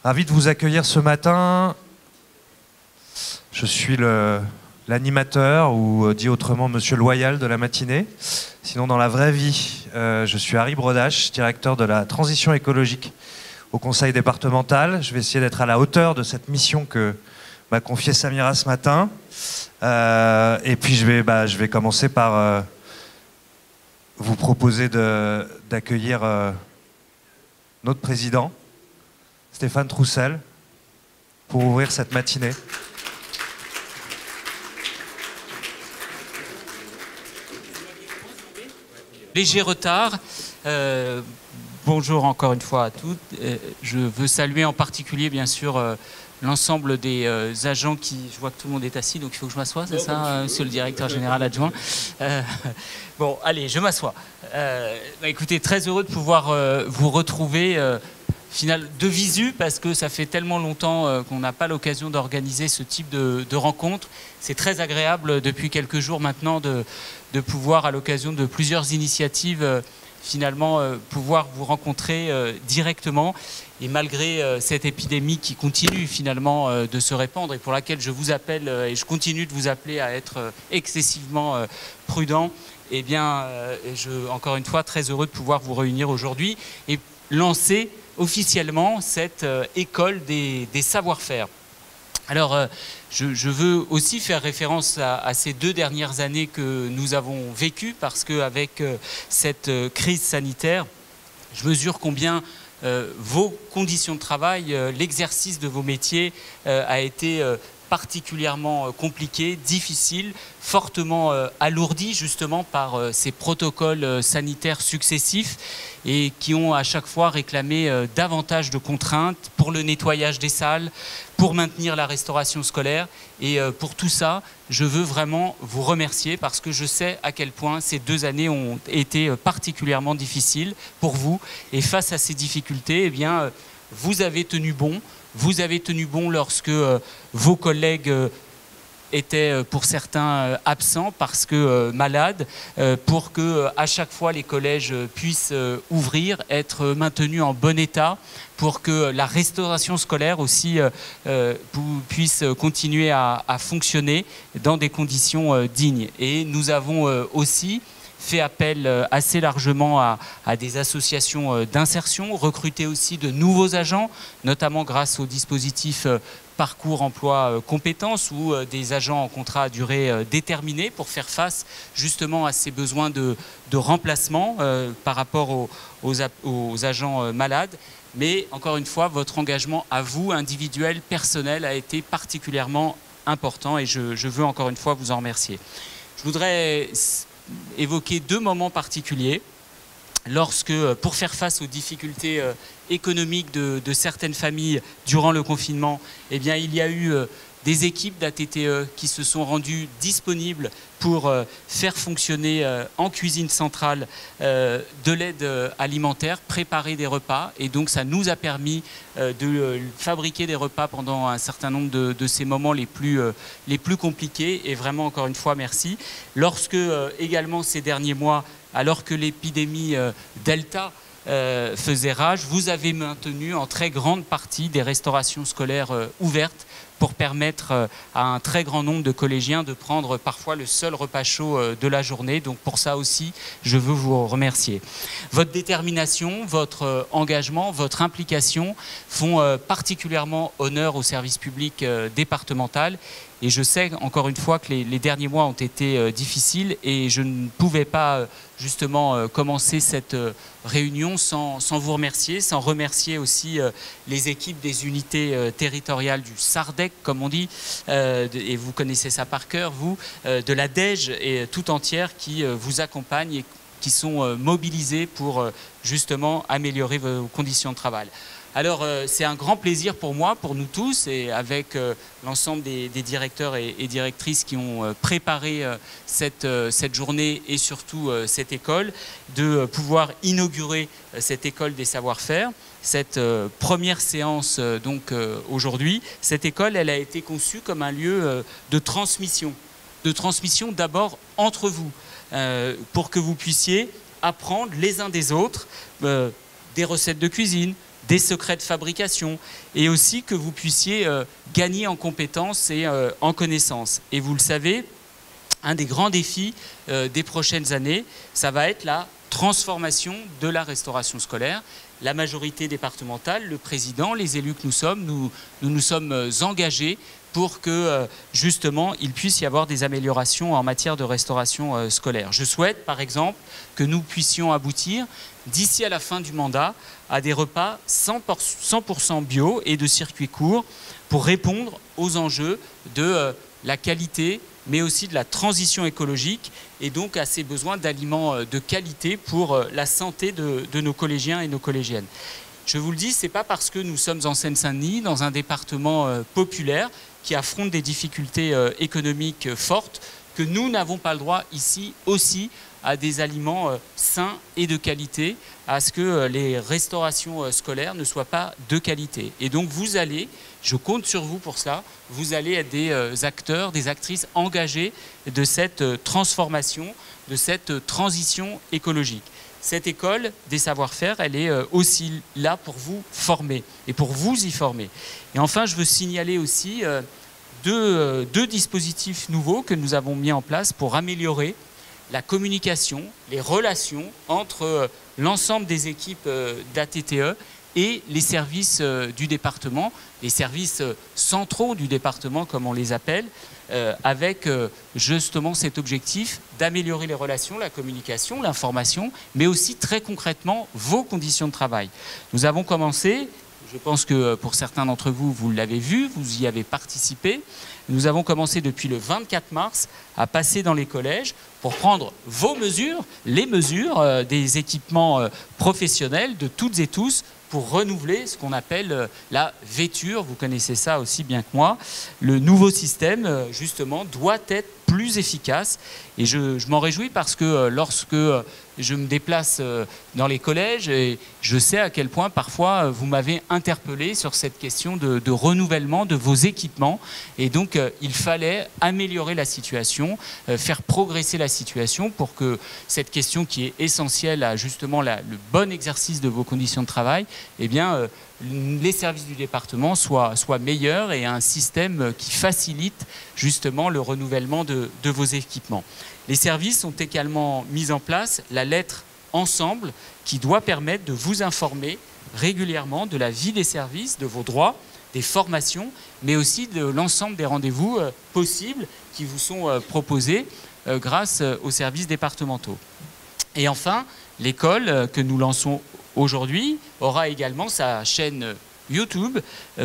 Ravi de vous accueillir ce matin. Je suis l'animateur, ou dit autrement Monsieur Loyal de la matinée. Sinon, dans la vraie vie, je suis Harry Brodache, directeur de la transition écologique au conseil départemental. Je vais essayer d'être à la hauteur de cette mission que m'a confiée Samira ce matin. Et puis je vais commencer par vous proposer d'accueillir notre président, Stéphane Troussel, pour ouvrir cette matinée. Léger retard. Bonjour encore une fois à toutes. Je veux saluer en particulier, bien sûr, l'ensemble des agents qui... Je vois que tout le monde est assis, donc il faut que je m'assoie, c'est ça, monsieur le directeur général adjoint. Bon, allez, je m'assois. Écoutez, très heureux de pouvoir vous retrouver de visu, parce que ça fait tellement longtemps qu'on n'a pas l'occasion d'organiser ce type de rencontre. C'est très agréable depuis quelques jours maintenant de pouvoir, à l'occasion de plusieurs initiatives, finalement pouvoir vous rencontrer directement. Et malgré cette épidémie qui continue finalement de se répandre et pour laquelle je vous appelle et je continue de vous appeler à être excessivement prudent, eh bien, encore une fois, très heureux de pouvoir vous réunir aujourd'hui et lancer officiellement cette école des savoir-faire. Alors, je veux aussi faire référence à ces 2 dernières années que nous avons vécues, parce qu'avec cette crise sanitaire, je mesure combien vos conditions de travail, l'exercice de vos métiers a été particulièrement compliqué, difficile, fortement alourdi justement par ces protocoles sanitaires successifs et qui ont à chaque fois réclamé davantage de contraintes pour le nettoyage des salles, pour maintenir la restauration scolaire. Et pour tout ça, je veux vraiment vous remercier, parce que je sais à quel point ces 2 années ont été particulièrement difficiles pour vous. Et face à ces difficultés, eh bien, vous avez tenu bon. Vous avez tenu bon lorsque vos collègues étaient pour certains absents parce que malades, pour que à chaque fois les collèges puissent ouvrir, être maintenus en bon état, pour que la restauration scolaire aussi puisse continuer à fonctionner dans des conditions dignes. Et nous avons aussi fait appel assez largement à des associations d'insertion, recruté aussi de nouveaux agents, notamment grâce au dispositif Parcours Emploi Compétences, ou des agents en contrat à durée déterminée pour faire face justement à ces besoins de remplacement par rapport aux agents malades. Mais encore une fois, votre engagement à vous, individuel, personnel, a été particulièrement important et je veux encore une fois vous en remercier. Je voudrais évoquer 2 moments particuliers. Lorsque, pour faire face aux difficultés économiques de certaines familles durant le confinement, eh bien, il y a eu des équipes d'ATTE qui se sont rendues disponibles pour faire fonctionner en cuisine centrale de l'aide alimentaire, préparer des repas. Et donc ça nous a permis de fabriquer des repas pendant un certain nombre de ces moments les plus compliqués. Et vraiment, encore une fois, merci. Lorsque également ces derniers mois, alors que l'épidémie Delta faisait rage, vous avez maintenu en très grande partie des restaurations scolaires ouvertes pour permettre à un très grand nombre de collégiens de prendre parfois le seul repas chaud de la journée. Donc pour ça aussi, je veux vous remercier. Votre détermination, votre engagement, votre implication font particulièrement honneur au service public départemental. Et je sais encore une fois que les derniers mois ont été difficiles et je ne pouvais pas justement commencer cette réunion sans vous remercier, sans remercier aussi les équipes des unités territoriales du SARDEC, comme on dit, et vous connaissez ça par cœur, vous, de la DEJ et tout entière qui vous accompagnent et qui sont mobilisés pour justement améliorer vos conditions de travail. Alors c'est un grand plaisir pour moi, pour nous tous, et avec l'ensemble des directeurs et directrices qui ont préparé cette journée et surtout cette école, de pouvoir inaugurer cette école des savoir-faire. Cette première séance donc aujourd'hui, cette école, elle a été conçue comme un lieu de transmission d'abord entre vous, pour que vous puissiez apprendre les uns des autres des recettes de cuisine, des secrets de fabrication, et aussi que vous puissiez gagner en compétences et en connaissances. Et vous le savez, un des grands défis des prochaines années, ça va être la transformation de la restauration scolaire. La majorité départementale, le président, les élus que nous sommes, nous sommes engagés pour que, justement, il puisse y avoir des améliorations en matière de restauration scolaire. Je souhaite, par exemple, que nous puissions aboutir, d'ici à la fin du mandat, à des repas 100% bio et de circuits courts pour répondre aux enjeux de la qualité, mais aussi de la transition écologique et donc à ces besoins d'aliments de qualité pour la santé de nos collégiens et nos collégiennes. Je vous le dis, ce n'est pas parce que nous sommes en Seine-Saint-Denis, dans un département populaire qui affronte des difficultés économiques fortes, que nous n'avons pas le droit ici aussi à des aliments sains et de qualité, à ce que les restaurations scolaires ne soient pas de qualité. Et donc vous allez, je compte sur vous pour cela, vous allez être des acteurs, des actrices engagés de cette transformation, de cette transition écologique. Cette école des savoir-faire, elle est aussi là pour vous former et pour vous y former. Et enfin, je veux signaler aussi deux dispositifs nouveaux que nous avons mis en place pour améliorer la communication, les relations entre l'ensemble des équipes d'ATTE et les services du département, les services centraux du département, comme on les appelle, avec justement cet objectif d'améliorer les relations, la communication, l'information, mais aussi très concrètement vos conditions de travail. Nous avons commencé, je pense que pour certains d'entre vous, vous l'avez vu, vous y avez participé. Nous avons commencé depuis le 24 mars à passer dans les collèges pour prendre vos mesures, les mesures des équipements professionnels de toutes et tous pour renouveler ce qu'on appelle la vêture. Vous connaissez ça aussi bien que moi. Le nouveau système, justement, doit être plus efficace. Et je m'en réjouis parce que lorsque je me déplace dans les collèges, et je sais à quel point parfois vous m'avez interpellé sur cette question de renouvellement de vos équipements. Et donc, il fallait améliorer la situation, faire progresser la situation pour que cette question qui est essentielle à justement le bon exercice de vos conditions de travail, eh bien, les services du département soient meilleurs et un système qui facilite justement le renouvellement de vos équipements. Les services ont également mis en place la lettre Ensemble qui doit permettre de vous informer régulièrement de la vie des services, de vos droits, des formations, mais aussi de l'ensemble des rendez-vous possibles qui vous sont proposés grâce aux services départementaux. Et enfin, l'école que nous lançons aujourd'hui aura également sa chaîne YouTube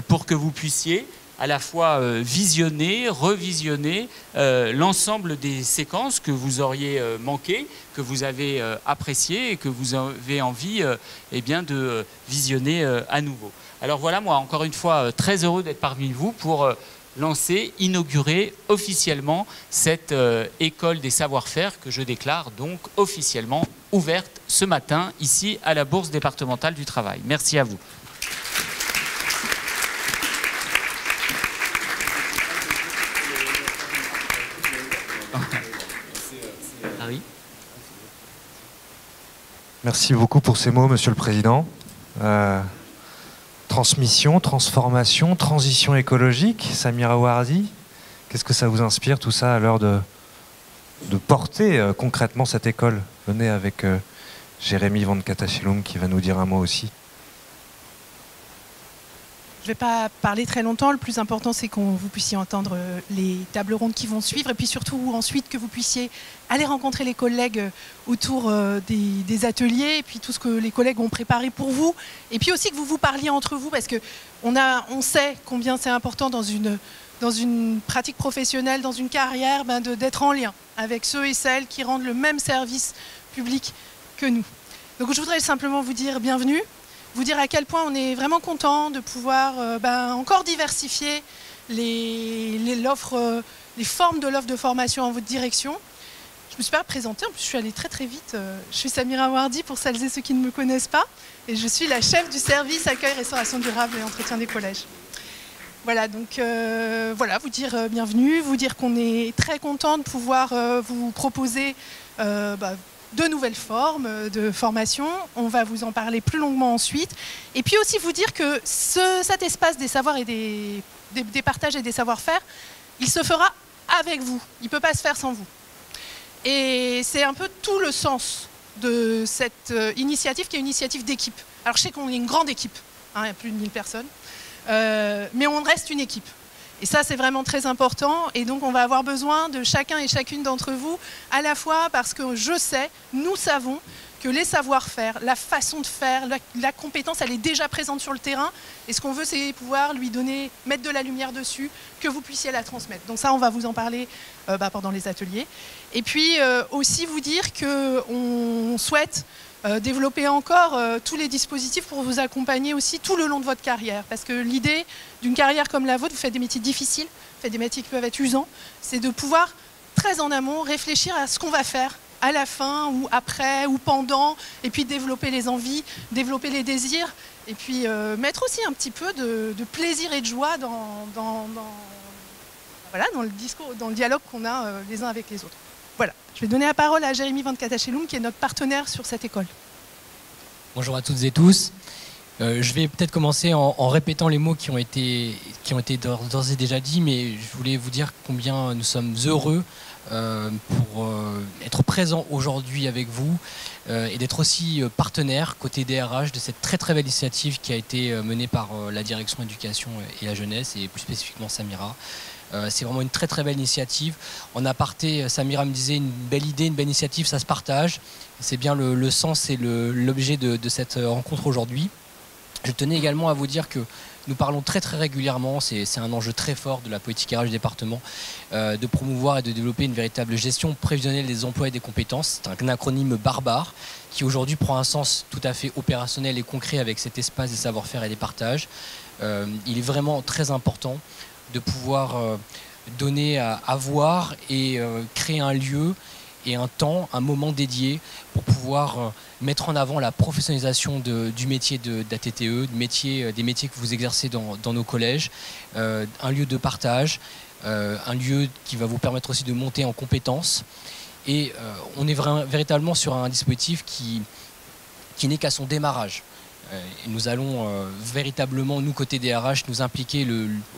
pour que vous puissiez à la fois visionner, revisionner l'ensemble des séquences que vous auriez manquées, que vous avez appréciées et que vous avez envie eh bien, de visionner à nouveau. Alors voilà, moi encore une fois très heureux d'être parmi vous pour lancer, inaugurer officiellement cette école des savoir-faire que je déclare donc officiellement ouverte ce matin ici à la Bourse départementale du travail. Merci à vous. Merci beaucoup pour ces mots, Monsieur le Président. Transmission, transformation, transition écologique, Samira Wardi, qu'est-ce que ça vous inspire tout ça à l'heure de porter concrètement cette école? Venez avec Jérémy Van Katachilum qui va nous dire un mot aussi. Je ne vais pas parler très longtemps, le plus important c'est que vous puissiez entendre les tables rondes qui vont suivre et puis surtout ensuite que vous puissiez aller rencontrer les collègues autour des ateliers et puis tout ce que les collègues ont préparé pour vous et puis aussi que vous vous parliez entre vous parce qu'on sait combien c'est important dans une pratique professionnelle, dans une carrière, d'être en lien avec ceux et celles qui rendent le même service public que nous. Donc je voudrais simplement vous dire bienvenue. Vous dire à quel point on est vraiment content de pouvoir encore diversifier les formes de l'offre de formation en votre direction. Je ne me suis pas présentée, en plus je suis allée très très vite. Je suis Samira Wardi pour celles et ceux qui ne me connaissent pas et je suis la chef du service accueil, restauration durable et entretien des collèges. Voilà, donc vous dire bienvenue, vous dire qu'on est très content de pouvoir vous proposer de nouvelles formes de formation. On va vous en parler plus longuement ensuite. Et puis aussi vous dire que cet espace des savoirs et des partages et des savoir-faire, il se fera avec vous. Il ne peut pas se faire sans vous. Et c'est un peu tout le sens de cette initiative qui est une initiative d'équipe. Alors je sais qu'on est une grande équipe, hein, il y a plus de 1000 personnes, mais on reste une équipe. Et ça, c'est vraiment très important. Et donc, on va avoir besoin de chacun et chacune d'entre vous, à la fois parce que je sais, nous savons que les savoir-faire, la façon de faire, la compétence, elle est déjà présente sur le terrain. Et ce qu'on veut, c'est pouvoir lui donner, mettre de la lumière dessus, que vous puissiez la transmettre. Donc ça, on va vous en parler pendant les ateliers. Et puis, aussi vous dire qu'on souhaite développer encore tous les dispositifs pour vous accompagner aussi tout le long de votre carrière. Parce que l'idée d'une carrière comme la vôtre, vous faites des métiers difficiles, vous faites des métiers qui peuvent être usants, c'est de pouvoir, très en amont, réfléchir à ce qu'on va faire à la fin, ou après, ou pendant, et puis développer les envies, développer les désirs, et puis mettre aussi un petit peu de plaisir et de joie dans le discours, dans le dialogue qu'on a les uns avec les autres. Voilà, je vais donner la parole à Jérémy Van Katachelum, qui est notre partenaire sur cette école. Bonjour à toutes et tous. Je vais peut-être commencer en répétant les mots qui ont été d'ores et déjà dits, mais je voulais vous dire combien nous sommes heureux pour être présents aujourd'hui avec vous et d'être aussi partenaire côté DRH de cette très très belle initiative qui a été menée par la direction éducation et la jeunesse, et plus spécifiquement Samira. C'est vraiment une très très belle initiative. En aparté, Samira me disait, une belle idée, une belle initiative, ça se partage. C'est bien le sens et l'objet de cette rencontre aujourd'hui. Je tenais également à vous dire que nous parlons très très régulièrement, c'est un enjeu très fort de la politique RH du département, de promouvoir et de développer une véritable gestion prévisionnelle des emplois et des compétences. C'est un acronyme barbare qui aujourd'hui prend un sens tout à fait opérationnel et concret avec cet espace des savoir-faire et des partages. Il est vraiment très important de pouvoir donner à voir et créer un lieu et un temps, un moment dédié pour pouvoir mettre en avant la professionnalisation du métier d'ATTE, des métiers que vous exercez dans nos collèges, un lieu de partage, un lieu qui va vous permettre aussi de monter en compétences. Et on est véritablement sur un dispositif qui n'est qu'à son démarrage. Et nous allons véritablement, nous côté DRH, nous impliquer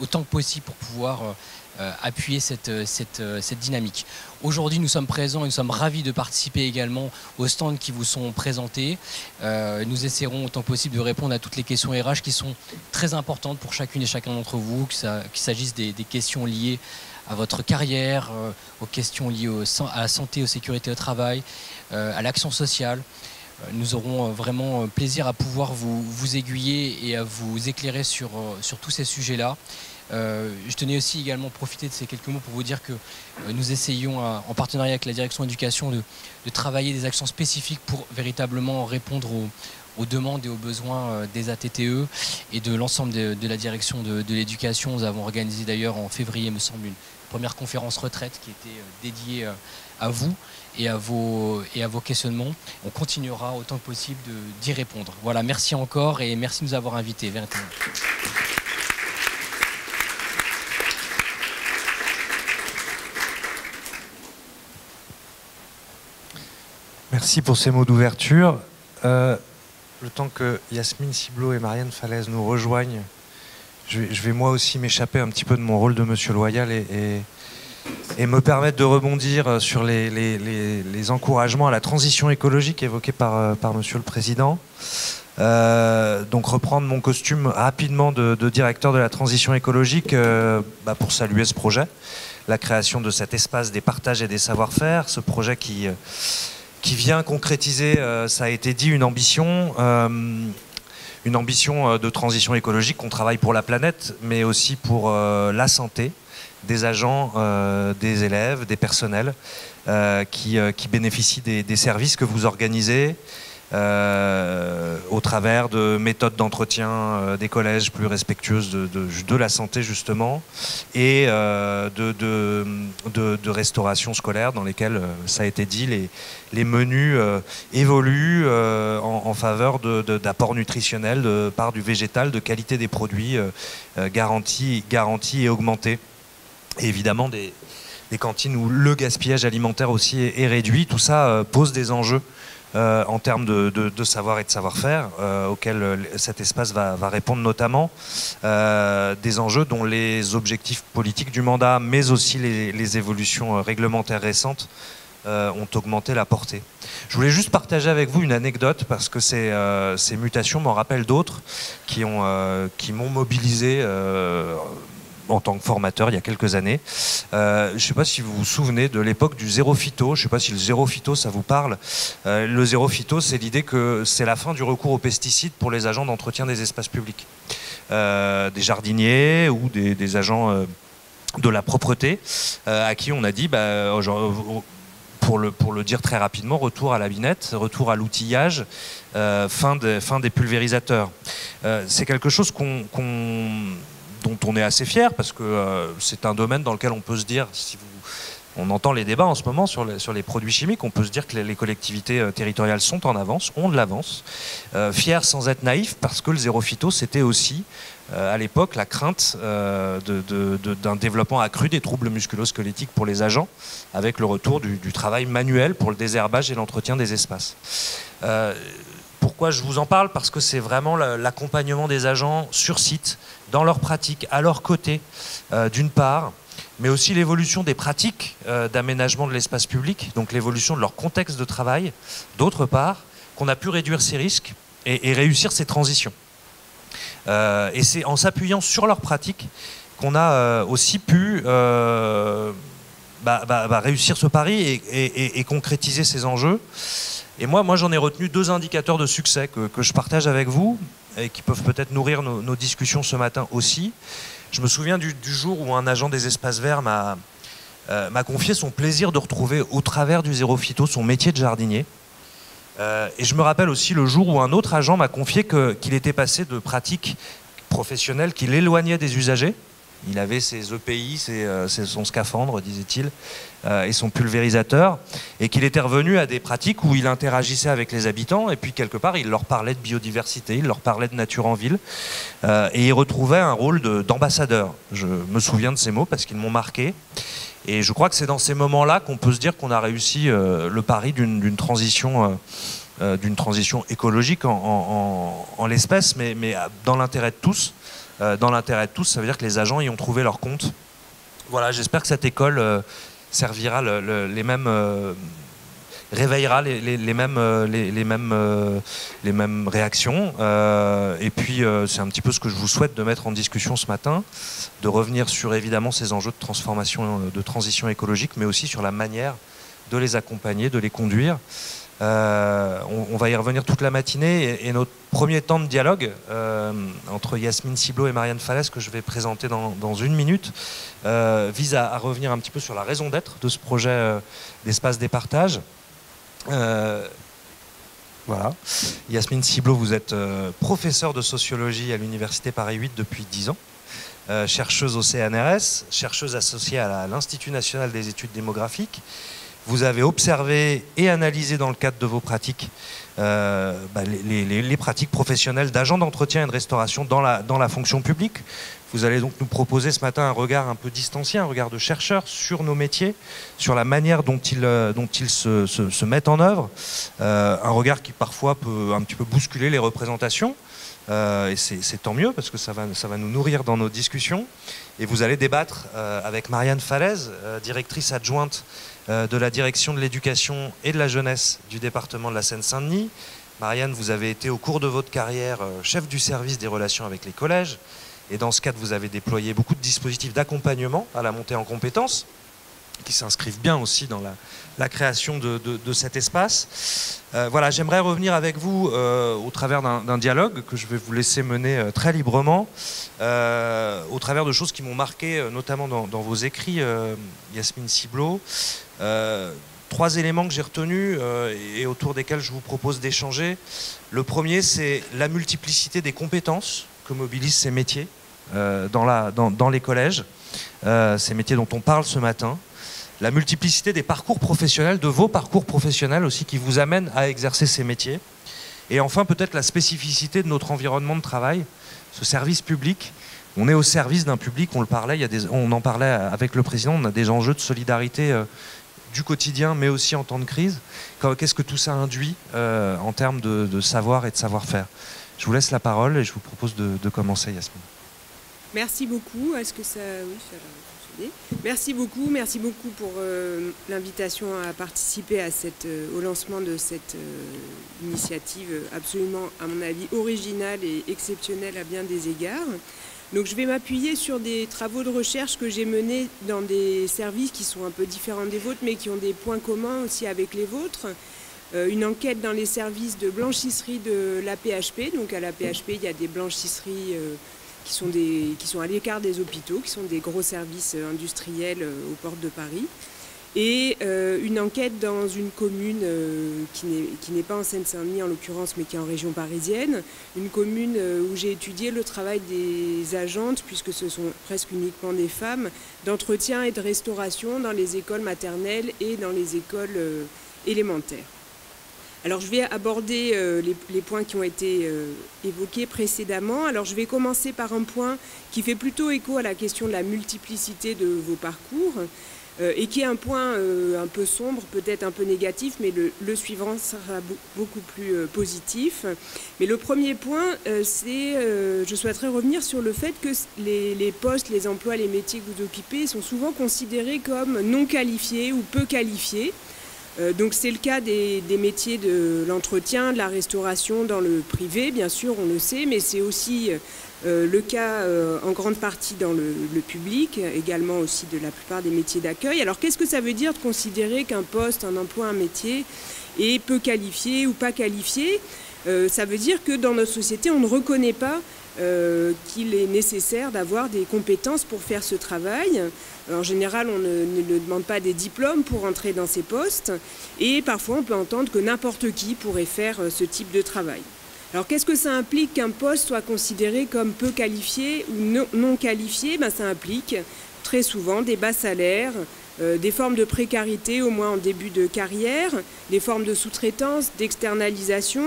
autant que possible pour pouvoir appuyer cette dynamique. Aujourd'hui, nous sommes présents et nous sommes ravis de participer également aux stands qui vous sont présentés. Nous essaierons autant que possible de répondre à toutes les questions RH qui sont très importantes pour chacune et chacun d'entre vous, qu'il s'agisse des questions liées à votre carrière, aux questions liées à la santé, aux sécurités au travail, à l'action sociale. Nous aurons vraiment plaisir à pouvoir vous aiguiller et à vous éclairer sur tous ces sujets-là. Je tenais aussi également profiter de ces quelques mots pour vous dire que nous essayons, en partenariat avec la direction éducation, de travailler des actions spécifiques pour véritablement répondre aux demandes et aux besoins des ATTE et de l'ensemble de la direction de l'éducation. Nous avons organisé d'ailleurs en février, me semble, une première conférence retraite qui était dédiée à vous et à vos questionnements. On continuera autant que possible d'y répondre. Voilà, merci encore et merci de nous avoir invités. Véritablement. Merci pour ces mots d'ouverture. Le temps que Yasmine Ciblot et Marianne Falaise nous rejoignent, je vais moi aussi m'échapper un petit peu de mon rôle de Monsieur Loyal et me permettre de rebondir sur les encouragements à la transition écologique évoqués par Monsieur le Président. Donc reprendre mon costume rapidement de directeur de la transition écologique pour saluer ce projet, la création de cet espace des partages et des savoir-faire, ce projet qui vient concrétiser, ça a été dit, une ambition de transition écologique, qu'on travaille pour la planète, mais aussi pour la santé des agents, des élèves, des personnels qui bénéficient des services que vous organisez au travers de méthodes d'entretien des collèges plus respectueuses de la santé justement, et de restauration scolaire dans lesquelles, ça a été dit, les menus évoluent en faveur d'apports nutritionnels, de part du végétal, de qualité des produits garantie et augmentée. Et évidemment des cantines où le gaspillage alimentaire aussi est réduit. Tout ça pose des enjeux en termes de savoir et de savoir-faire auxquels cet espace va répondre notamment. Des enjeux dont les objectifs politiques du mandat, mais aussi les évolutions réglementaires récentes ont augmenté la portée. Je voulais juste partager avec vous une anecdote parce que ces mutations m'en rappellent d'autres qui m'ont mobilisé en tant que formateur il y a quelques années. Je ne sais pas si vous vous souvenez de l'époque du zéro phyto. Je ne sais pas si le zéro phyto ça vous parle. Le zéro phyto, c'est l'idée que c'est la fin du recours aux pesticides pour les agents d'entretien des espaces publics. Des jardiniers ou des agents de la propreté à qui on a dit pour le dire très rapidement, retour à la binette, retour à l'outillage, fin des pulvérisateurs. C'est quelque chose dont on est assez fier parce que c'est un domaine dans lequel on peut se dire, on entend les débats en ce moment sur les produits chimiques, on peut se dire que les collectivités territoriales sont en avance, ont de l'avance, fiers sans être naïfs parce que le zéro phyto c'était aussi à l'époque la crainte d'un développement accru des troubles musculo-squelettiques pour les agents avec le retour du travail manuel pour le désherbage et l'entretien des espaces. Pourquoi je vous en parle? Parce que c'est vraiment l'accompagnement des agents sur site, dans leur pratique, à leur côté, d'une part, mais aussi l'évolution des pratiques d'aménagement de l'espace public, donc l'évolution de leur contexte de travail, d'autre part, qu'on a pu réduire ces risques et réussir ces transitions. Et c'est en s'appuyant sur leurs pratiques qu'on a aussi pu réussir ce pari et concrétiser ces enjeux. Et moi j'en ai retenu 2 indicateurs de succès que je partage avec vous et qui peuvent peut-être nourrir nos discussions ce matin aussi. Je me souviens du jour où un agent des espaces verts m'a confié son plaisir de retrouver au travers du zéro phyto son métier de jardinier. Et je me rappelle aussi le jour où un autre agent m'a confié qu'il était passé de pratiques professionnelles qui l'éloignaient des usagers. Il avait ses EPI, son scaphandre, disait-il, et son pulvérisateur, et qu'il était revenu à des pratiques où il interagissait avec les habitants, et puis quelque part, il leur parlait de biodiversité, il leur parlait de nature en ville, et il retrouvait un rôle d'ambassadeur. Je me souviens de ces mots parce qu'ils m'ont marqué, et je crois que c'est dans ces moments-là qu'on peut se dire qu'on a réussi le pari d'une transition écologique en l'espèce, mais dans l'intérêt de tous. Dans l'intérêt de tous, ça veut dire que les agents y ont trouvé leur compte. Voilà, j'espère que cette école servira réveillera les mêmes réactions. Et puis, c'est un petit peu ce que je vous souhaite de mettre en discussion ce matin, de revenir sur évidemment ces enjeux de transformation, de transition écologique, mais aussi sur la manière de les accompagner, de les conduire. On va y revenir toute la matinée et notre premier temps de dialogue entre Yasmine Ciblot et Marianne Falaise, que je vais présenter dans 1 minute, vise à revenir un petit peu sur la raison d'être de ce projet d'espace des partages. Voilà. Yasmine Ciblot, vous êtes professeure de sociologie à l'Université Paris 8 depuis 10 ans, chercheuse au CNRS, chercheuse associée à l'Institut national des études démographiques. Vous avez observé et analysé dans le cadre de vos pratiques les pratiques professionnelles d'agents d'entretien et de restauration dans la fonction publique. Vous allez donc nous proposer ce matin un regard un peu distancié, un regard de chercheur sur nos métiers, sur la manière dont ils se mettent en œuvre, un regard qui parfois peut un petit peu bousculer les représentations. Et c'est tant mieux parce que ça va nous nourrir dans nos discussions. Et vous allez débattre avec Marianne Falaise, directrice adjointe de la direction de l'éducation et de la jeunesse du département de la Seine-Saint-Denis. Marianne, vous avez été au cours de votre carrière chef du service des relations avec les collèges. Et dans ce cadre, vous avez déployé beaucoup de dispositifs d'accompagnement à la montée en compétences, qui s'inscrivent bien aussi dans la création de cet espace. Voilà, j'aimerais revenir avec vous au travers d'un dialogue que je vais vous laisser mener très librement, au travers de choses qui m'ont marqué, notamment dans vos écrits, Yasmine Ciblot. 3 éléments que j'ai retenus et autour desquels je vous propose d'échanger. Le premier, c'est la multiplicité des compétences que mobilisent ces métiers dans les collèges, ces métiers dont on parle ce matin. La multiplicité des parcours professionnels, de vos parcours professionnels aussi, qui vous amènent à exercer ces métiers. Et enfin, peut-être la spécificité de notre environnement de travail, ce service public, on est au service d'un public, on le parlait, on en parlait avec le président, on a des enjeux de solidarité du quotidien, mais aussi en temps de crise. Qu'est-ce que tout ça induit en termes de savoir et de savoir-faire? Je vous laisse la parole et je vous propose de commencer, Yasmine. Merci beaucoup. Est-ce que ça... Oui, ça va fonctionner. Merci beaucoup pour l'invitation à participer au lancement de cette initiative absolument, à mon avis, originale et exceptionnelle à bien des égards. Donc je vais m'appuyer sur des travaux de recherche que j'ai menés dans des services qui sont un peu différents des vôtres, mais qui ont des points communs aussi avec les vôtres. Une enquête dans les services de blanchisserie de l'AP-HP. Donc à l'AP-HP, il y a des blanchisseries qui sont à l'écart des hôpitaux, qui sont des gros services industriels aux portes de Paris. Et une enquête dans une commune qui n'est pas en Seine-Saint-Denis en l'occurrence, mais qui est en région parisienne, une commune où j'ai étudié le travail des agentes, puisque ce sont presque uniquement des femmes, d'entretien et de restauration dans les écoles maternelles et dans les écoles élémentaires. Alors je vais aborder les points qui ont été évoqués précédemment. Alors je vais commencer par un point qui fait plutôt écho à la question de la multiplicité de vos parcours et qui est un point un peu sombre, peut-être un peu négatif, mais le suivant sera beaucoup plus positif. Mais le premier point, je souhaiterais revenir sur le fait que les postes, les emplois, les métiers que vous occupez sont souvent considérés comme non qualifiés ou peu qualifiés. Donc c'est le cas des métiers de l'entretien, de la restauration dans le privé, bien sûr, on le sait, mais c'est aussi le cas en grande partie dans le public, également aussi de la plupart des métiers d'accueil. Alors qu'est-ce que ça veut dire de considérer qu'un poste, un emploi, un métier est peu qualifié ou pas qualifié? Ça veut dire que dans notre société, on ne reconnaît pas qu'il est nécessaire d'avoir des compétences pour faire ce travail. En général, on ne demande pas des diplômes pour entrer dans ces postes et parfois on peut entendre que n'importe qui pourrait faire ce type de travail. Alors qu'est-ce que ça implique qu'un poste soit considéré comme peu qualifié ou non qualifié? Ça implique très souvent des bas salaires, des formes de précarité au moins en début de carrière, des formes de sous-traitance, d'externalisation,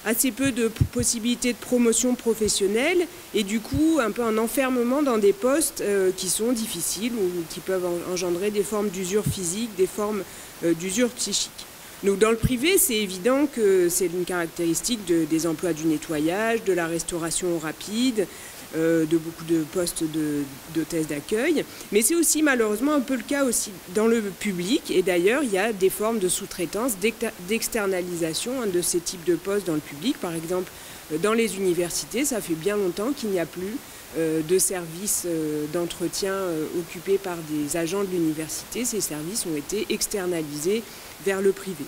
assez peu de possibilités de promotion professionnelle et du coup un peu un enfermement dans des postes qui sont difficiles ou qui peuvent engendrer des formes d'usure physique, des formes d'usure psychique. Donc dans le privé, c'est évident que c'est une caractéristique des emplois du nettoyage, de la restauration rapide, de beaucoup de postes d'hôtesse d'accueil. Mais c'est aussi malheureusement un peu le cas aussi dans le public. Et d'ailleurs, il y a des formes de sous-traitance, d'externalisation de ces types de postes dans le public. Par exemple, dans les universités, ça fait bien longtemps qu'il n'y a plus de services d'entretien occupés par des agents de l'université. Ces services ont été externalisés vers le privé.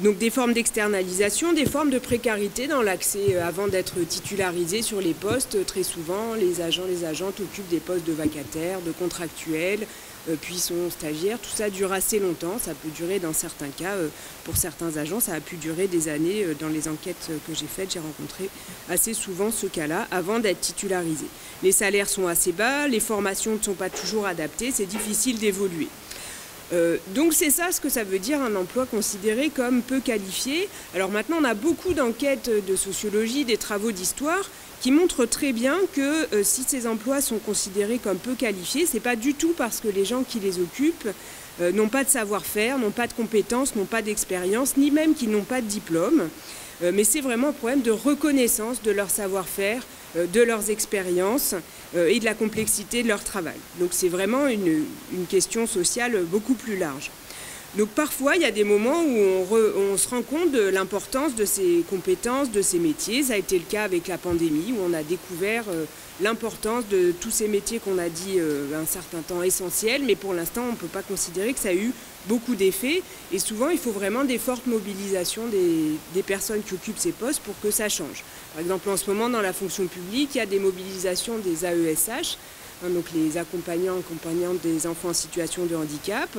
Donc des formes d'externalisation, des formes de précarité dans l'accès avant d'être titularisés sur les postes. Très souvent, les agentes occupent des postes de vacataires, de contractuels, puis sont stagiaires. Tout ça dure assez longtemps. Ça peut durer dans certains cas, pour certains agents, ça a pu durer des années. Dans les enquêtes que j'ai faites, j'ai rencontré assez souvent ce cas-là avant d'être titularisés. Les salaires sont assez bas, les formations ne sont pas toujours adaptées, c'est difficile d'évoluer. Donc c'est ça ce que ça veut dire un emploi considéré comme peu qualifié. Alors maintenant on a beaucoup d'enquêtes de sociologie, des travaux d'histoire qui montrent très bien que si ces emplois sont considérés comme peu qualifiés, c'est pas du tout parce que les gens qui les occupent n'ont pas de savoir-faire, n'ont pas de compétences, n'ont pas d'expérience, ni même qu'ils n'ont pas de diplôme. Mais c'est vraiment un problème de reconnaissance de leur savoir-faire, de leurs expériences et de la complexité de leur travail. Donc c'est vraiment une question sociale beaucoup plus large. Donc parfois, il y a des moments où on se rend compte de l'importance de ces compétences, de ces métiers. Ça a été le cas avec la pandémie, où on a découvert l'importance de tous ces métiers qu'on a dit un certain temps essentiels, mais pour l'instant, on ne peut pas considérer que ça a eu beaucoup d'effets. Et souvent, il faut vraiment des fortes mobilisations des personnes qui occupent ces postes pour que ça change. Par exemple, en ce moment, dans la fonction publique, il y a des mobilisations des AESH, donc les accompagnantes des enfants en situation de handicap,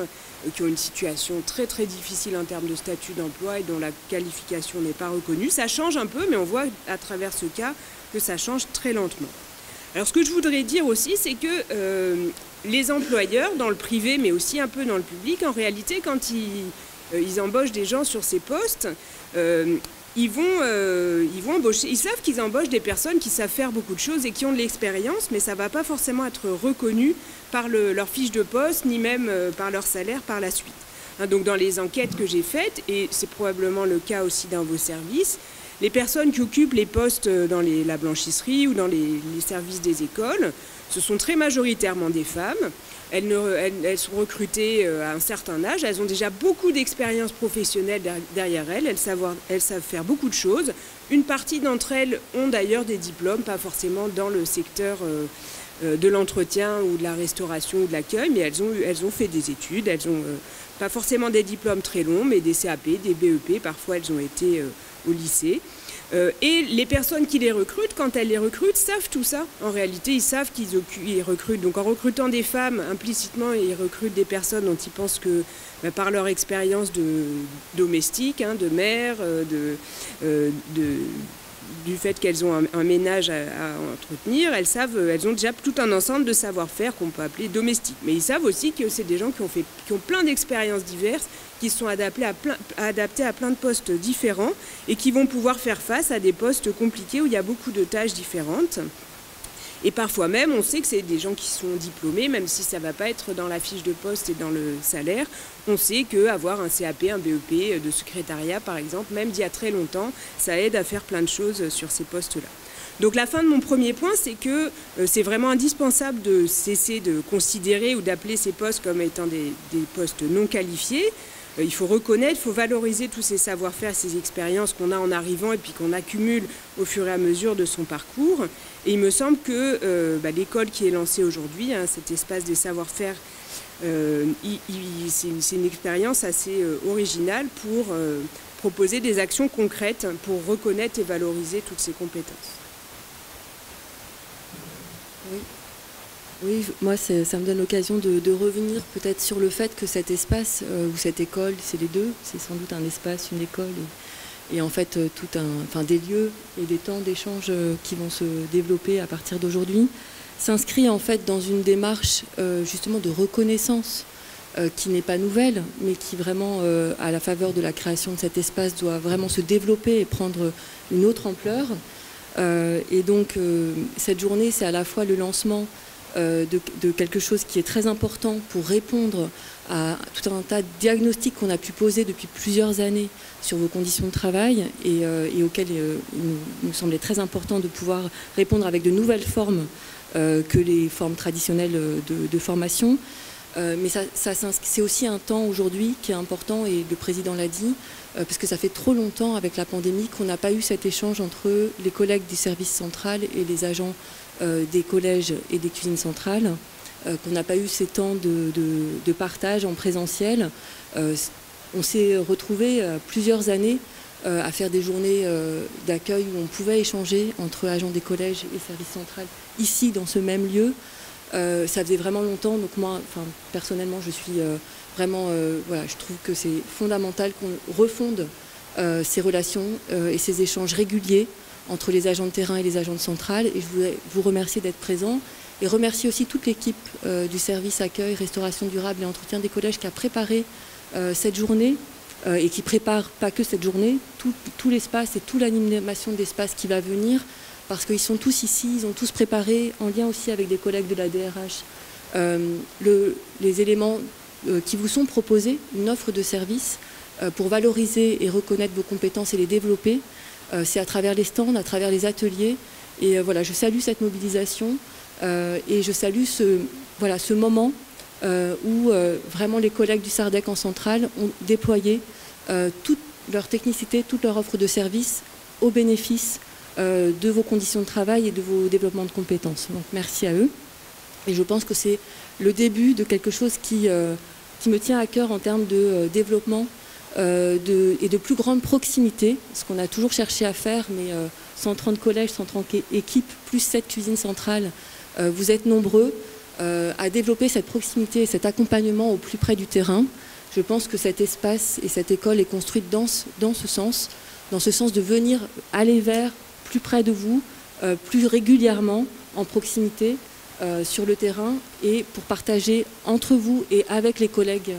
qui ont une situation très très difficile en termes de statut d'emploi et dont la qualification n'est pas reconnue. Ça change un peu, mais on voit à travers ce cas que ça change très lentement. Alors ce que je voudrais dire aussi, c'est que les employeurs, dans le privé, mais aussi un peu dans le public, en réalité, quand ils embauchent des gens sur ces postes, ils vont embaucher, ils savent qu'ils embauchent des personnes qui savent faire beaucoup de choses et qui ont de l'expérience, mais ça ne va pas forcément être reconnu par leur fiche de poste, ni même par leur salaire par la suite. Donc dans les enquêtes que j'ai faites, et c'est probablement le cas aussi dans vos services, les personnes qui occupent les postes dans la blanchisserie ou dans les services des écoles, ce sont très majoritairement des femmes. Elles sont recrutées à un certain âge, elles ont déjà beaucoup d'expérience professionnelle derrière elles, elles savent faire beaucoup de choses. Une partie d'entre elles ont d'ailleurs des diplômes, pas forcément dans le secteur de l'entretien ou de la restauration ou de l'accueil, mais elles ont fait des études, elles ont pas forcément des diplômes très longs, mais des CAP, des BEP, parfois elles ont été au lycée. Et les personnes qui les recrutent, quand elles les recrutent, savent tout ça. En réalité, ils savent qu'ils recrutent. Donc en recrutant des femmes, implicitement, ils recrutent des personnes dont ils pensent que, par leur expérience de domestique, de mère, du fait qu'elles ont un ménage à entretenir, elles ont déjà tout un ensemble de savoir-faire qu'on peut appeler domestique. Mais ils savent aussi que c'est des gens qui ont plein d'expériences diverses, qui sont adaptés à plein de postes différents et qui vont pouvoir faire face à des postes compliqués où il y a beaucoup de tâches différentes. Et parfois même, on sait que c'est des gens qui sont diplômés, même si ça ne va pas être dans la fiche de poste et dans le salaire. On sait qu'avoir un CAP, un BEP de secrétariat, par exemple, même d'il y a très longtemps, ça aide à faire plein de choses sur ces postes-là. Donc la fin de mon premier point, c'est que c'est vraiment indispensable de cesser de considérer ou d'appeler ces postes comme étant des postes non qualifiés. Il faut reconnaître, il faut valoriser tous ces savoir-faire, ces expériences qu'on a en arrivant et puis qu'on accumule au fur et à mesure de son parcours. Et il me semble que l'école qui est lancée aujourd'hui, cet espace des savoir-faire, c'est une expérience assez originale pour proposer des actions concrètes pour reconnaître et valoriser toutes ces compétences. Oui. Oui, moi, ça me donne l'occasion de revenir peut-être sur le fait que cet espace ou cette école, c'est les deux, c'est sans doute un espace, une école et en fait des lieux et des temps d'échange qui vont se développer à partir d'aujourd'hui, s'inscrit en fait dans une démarche justement de reconnaissance qui n'est pas nouvelle, mais qui vraiment, à la faveur de la création de cet espace, doit vraiment se développer et prendre une autre ampleur. Et donc, cette journée, c'est à la fois le lancement de quelque chose qui est très important pour répondre à tout un tas de diagnostics qu'on a pu poser depuis plusieurs années sur vos conditions de travail et auxquels il nous semblait très important de pouvoir répondre avec de nouvelles formes que les formes traditionnelles de formation. Mais c'est aussi un temps aujourd'hui qui est important, et le président l'a dit, parce que ça fait trop longtemps avec la pandémie qu'on n'a pas eu cet échange entre les collègues du service central et les agents des collèges et des cuisines centrales, qu'on n'a pas eu ces temps de partage en présentiel. On s'est retrouvés plusieurs années à faire des journées d'accueil où on pouvait échanger entre agents des collèges et services centrales ici dans ce même lieu. Ça faisait vraiment longtemps, donc moi, personnellement, je suis vraiment, je trouve que c'est fondamental qu'on refonde ces relations et ces échanges réguliers entre les agents de terrain et les agents de centrale. Et je voulais vous remercier d'être présents et remercier aussi toute l'équipe du service accueil, restauration durable et entretien des collèges qui a préparé cette journée et qui prépare pas que cette journée, tout l'espace et toute l'animation d'espace qui va venir, parce qu'ils sont tous ici, ils ont tous préparé, en lien aussi avec des collègues de la DRH, les éléments qui vous sont proposés, une offre de service pour valoriser et reconnaître vos compétences et les développer. C'est à travers les stands, à travers les ateliers. Et voilà, je salue cette mobilisation et je salue ce moment où vraiment les collègues du SARDEC en centrale ont déployé toute leur technicité, toute leur offre de service au bénéfice de vos conditions de travail et de vos développements de compétences. Donc merci à eux. Et je pense que c'est le début de quelque chose qui me tient à cœur en termes de développement et de plus grande proximité, ce qu'on a toujours cherché à faire, mais 130 collèges, 130 équipes, plus 7 cuisines centrales, vous êtes nombreux à développer cette proximité et cet accompagnement au plus près du terrain. Je pense que cet espace et cette école est construite dans ce sens de venir aller vers plus près de vous, plus régulièrement, en proximité, sur le terrain, et pour partager entre vous et avec les collègues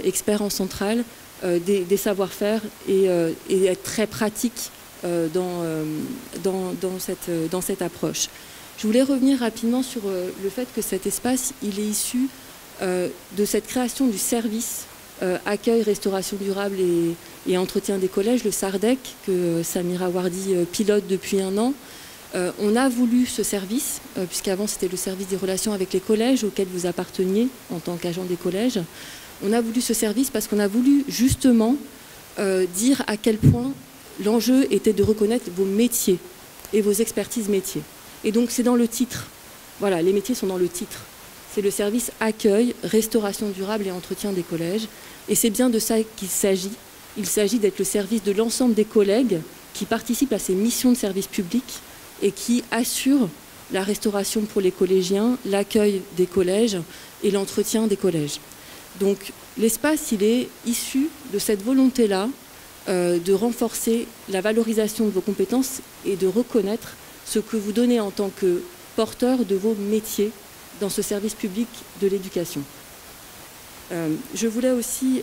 experts en centrale des savoir-faire et être très pratique dans cette approche. Je voulais revenir rapidement sur le fait que cet espace, il est issu de cette création du service accueil, restauration durable et entretien des collèges, le SARDEC, que Samira Wardi pilote depuis 1 an. On a voulu ce service, puisqu'avant c'était le service des relations avec les collèges auquel vous apparteniez en tant qu'agent des collèges. On a voulu ce service parce qu'on a voulu justement dire à quel point l'enjeu était de reconnaître vos métiers et vos expertises métiers. Et donc c'est dans le titre. Voilà, les métiers sont dans le titre. C'est le service accueil, restauration durable et entretien des collèges. Et c'est bien de ça qu'il s'agit. Il s'agit d'être le service de l'ensemble des collègues qui participent à ces missions de service public et qui assurent la restauration pour les collégiens, l'accueil des collèges et l'entretien des collèges. Donc l'espace, il est issu de cette volonté-là de renforcer la valorisation de vos compétences et de reconnaître ce que vous donnez en tant que porteur de vos métiers dans ce service public de l'éducation. Je voulais aussi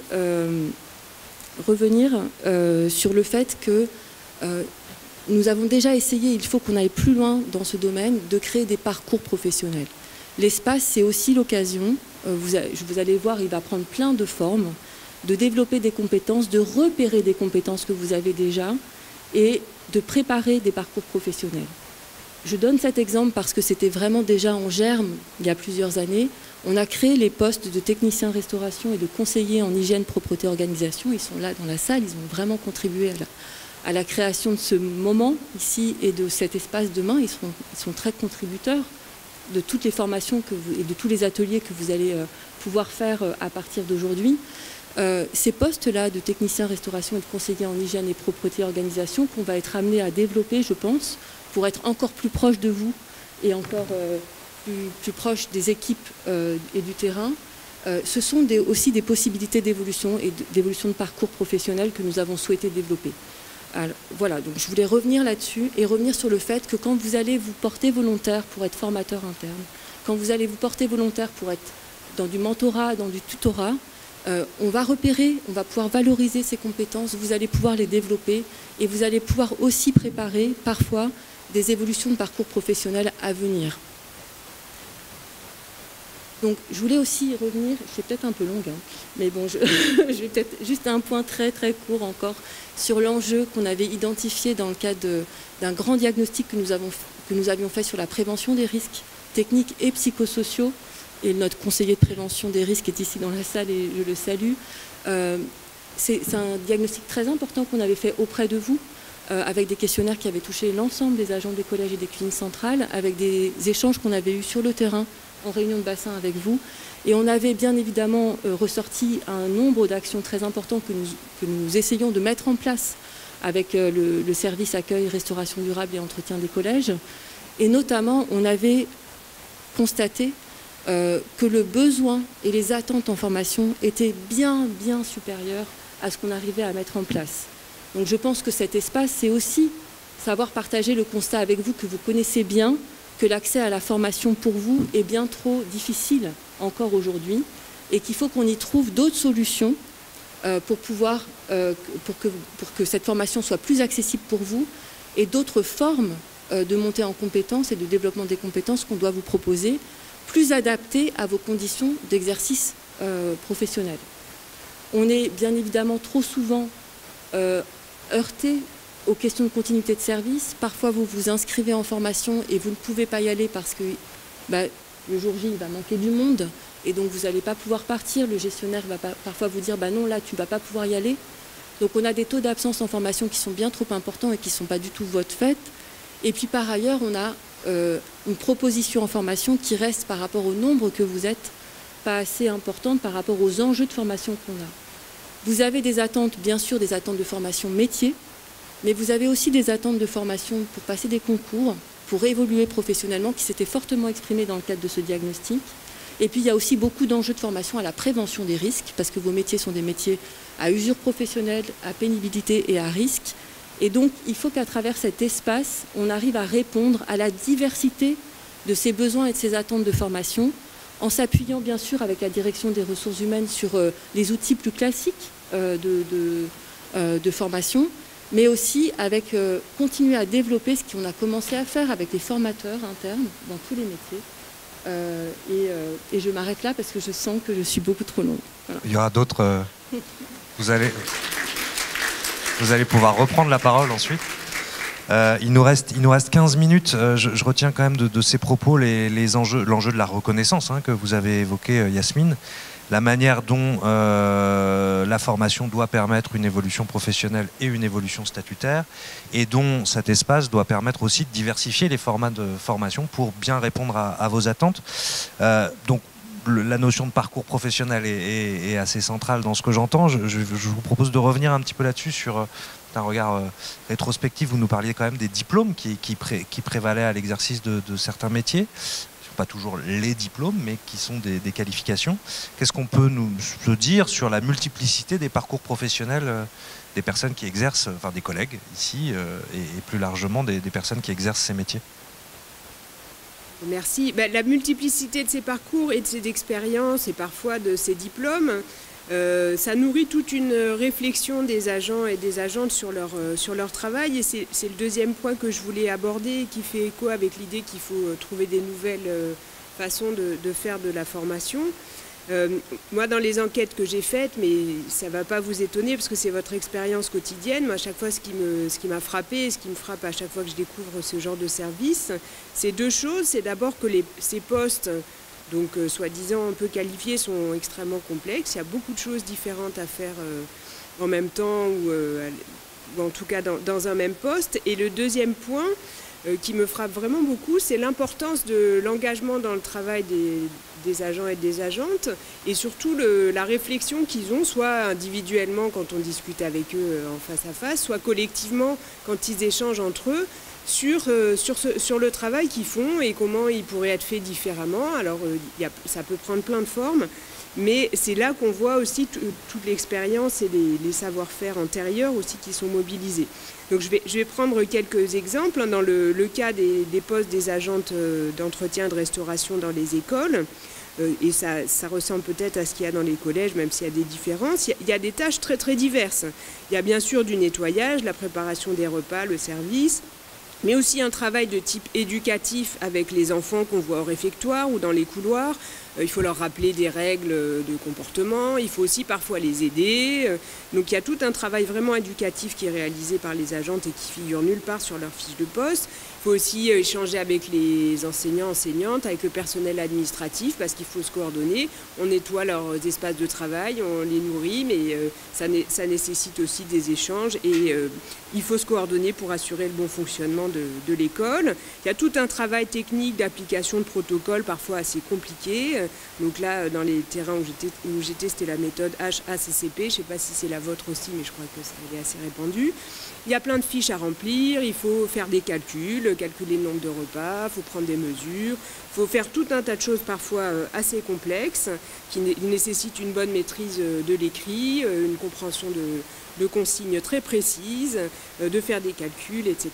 revenir sur le fait que nous avons déjà essayé, il faut qu'on aille plus loin dans ce domaine, de créer des parcours professionnels. L'espace, c'est aussi l'occasion, vous allez voir, il va prendre plein de formes, de développer des compétences, de repérer des compétences que vous avez déjà et de préparer des parcours professionnels. Je donne cet exemple parce que c'était vraiment déjà en germe il y a plusieurs années. On a créé les postes de technicien restauration et de conseiller en hygiène, propreté, organisation. Ils sont là dans la salle, ils ont vraiment contribué à la création de ce moment ici et de cet espace demain. Ils sont très contributeurs de toutes les formations et de tous les ateliers que vous allez pouvoir faire à partir d'aujourd'hui. Ces postes-là de technicien restauration et de conseiller en hygiène et propreté organisation qu'on va être amené à développer, je pense, pour être encore plus proche de vous et encore plus proche des équipes et du terrain. Ce sont aussi des possibilités d'évolution et d'évolution de parcours professionnel que nous avons souhaité développer. Alors, voilà, donc je voulais revenir là-dessus et revenir sur le fait que quand vous allez vous porter volontaire pour être formateur interne, quand vous allez vous porter volontaire pour être dans du mentorat, dans du tutorat, on va repérer, on va pouvoir valoriser ces compétences, vous allez pouvoir les développer et vous allez pouvoir aussi préparer parfois des évolutions de parcours professionnels à venir. Donc je voulais aussi revenir, c'est peut-être un peu long, hein, mais bon, je vais peut-être juste un point très très court encore sur l'enjeu qu'on avait identifié dans le cadre d'un grand diagnostic que nous avions fait sur la prévention des risques techniques et psychosociaux. Et notre conseiller de prévention des risques est ici dans la salle et je le salue. C'est un diagnostic très important qu'on avait fait auprès de vous, avec des questionnaires qui avaient touché l'ensemble des agents des collèges et des cliniques centrales, avec des échanges qu'on avait eus sur le terrain en réunion de bassin avec vous. Et on avait bien évidemment ressorti un nombre d'actions très importantes que nous essayons de mettre en place avec le service accueil, restauration durable et entretien des collèges. Et notamment, on avait constaté que le besoin et les attentes en formation étaient bien supérieurs à ce qu'on arrivait à mettre en place. Donc je pense que cet espace, c'est aussi savoir partager le constat avec vous que vous connaissez bien, que l'accès à la formation pour vous est bien trop difficile encore aujourd'hui et qu'il faut qu'on y trouve d'autres solutions pour que cette formation soit plus accessible pour vous et d'autres formes de montée en compétences et de développement des compétences qu'on doit vous proposer, plus adaptées à vos conditions d'exercice professionnel. On est bien évidemment trop souvent heurté aux questions de continuité de service. Parfois, vous vous inscrivez en formation et vous ne pouvez pas y aller parce que le jour J, il va manquer du monde et donc vous n'allez pas pouvoir partir. Le gestionnaire va parfois vous dire non, là, tu ne vas pas pouvoir y aller. Donc, on a des taux d'absence en formation qui sont bien trop importants et qui ne sont pas du tout votre fait. Et puis, par ailleurs, on a une proposition en formation qui reste par rapport au nombre que vous êtes pas assez importante par rapport aux enjeux de formation qu'on a. Vous avez des attentes, bien sûr, des attentes de formation métier, mais vous avez aussi des attentes de formation pour passer des concours, pour évoluer professionnellement, qui s'étaient fortement exprimées dans le cadre de ce diagnostic. Et puis, il y a aussi beaucoup d'enjeux de formation à la prévention des risques, parce que vos métiers sont des métiers à usure professionnelle, à pénibilité et à risque. Et donc, il faut qu'à travers cet espace, on arrive à répondre à la diversité de ces besoins et de ces attentes de formation, en s'appuyant bien sûr avec la direction des ressources humaines sur les outils plus classiques de formation, mais aussi avec continuer à développer ce qu'on a commencé à faire avec les formateurs internes dans tous les métiers. Et je m'arrête là parce que je sens que je suis beaucoup trop longue. Voilà. Il y aura d'autres... Vous allez pouvoir reprendre la parole ensuite. Il nous reste 15 minutes. Je retiens quand même de ces propos l'enjeu de la reconnaissance que vous avez évoqué, Yasmine. La manière dont la formation doit permettre une évolution professionnelle et une évolution statutaire, et dont cet espace doit permettre aussi de diversifier les formats de formation pour bien répondre à vos attentes. Donc, la notion de parcours professionnel est assez centrale dans ce que j'entends. Je vous propose de revenir un petit peu là-dessus sur un regard rétrospectif. Vous nous parliez quand même des diplômes qui prévalaient à l'exercice de certains métiers. Pas toujours les diplômes, mais qui sont des qualifications. Qu'est-ce qu'on peut se dire sur la multiplicité des parcours professionnels des personnes qui exercent, enfin des collègues ici, et plus largement des personnes qui exercent ces métiers? Merci. La multiplicité de ces parcours et de ces expériences et parfois de ces diplômes, ça nourrit toute une réflexion des agents et des agentes sur leur travail, et c'est le deuxième point que je voulais aborder, qui fait écho avec l'idée qu'il faut trouver des nouvelles façons de faire de la formation. Moi, dans les enquêtes que j'ai faites, mais ça ne va pas vous étonner parce que c'est votre expérience quotidienne, moi, à chaque fois ce qui m'a frappé, ce qui me frappe à chaque fois que je découvre ce genre de service, c'est deux choses. C'est d'abord que ces postes, donc soi-disant un peu qualifiés, sont extrêmement complexes. Il y a beaucoup de choses différentes à faire en même temps ou en tout cas dans un même poste. Et le deuxième point qui me frappe vraiment beaucoup, c'est l'importance de l'engagement dans le travail des agents et des agentes, et surtout la réflexion qu'ils ont, soit individuellement quand on discute avec eux en face à face, soit collectivement quand ils échangent entre eux, sur le travail qu'ils font et comment il pourrait être fait différemment. Alors ça peut prendre plein de formes, mais c'est là qu'on voit aussi toute l'expérience et les savoir-faire antérieurs aussi qui sont mobilisés. Donc je vais prendre quelques exemples. Dans le cas des postes des agentes d'entretien et de restauration dans les écoles, et ça ressemble peut-être à ce qu'il y a dans les collèges, même s'il y a des différences. Il y a des tâches très très diverses. Il y a bien sûr du nettoyage, la préparation des repas, le service, mais aussi un travail de type éducatif avec les enfants qu'on voit au réfectoire ou dans les couloirs. Il faut leur rappeler des règles de comportement, il faut aussi parfois les aider. Donc il y a tout un travail vraiment éducatif qui est réalisé par les agentes et qui figure nulle part sur leur fiche de poste. Il faut aussi échanger avec les enseignants, enseignantes, avec le personnel administratif, parce qu'il faut se coordonner. On nettoie leurs espaces de travail, on les nourrit, mais ça nécessite aussi des échanges et il faut se coordonner pour assurer le bon fonctionnement de l'école. Il y a tout un travail technique d'application de protocoles parfois assez compliqués. Donc là, dans les terrains où j'étais, c'était la méthode HACCP. Je ne sais pas si c'est la vôtre aussi, mais je crois que ça est assez répandu. Il y a plein de fiches à remplir, il faut faire des calculs, calculer le nombre de repas, il faut prendre des mesures, il faut faire tout un tas de choses parfois assez complexes qui nécessitent une bonne maîtrise de l'écrit, une compréhension de consignes très précises, de faire des calculs, etc.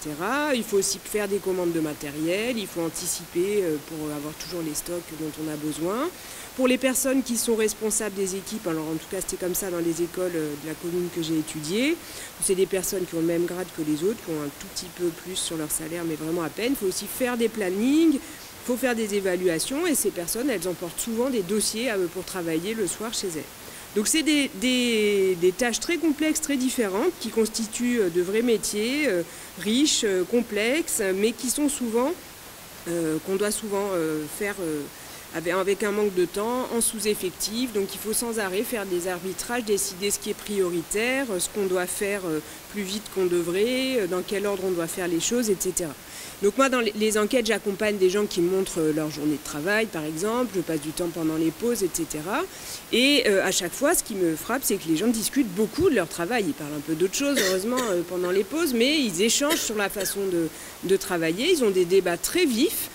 Il faut aussi faire des commandes de matériel, il faut anticiper pour avoir toujours les stocks dont on a besoin. Pour les personnes qui sont responsables des équipes, alors en tout cas c'était comme ça dans les écoles de la commune que j'ai étudiée, c'est des personnes qui ont le même grade que les autres, qui ont un tout petit peu plus sur leur salaire, mais vraiment à peine. Il faut aussi faire des plannings, il faut faire des évaluations, et ces personnes, elles emportent souvent des dossiers pour travailler le soir chez elles. Donc c'est des tâches très complexes, très différentes, qui constituent de vrais métiers, riches, complexes, mais qui sont souvent, qu'on doit souvent faire avec un manque de temps, en sous-effectif. Donc il faut sans arrêt faire des arbitrages, décider ce qui est prioritaire, ce qu'on doit faire plus vite qu'on devrait, dans quel ordre on doit faire les choses, etc. Donc moi, dans les enquêtes, j'accompagne des gens qui me montrent leur journée de travail, par exemple, je passe du temps pendant les pauses, etc. Et à chaque fois, ce qui me frappe, c'est que les gens discutent beaucoup de leur travail. Ils parlent un peu d'autres choses, heureusement, pendant les pauses, mais ils échangent sur la façon de travailler. Ils ont des débats très vifs,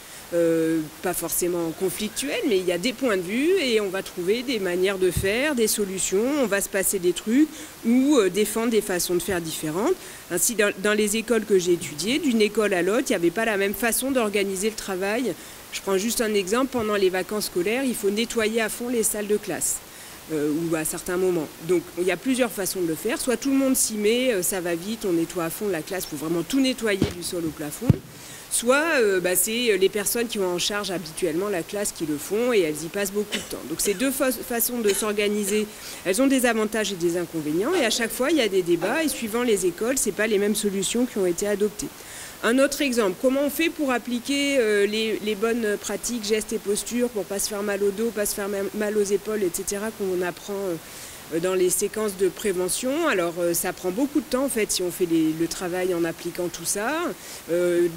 pas forcément conflictuels, mais il y a des points de vue et on va trouver des manières de faire, des solutions, on va se passer des trucs ou défendre des façons de faire différentes. Ainsi, dans les écoles que j'ai étudiées, d'une école à l'autre, il n'y avait pas la même façon d'organiser le travail. Je prends juste un exemple, pendant les vacances scolaires, il faut nettoyer à fond les salles de classe. ou à certains moments. Donc il y a plusieurs façons de le faire. Soit tout le monde s'y met, ça va vite, on nettoie à fond la classe, il faut vraiment tout nettoyer du sol au plafond. Soit c'est les personnes qui ont en charge habituellement la classe qui le font et elles y passent beaucoup de temps. Donc ces deux façons de s'organiser, elles ont des avantages et des inconvénients et à chaque fois il y a des débats et suivant les écoles, ce n'est pas les mêmes solutions qui ont été adoptées. Un autre exemple, comment on fait pour appliquer les bonnes pratiques, gestes et postures pour ne pas se faire mal au dos, pas se faire mal aux épaules, etc. qu'on apprend dans les séquences de prévention. Alors ça prend beaucoup de temps en fait si on fait le travail en appliquant tout ça.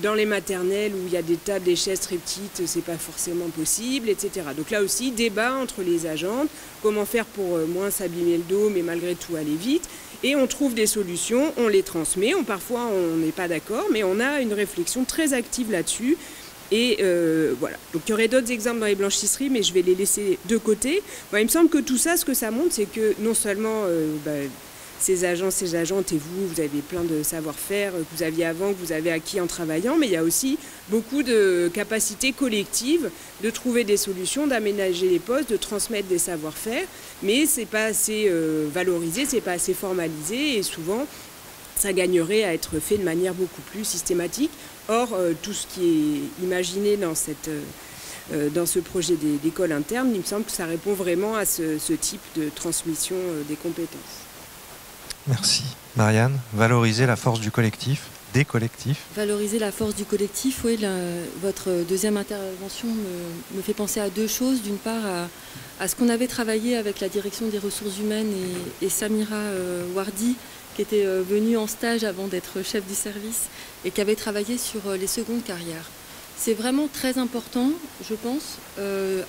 Dans les maternelles où il y a des tables, des chaises très petites, c'est pas forcément possible, etc. Donc là aussi, débat entre les agentes, comment faire pour moins s'abîmer le dos mais malgré tout aller vite. Et on trouve des solutions, on les transmet, parfois on n'est pas d'accord, mais on a une réflexion très active là-dessus. Et voilà. Donc il y aurait d'autres exemples dans les blanchisseries, mais je vais les laisser de côté. Bon, il me semble que tout ça, ce que ça montre, c'est que non seulement ces agents, ces agentes et vous avez plein de savoir-faire que vous aviez avant, que vous avez acquis en travaillant, mais il y a aussi beaucoup de capacités collectives de trouver des solutions, d'aménager les postes, de transmettre des savoir-faire, mais c'est pas assez valorisé, c'est pas assez formalisé et souvent ça gagnerait à être fait de manière beaucoup plus systématique. Or, tout ce qui est imaginé dans ce projet d'école interne, il me semble que ça répond vraiment à ce type de transmission des compétences. Merci. Marianne, valoriser la force du collectif, des collectifs. Valoriser la force du collectif, oui, votre deuxième intervention me fait penser à deux choses. D'une part, à ce qu'on avait travaillé avec la direction des ressources humaines et Samira Wardi, qui était venue en stage avant d'être chef du service et qui avait travaillé sur les secondes carrières. C'est vraiment très important, je pense,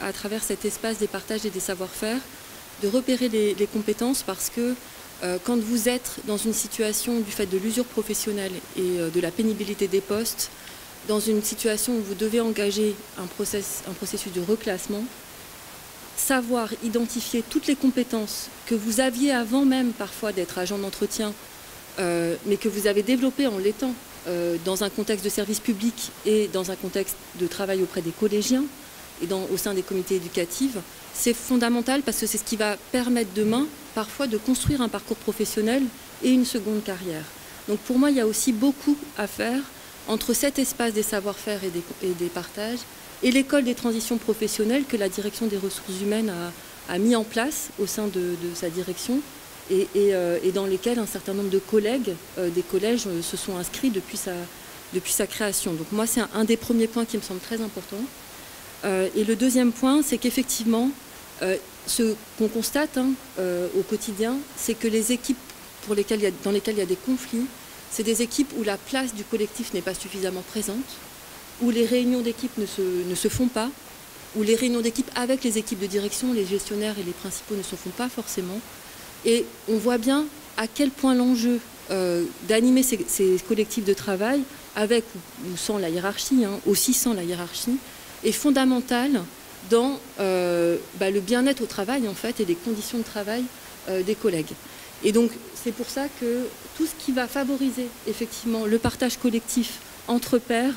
à travers cet espace des partages et des savoir-faire, de repérer les compétences parce que quand vous êtes dans une situation du fait de l'usure professionnelle et de la pénibilité des postes, dans une situation où vous devez engager un processus de reclassement, savoir identifier toutes les compétences que vous aviez avant même parfois d'être agent d'entretien, mais que vous avez développées en l'étant dans un contexte de service public et dans un contexte de travail auprès des collégiens et au sein des comités éducatifs, c'est fondamental parce que c'est ce qui va permettre demain parfois de construire un parcours professionnel et une seconde carrière. Donc pour moi, il y a aussi beaucoup à faire entre cet espace des savoir-faire et des partages et l'école des transitions professionnelles que la direction des ressources humaines a mis en place au sein de sa direction et dans lesquelles un certain nombre de collègues des collèges se sont inscrits depuis sa création. Donc moi, c'est un des premiers points qui me semble très important. Et le deuxième point, c'est qu'effectivement, ce qu'on constate au quotidien, c'est que les équipes dans lesquelles il y a des conflits, c'est des équipes où la place du collectif n'est pas suffisamment présente, où les réunions d'équipe ne se font pas, où les réunions d'équipe avec les équipes de direction, les gestionnaires et les principaux ne se font pas forcément. Et on voit bien à quel point l'enjeu d'animer ces collectifs de travail, avec ou sans la hiérarchie, aussi sans la hiérarchie, est fondamental dans le bien-être au travail en fait et les conditions de travail des collègues. Et donc c'est pour ça que tout ce qui va favoriser effectivement le partage collectif entre pairs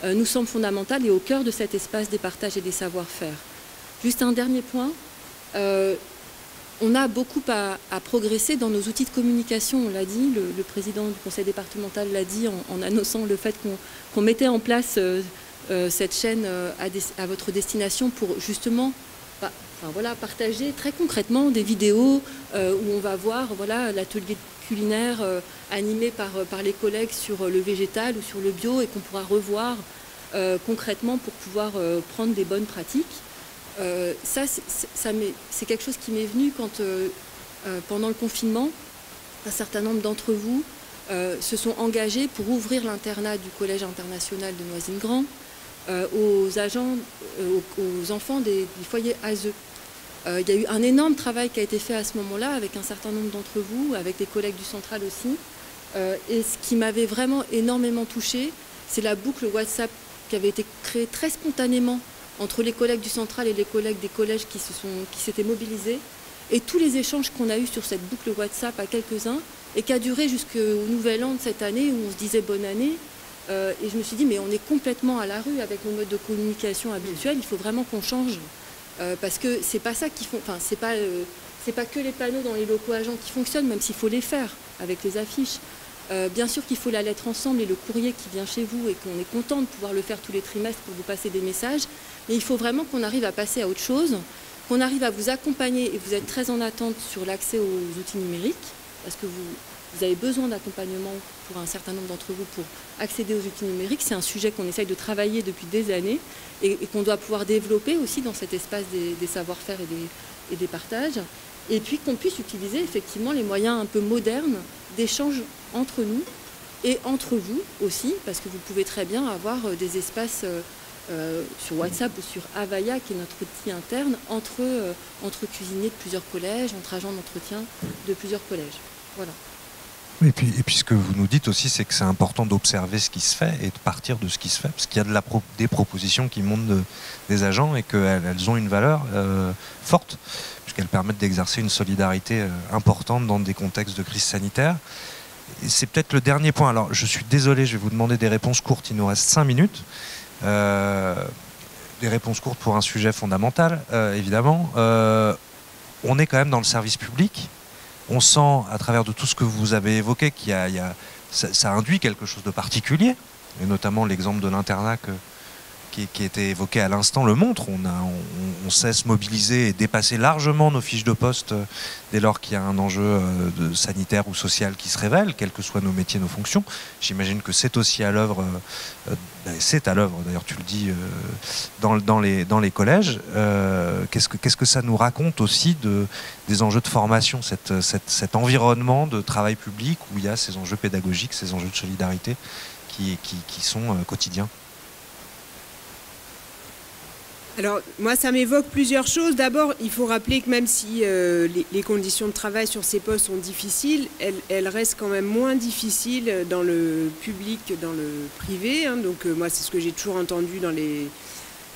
nous semble fondamental et au cœur de cet espace des partages et des savoir-faire. Juste un dernier point, on a beaucoup à progresser dans nos outils de communication, on l'a dit, le président du conseil départemental l'a dit en annonçant le fait qu'on mettait en place cette chaîne à votre destination pour justement partager très concrètement des vidéos où on va voir l'atelier culinaire animé par les collègues sur le végétal ou sur le bio et qu'on pourra revoir concrètement pour pouvoir prendre des bonnes pratiques. C'est quelque chose qui m'est venu quand, pendant le confinement, un certain nombre d'entre vous se sont engagés pour ouvrir l'internat du Collège international de Noisy-le-Grand aux enfants du foyer ASE. Il y a eu un énorme travail qui a été fait à ce moment-là avec un certain nombre d'entre vous, avec des collègues du Central aussi. Et ce qui m'avait vraiment énormément touchée, c'est la boucle WhatsApp qui avait été créée très spontanément entre les collègues du Central et les collègues des collèges qui s'étaient mobilisés. Et tous les échanges qu'on a eus sur cette boucle WhatsApp à quelques-uns, et qui a duré jusqu'au Nouvel An de cette année où on se disait bonne année. Et je me suis dit, mais on est complètement à la rue avec nos modes de communication habituels, il faut vraiment qu'on change. Parce que c'est pas ça qui font. Enfin, c'est pas c'est pas que les panneaux dans les locaux agents qui fonctionnent, même s'il faut les faire avec les affiches. Bien sûr qu'il faut la lettre ensemble et le courrier qui vient chez vous et qu'on est content de pouvoir le faire tous les trimestres pour vous passer des messages. Mais il faut vraiment qu'on arrive à passer à autre chose, qu'on arrive à vous accompagner, et vous êtes très en attente sur l'accès aux outils numériques, parce que vous avez besoin d'accompagnement pour un certain nombre d'entre vous pour accéder aux outils numériques. C'est un sujet qu'on essaye de travailler depuis des années et qu'on doit pouvoir développer aussi dans cet espace des savoir-faire et des partages. Et puis qu'on puisse utiliser effectivement les moyens un peu modernes d'échange entre nous et entre vous aussi, parce que vous pouvez très bien avoir des espaces sur WhatsApp ou sur Avaya, qui est notre outil interne, entre cuisiniers de plusieurs collèges, entre agents d'entretien de plusieurs collèges. Voilà. Et puis ce que vous nous dites aussi, c'est que c'est important d'observer ce qui se fait et de partir de ce qui se fait, parce qu'il y a des propositions qui montent des agents et qu'elles ont une valeur forte, puisqu'elles permettent d'exercer une solidarité importante dans des contextes de crise sanitaire. Et c'est peut-être le dernier point. Alors je suis désolé, je vais vous demander des réponses courtes, il nous reste 5 minutes. Des réponses courtes pour un sujet fondamental, évidemment. On est quand même dans le service public. On sent, à travers de tout ce que vous avez évoqué, ça induit quelque chose de particulier, et notamment l'exemple de l'internat qui a été évoqué à l'instant le montre. On sait se mobiliser et dépasser largement nos fiches de poste dès lors qu'il y a un enjeu sanitaire ou social qui se révèle, quels que soient nos métiers, nos fonctions. J'imagine que c'est aussi à l'œuvre, d'ailleurs tu le dis, dans les collèges. Qu'est-ce que ça nous raconte aussi des enjeux de formation, cet environnement de travail public où il y a ces enjeux pédagogiques, ces enjeux de solidarité qui sont quotidiens? Alors, moi, ça m'évoque plusieurs choses. D'abord, il faut rappeler que même si les conditions de travail sur ces postes sont difficiles, elles restent quand même moins difficiles dans le public que dans le privé. Hein. Donc, moi, c'est ce que j'ai toujours entendu dans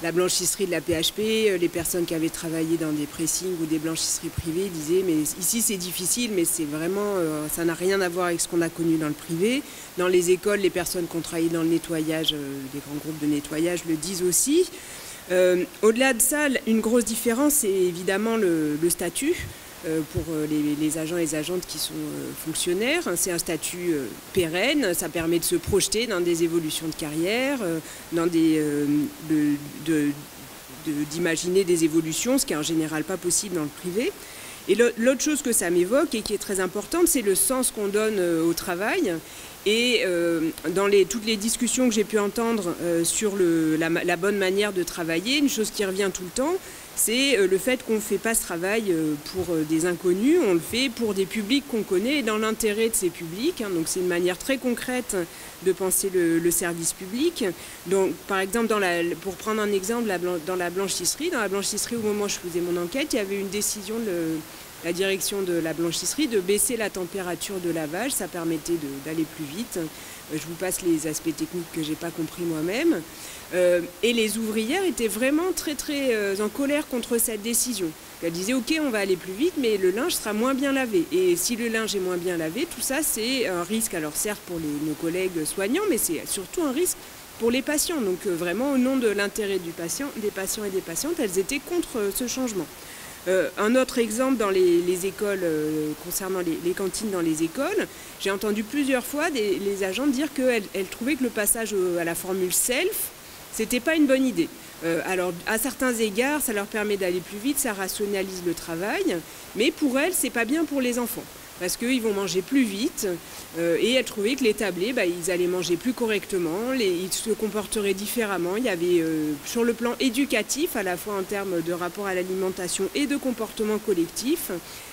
la blanchisserie de la PHP. Les personnes qui avaient travaillé dans des pressings ou des blanchisseries privées disaient « mais ici, c'est difficile, mais c'est vraiment, ça n'a rien à voir avec ce qu'on a connu dans le privé ». Dans les écoles, les personnes qui ont travaillé dans le nettoyage, des grands groupes de nettoyage le disent aussi. Au-delà de ça, une grosse différence, c'est évidemment le statut pour les agents et les agentes qui sont fonctionnaires. C'est un statut pérenne, ça permet de se projeter dans des évolutions de carrière, d'imaginer des évolutions, ce qui est en général pas possible dans le privé. Et l'autre chose que ça m'évoque et qui est très importante, c'est le sens qu'on donne au travail. Et dans toutes les discussions que j'ai pu entendre sur la bonne manière de travailler, une chose qui revient tout le temps, c'est le fait qu'on ne fait pas ce travail pour des inconnus, on le fait pour des publics qu'on connaît et dans l'intérêt de ces publics. Hein, donc c'est une manière très concrète de penser le service public. Donc, par exemple, pour prendre un exemple, dans la blanchisserie, au moment où je faisais mon enquête, il y avait une décision de la direction de la blanchisserie de baisser la température de lavage. Ça permettait d'aller plus vite. Je vous passe les aspects techniques que je n'ai pas compris moi-même. Et les ouvrières étaient vraiment très très en colère contre cette décision. Elles disaient ok, on va aller plus vite, mais le linge sera moins bien lavé. Et si le linge est moins bien lavé, tout ça c'est un risque, alors certes pour nos collègues soignants, mais c'est surtout un risque pour les patients. Donc vraiment au nom de l'intérêt des patients et des patientes, elles étaient contre ce changement. Un autre exemple dans les écoles, concernant les cantines dans les écoles, j'ai entendu plusieurs fois les agents dire qu'elles trouvaient que le passage à la formule self, c'était pas une bonne idée. Alors, à certains égards, ça leur permet d'aller plus vite, ça rationalise le travail, mais pour elles, c'est pas bien pour les enfants. Parce qu'ils vont manger plus vite et elles trouvaient que les tablés, ils allaient manger plus correctement, ils se comporteraient différemment. Il y avait sur le plan éducatif, à la fois en termes de rapport à l'alimentation et de comportement collectif,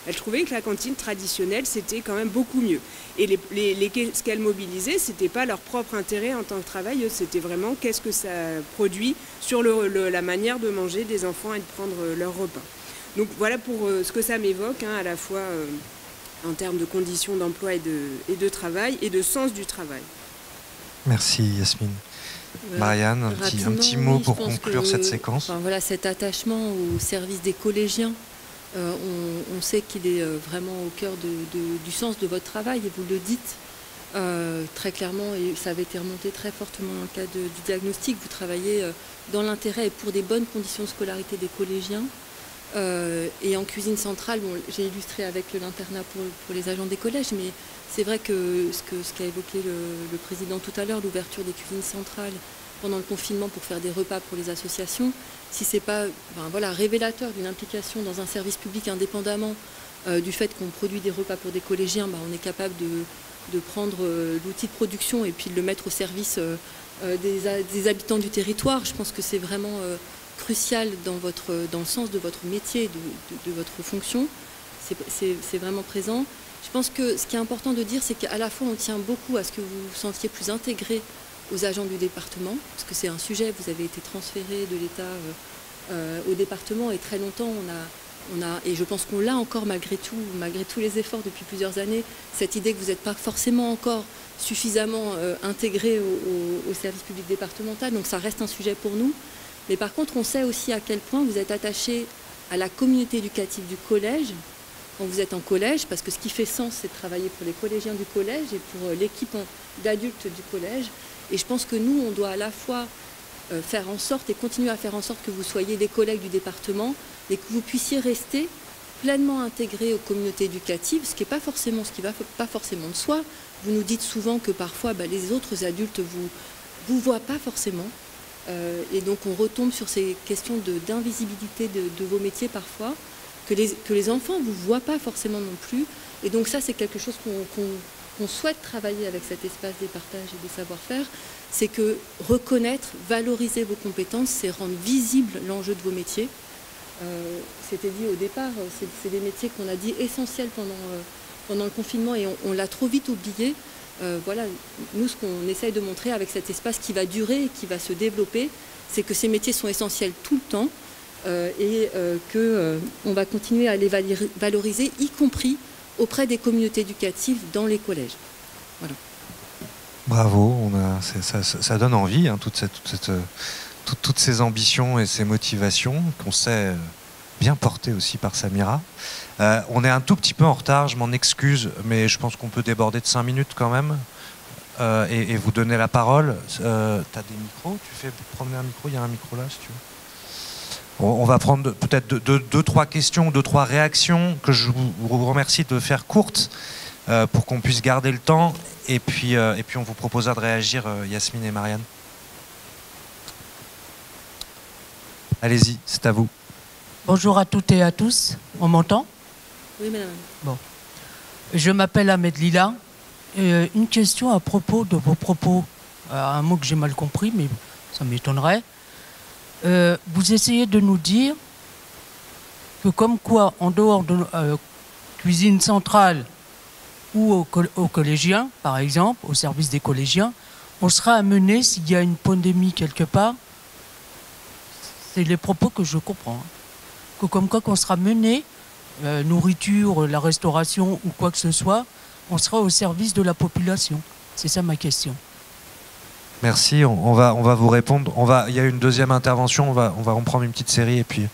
elles trouvaient que la cantine traditionnelle, c'était quand même beaucoup mieux. Et ce qu'elles mobilisaient, c'était pas leur propre intérêt en tant que travailleuses, c'était vraiment qu'est-ce que ça produit sur la manière de manger des enfants et de prendre leur repas. Donc voilà pour ce que ça m'évoque, hein, à la fois en termes de conditions d'emploi et de travail et de sens du travail. Merci Yasmine. Marianne, un petit mot pour conclure cette séquence. Voilà, cet attachement au service des collégiens, on sait qu'il est vraiment au cœur du sens de votre travail et vous le dites très clairement et ça avait été remonté très fortement dans le cas du diagnostic. Vous travaillez dans l'intérêt et pour des bonnes conditions de scolarité des collégiens. Et en cuisine centrale, bon, j'ai illustré avec l'internat pour les agents des collèges, mais c'est vrai que ce qu'a évoqué le président tout à l'heure, l'ouverture des cuisines centrales pendant le confinement pour faire des repas pour les associations, si ce n'est pas voilà, révélateur d'une implication dans un service public indépendamment du fait qu'on produit des repas pour des collégiens, on est capable de prendre l'outil de production et puis de le mettre au service des habitants du territoire. Je pense que c'est vraiment crucial dans le sens de votre métier, de votre fonction. C'est vraiment présent. Je pense que ce qui est important de dire, c'est qu'à la fois on tient beaucoup à ce que vous vous sentiez plus intégré aux agents du département, parce que c'est un sujet, vous avez été transféré de l'État au département, et très longtemps et je pense qu'on l'a encore malgré tous les efforts depuis plusieurs années, cette idée que vous n'êtes pas forcément encore suffisamment intégré au service public départemental, donc ça reste un sujet pour nous. Mais par contre, on sait aussi à quel point vous êtes attaché à la communauté éducative du collège, quand vous êtes en collège, parce que ce qui fait sens, c'est de travailler pour les collégiens du collège et pour l'équipe d'adultes du collège. Et je pense que nous, on doit à la fois faire en sorte et continuer à faire en sorte que vous soyez des collègues du département et que vous puissiez rester pleinement intégrés aux communautés éducatives, ce qui va pas forcément de soi. Vous nous dites souvent que parfois les autres adultes vous voient pas forcément. Et donc on retombe sur ces questions d'invisibilité de vos métiers parfois, que les enfants ne vous voient pas forcément non plus. Et donc ça, c'est quelque chose qu'on souhaite travailler avec cet espace des partages et des savoir-faire, c'est que reconnaître, valoriser vos compétences, c'est rendre visible l'enjeu de vos métiers. C'était dit au départ, c'est des métiers qu'on a dit essentiels pendant le confinement et on l'a trop vite oublié. Voilà, nous, ce qu'on essaye de montrer avec cet espace qui va durer et qui va se développer, c'est que ces métiers sont essentiels tout le temps et qu'on va continuer à les valoriser, y compris auprès des communautés éducatives dans les collèges. Voilà. Bravo, ça donne envie, hein, toutes ces ambitions et ces motivations qu'on sait bien portées aussi par Samira. On est un tout petit peu en retard, je m'en excuse, mais je pense qu'on peut déborder de 5 minutes quand même et vous donner la parole. Tu as des micros? Tu fais promener un micro? Il y a un micro là si tu veux. On va prendre peut-être 2-3 questions, 2-3 réactions que je vous remercie de faire courtes pour qu'on puisse garder le temps et puis on vous proposera de réagir, Yasmine et Marianne. Allez-y, c'est à vous. Bonjour à toutes et à tous. On m'entend? Oui, madame. Bon. Je m'appelle Ahmed Lila. Une question à propos de vos propos. Un mot que j'ai mal compris, mais ça m'étonnerait. Vous essayez de nous dire que comme quoi, en dehors de cuisine centrale ou aux collégiens, par exemple, au service des collégiens, on sera amené, s'il y a une pandémie quelque part, c'est les propos que je comprends, hein, que comme quoi qu'on sera mené, nourriture, la restauration ou quoi que ce soit, on sera au service de la population. C'est ça ma question. Merci, on va vous répondre. Il y a une deuxième intervention, on va en prendre une petite série et puis...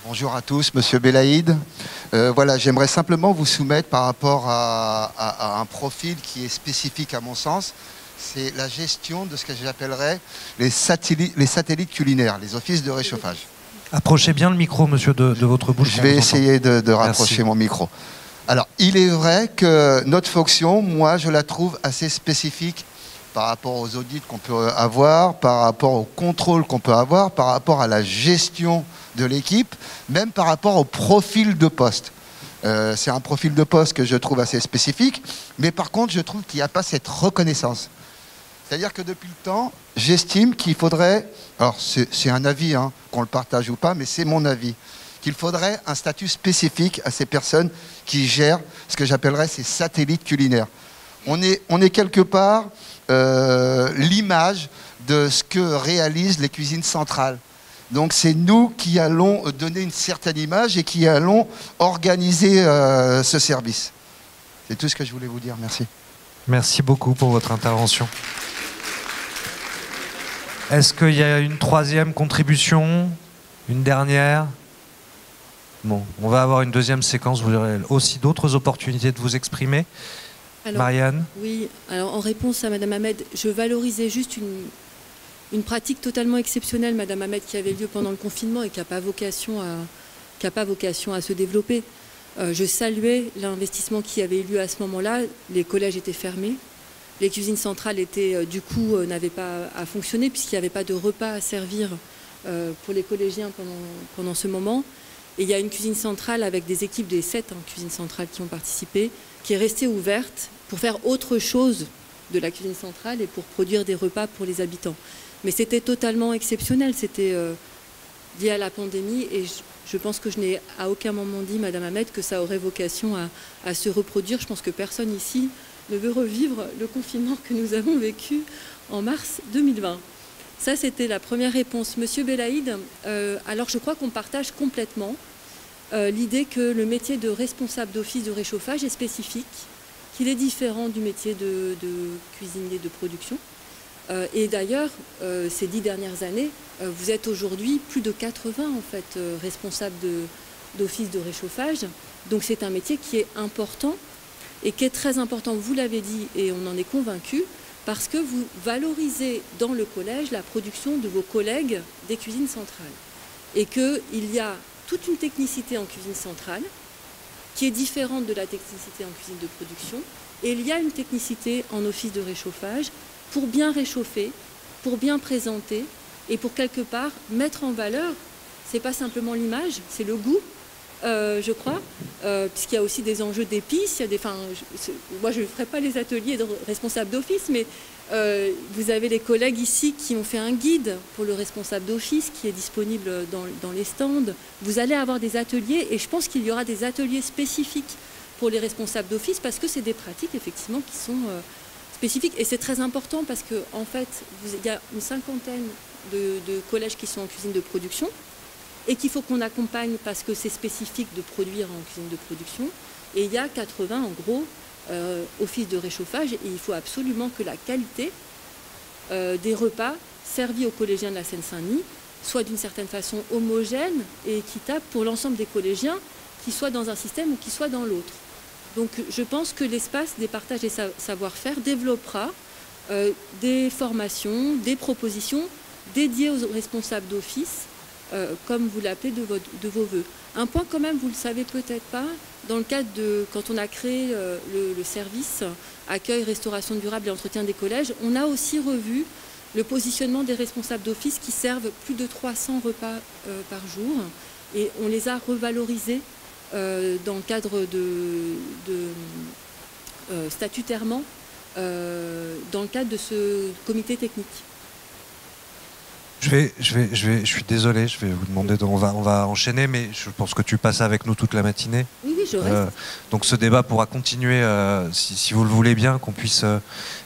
Bonjour à tous, Monsieur Belaïd. Voilà, j'aimerais simplement vous soumettre par rapport à un profil qui est spécifique à mon sens. C'est la gestion de ce que j'appellerais les satellites culinaires, les offices de réchauffage. Approchez bien le micro, monsieur, de votre bouche. Je vais essayer de rapprocher mon micro. Alors, il est vrai que notre fonction, moi, je la trouve assez spécifique par rapport aux audits qu'on peut avoir, par rapport au contrôle qu'on peut avoir, par rapport à la gestion de l'équipe, même par rapport au profil de poste. C'est un profil de poste que je trouve assez spécifique, mais par contre, je trouve qu'il n'y a pas cette reconnaissance. C'est-à-dire que depuis le temps, j'estime qu'il faudrait, alors c'est un avis, hein, qu'on le partage ou pas, mais c'est mon avis, qu'il faudrait un statut spécifique à ces personnes qui gèrent ce que j'appellerais ces satellites culinaires. On est quelque part l'image de ce que réalisent les cuisines centrales. Donc c'est nous qui allons donner une certaine image et qui allons organiser ce service. C'est tout ce que je voulais vous dire. Merci. Merci beaucoup pour votre intervention. Est-ce qu'il y a une troisième contribution? Une dernière? Bon, on va avoir une deuxième séquence, vous aurez aussi d'autres opportunités de vous exprimer. Marianne? Oui, alors en réponse à Madame Ahmed, je valorisais juste une pratique totalement exceptionnelle, Madame Ahmed, qui avait lieu pendant le confinement et qui n'a pas vocation à se développer. Je saluais l'investissement qui avait eu lieu à ce moment-là. Les collèges étaient fermés. Les cuisines centrales étaient, n'avaient pas à fonctionner puisqu'il n'y avait pas de repas à servir pour les collégiens pendant ce moment. Et il y a une cuisine centrale avec des équipes des 7 cuisines centrales qui ont participé, qui est restée ouverte pour faire autre chose de la cuisine centrale et pour produire des repas pour les habitants. Mais c'était totalement exceptionnel, c'était lié à la pandémie et je pense que je n'ai à aucun moment dit, Madame Ahmed, que ça aurait vocation à se reproduire. Je pense que personne ici ne veut revivre le confinement que nous avons vécu en mars 2020. Ça, c'était la première réponse. Monsieur Belaïd, alors je crois qu'on partage complètement l'idée que le métier de responsable d'office de réchauffage est spécifique, qu'il est différent du métier de cuisinier de production. Et d'ailleurs, ces 10 dernières années, vous êtes aujourd'hui plus de 80 en fait, responsables d'office de réchauffage. Donc c'est un métier qui est important et qui est très important, vous l'avez dit, et on en est convaincu, parce que vous valorisez dans le collège la production de vos collègues des cuisines centrales. Et qu'il y a toute une technicité en cuisine centrale qui est différente de la technicité en cuisine de production. Et il y a une technicité en office de réchauffage pour bien réchauffer, pour bien présenter et pour quelque part mettre en valeur, c'est pas simplement l'image, c'est le goût, je crois, puisqu'il y a aussi des enjeux d'épices. Moi, je ne ferai pas les ateliers de responsables d'office, mais vous avez les collègues ici qui ont fait un guide pour le responsable d'office qui est disponible dans les stands. Vous allez avoir des ateliers et je pense qu'il y aura des ateliers spécifiques pour les responsables d'office parce que c'est des pratiques effectivement qui sont spécifiques et c'est très important parce qu'en fait, il y a une cinquantaine de collèges qui sont en cuisine de production et qu'il faut qu'on accompagne parce que c'est spécifique de produire en cuisine de production. Et il y a 80 en gros office de réchauffage et il faut absolument que la qualité des repas servis aux collégiens de la Seine-Saint-Denis soit d'une certaine façon homogène et équitable pour l'ensemble des collégiens, qu'ils soient dans un système ou qu'ils soient dans l'autre. Donc je pense que l'espace des partages des savoir-faire développera des formations, des propositions dédiées aux responsables d'office, comme vous l'appelez de vos voeux. Un point quand même, vous ne le savez peut-être pas, dans le cadre de, quand on a créé le service accueil, restauration durable et entretien des collèges, on a aussi revu le positionnement des responsables d'office qui servent plus de 300 repas par jour et on les a revalorisés dans le cadre statutairement dans le cadre de ce comité technique. Je suis désolé, je vais vous demander, on va enchaîner, mais je pense que tu passes avec nous toute la matinée. Oui, je reste. Donc ce débat pourra continuer, si vous le voulez bien, qu'on puisse...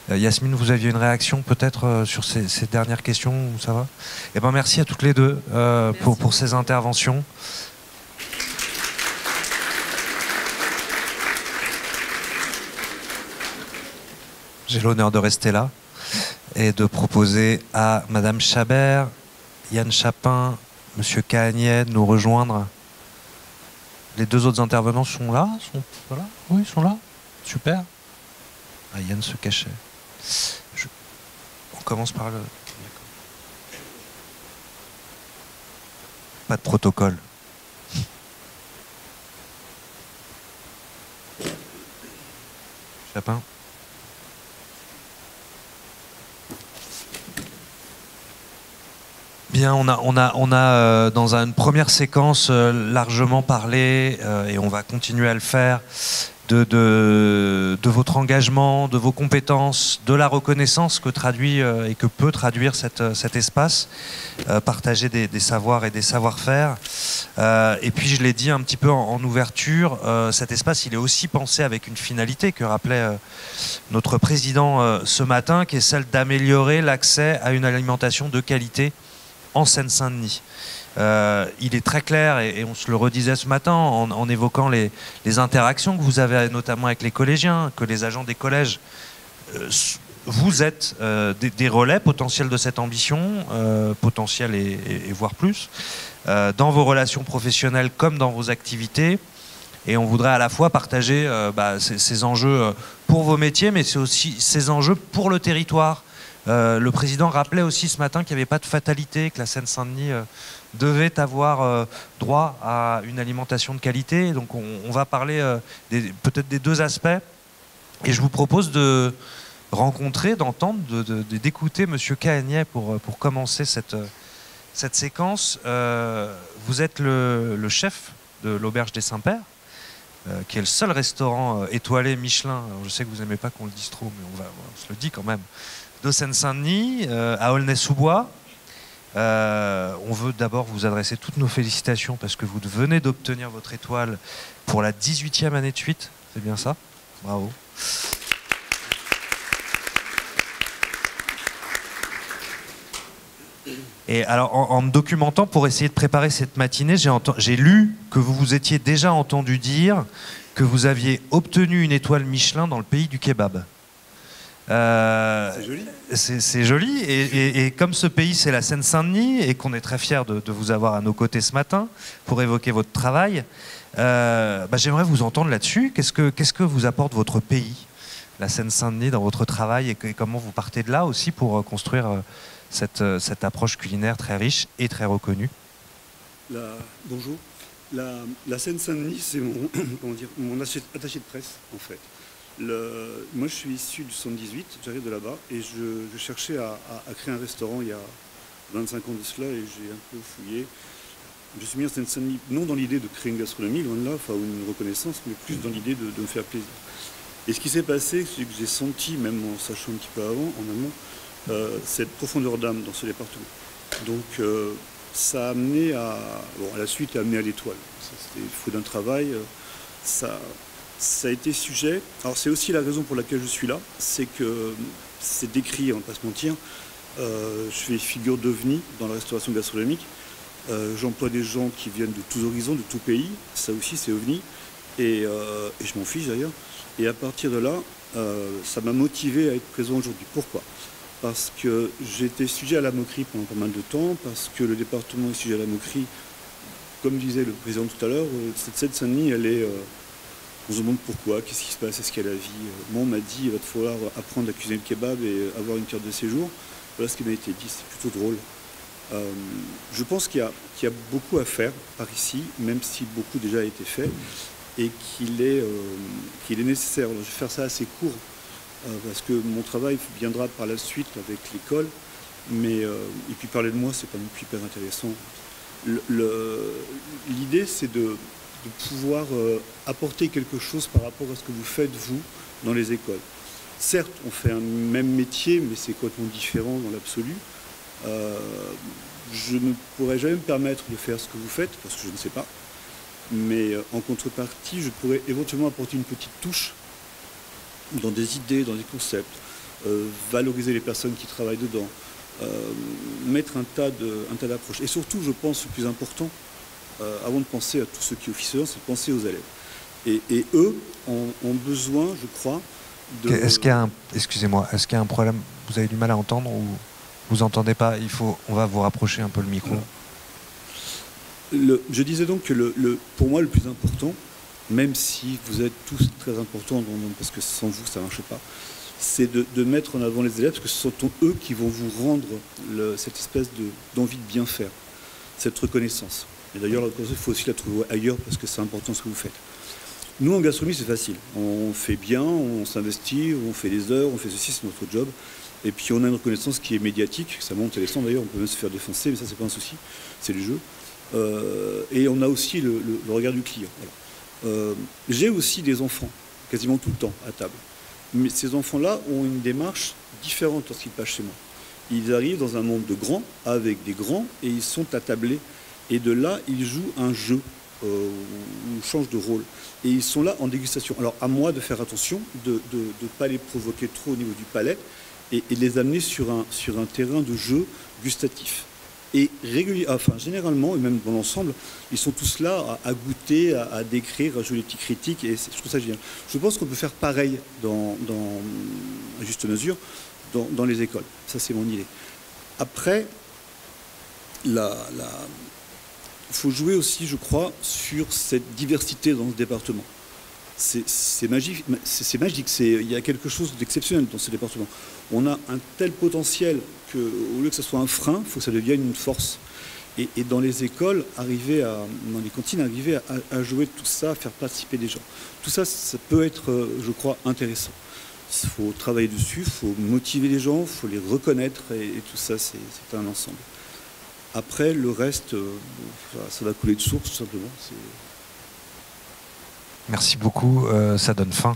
Yasmine, vous aviez une réaction peut-être sur ces dernières questions, où ça va? Eh ben, merci à toutes les deux pour ces interventions. J'ai l'honneur de rester là et de proposer à Madame Chabert, Yann Chapin, Monsieur Kahanieh de nous rejoindre. Les deux autres intervenants sont là? Voilà. Oui, ils sont là. Super. Ah, Yann se cachait. On commence par le... Pas de protocole. Chapin. Bien, on a dans une première séquence largement parlé, et on va continuer à le faire, de votre engagement, de vos compétences, de la reconnaissance que traduit et que peut traduire cet espace, partager des savoirs et des savoir-faire. Et puis je l'ai dit un petit peu en ouverture, cet espace il est aussi pensé avec une finalité que rappelait notre président ce matin, qui est celle d'améliorer l'accès à une alimentation de qualité en Seine-Saint-Denis. Il est très clair, et on se le redisait ce matin en évoquant les interactions que vous avez notamment avec les collégiens, que les agents des collèges, vous êtes des relais potentiels de cette ambition, potentiels et voire plus, dans vos relations professionnelles comme dans vos activités. Et on voudrait à la fois partager ces enjeux pour vos métiers, mais c'est aussi ces enjeux pour le territoire. Le président rappelait aussi ce matin qu'il n'y avait pas de fatalité, que la Seine-Saint-Denis devait avoir droit à une alimentation de qualité. Donc on va parler peut-être des deux aspects. Et je vous propose de rencontrer, d'entendre, d'écouter M. Cahagnet pour commencer cette séquence. Vous êtes le chef de l'Auberge des Saints-Pères, qui est le seul restaurant étoilé Michelin. Alors, je sais que vous n'aimez pas qu'on le dise trop, mais on se le dit quand même. De Seine-Saint-Denis, à Aulnay-sous-Bois. On veut d'abord vous adresser toutes nos félicitations parce que vous venez d'obtenir votre étoile pour la 18e année de suite. C'est bien ça? Bravo. Et alors, en me documentant pour essayer de préparer cette matinée, j'ai lu que vous vous étiez déjà entendu dire que vous aviez obtenu une étoile Michelin dans le pays du kebab. C'est joli. C'est joli. Et comme ce pays, c'est la Seine-Saint-Denis, et qu'on est très fiers de vous avoir à nos côtés ce matin pour évoquer votre travail, j'aimerais vous entendre là-dessus. Qu'est-ce que vous apporte votre pays, la Seine-Saint-Denis, dans votre travail, et comment vous partez de là aussi pour construire cette approche culinaire très riche et très reconnue? Bonjour. La Seine-Saint-Denis, c'est mon attaché de presse, en fait. Moi, je suis issu du 78, j'arrive de là-bas, et je cherchais à créer un restaurant il y a 25 ans de cela, et j'ai un peu fouillé. Je suis mis en Seine-Saint-Denis, non dans l'idée de créer une gastronomie, loin de là, enfin une reconnaissance, mais plus dans l'idée de me faire plaisir. Et ce qui s'est passé, c'est que j'ai senti, même en sachant un petit peu avant, en amont, cette profondeur d'âme dans ce département. Donc ça a amené à la suite, a amené à l'étoile. C'était le fruit d'un travail. Ça a été sujet. Alors c'est aussi la raison pour laquelle je suis là, c'est que c'est décrit, on ne va pas se mentir. Je fais figure d'ovni dans la restauration gastronomique. J'emploie des gens qui viennent de tous horizons, de tout pays. Ça aussi c'est ovni. Et je m'en fiche d'ailleurs. Et à partir de là, ça m'a motivé à être présent aujourd'hui. Pourquoi ? Parce que j'étais sujet à la moquerie pendant pas mal de temps, parce que le département est sujet à la moquerie. Comme disait le président tout à l'heure, cette Seine-Saint-Denis, elle est... on se demande pourquoi, qu'est-ce qui se passe, est-ce qu'il y a la vie. Moi, on m'a dit, il va te falloir apprendre à cuisiner le kebab et avoir une carte de séjour. Voilà ce qui m'a été dit, c'est plutôt drôle. Je pense qu'il y a beaucoup à faire par ici, même si beaucoup déjà a été fait, et qu'il est nécessaire. Alors, je vais faire ça assez court, parce que mon travail viendra par la suite avec l'école, et puis parler de moi, c'est pas non plus hyper intéressant. L'idée, c'est de pouvoir apporter quelque chose par rapport à ce que vous faites, vous, dans les écoles. Certes, on fait un même métier, mais c'est complètement différent dans l'absolu. Je ne pourrais jamais me permettre de faire ce que vous faites, parce que je ne sais pas. Mais en contrepartie, je pourrais éventuellement apporter une petite touche dans des idées, dans des concepts, valoriser les personnes qui travaillent dedans, mettre un tas d'approches. Et surtout, je pense, le plus important, avant de penser à tous ceux qui officient, c'est de penser aux élèves. Et eux ont besoin, je crois, de... Excusez-moi, est-ce qu'il y a un problème? Vous avez du mal à entendre ou vous n'entendez pas? On va vous rapprocher un peu le micro. Je disais donc que pour moi, le plus important, même si vous êtes tous très importants, parce que sans vous, ça ne marche pas, c'est de mettre en avant les élèves, parce que ce sont eux qui vont vous rendre cette espèce d'envie de bien faire, cette reconnaissance. Et d'ailleurs, il faut aussi la trouver ailleurs, parce que c'est important ce que vous faites. Nous, en gastronomie, c'est facile. On fait bien, on s'investit, on fait des heures, on fait ceci, c'est notre job. Et puis on a une reconnaissance qui est médiatique, ça monte et descend d'ailleurs, on peut même se faire défoncer, mais ça, c'est pas un souci, c'est le jeu. Et on a aussi le regard du client. Voilà. J'ai aussi des enfants, quasiment tout le temps, à table. Mais ces enfants-là ont une démarche différente lorsqu'ils passent chez moi. Ils arrivent dans un monde de grands, avec des grands, et ils sont attablés. Et de là, ils jouent un jeu, ou changent de rôle. Et ils sont là en dégustation. Alors, à moi de faire attention, de ne pas les provoquer trop au niveau du palais, et de les amener sur un terrain de jeu gustatif. Et généralement, et même dans l'ensemble, ils sont tous là à goûter, à décrire, à jouer les petits critiques, et je trouve ça génial. Je pense qu'on peut faire pareil, à juste mesure, dans les écoles. Ça, c'est mon idée. Après, faut jouer aussi, je crois, sur cette diversité dans ce département. C'est magique, il y a quelque chose d'exceptionnel dans ce département. On a un tel potentiel qu'au lieu que ce soit un frein, il faut que ça devienne une force. Et dans les écoles, dans les cantines, arriver à jouer tout ça, à faire participer des gens. Tout ça, ça peut être, je crois, intéressant. Il faut travailler dessus, il faut motiver les gens, il faut les reconnaître, et tout ça, c'est un ensemble. Après, le reste, ça va couler de source, tout simplement. Merci beaucoup, ça donne faim.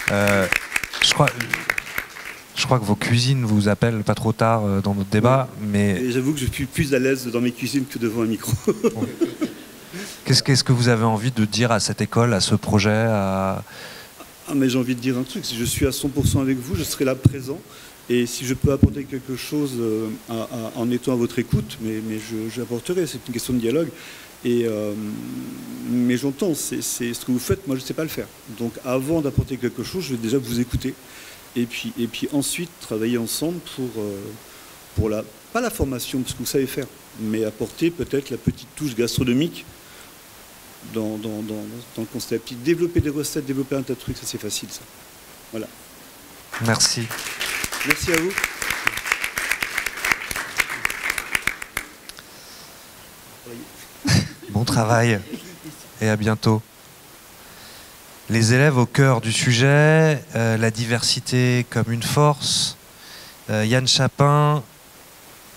Je crois que vos cuisines vous appellent pas trop tard dans notre débat, mais... J'avoue que je suis plus à l'aise dans mes cuisines que devant un micro. Qu'est-ce que vous avez envie de dire à cette école, à ce projet mais j'ai envie de dire un truc, si je suis à 100% avec vous, je serai là présent. Et si je peux apporter quelque chose en étant à votre écoute, mais j'apporterai, c'est une question de dialogue. Mais j'entends, c'est ce que vous faites, moi je ne sais pas le faire. Donc avant d'apporter quelque chose, je vais déjà vous écouter. Et puis ensuite travailler ensemble pour pas la formation, parce que vous savez faire, mais apporter peut-être la petite touche gastronomique dans le concept. Puis développer des recettes, développer un tas de trucs, ça c'est facile ça. Voilà. Merci. Merci à vous. Bon travail et à bientôt. Les élèves au cœur du sujet, la diversité comme une force. Yann Chapin,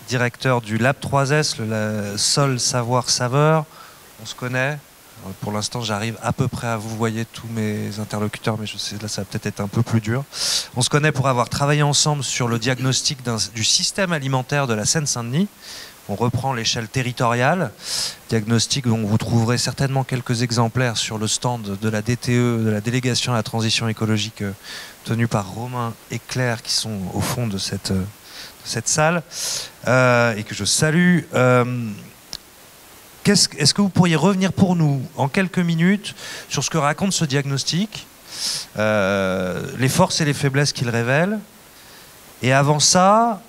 directeur du Lab 3S, le Sol Savoir Saveur. On se connaît. Pour l'instant, j'arrive à peu près à vous voyez tous mes interlocuteurs, mais je sais là, ça va peut-être être un peu plus dur. On se connaît pour avoir travaillé ensemble sur le diagnostic du système alimentaire de la Seine-Saint-Denis. On reprend l'échelle territoriale, diagnostic dont vous trouverez certainement quelques exemplaires sur le stand de la DTE, de la délégation à la transition écologique, tenue par Romain et Claire, qui sont au fond de cette salle, et que je salue. Est-ce que vous pourriez revenir pour nous, en quelques minutes, sur ce que raconte ce diagnostic, les forces et les faiblesses qu'il révèle, et avant ça...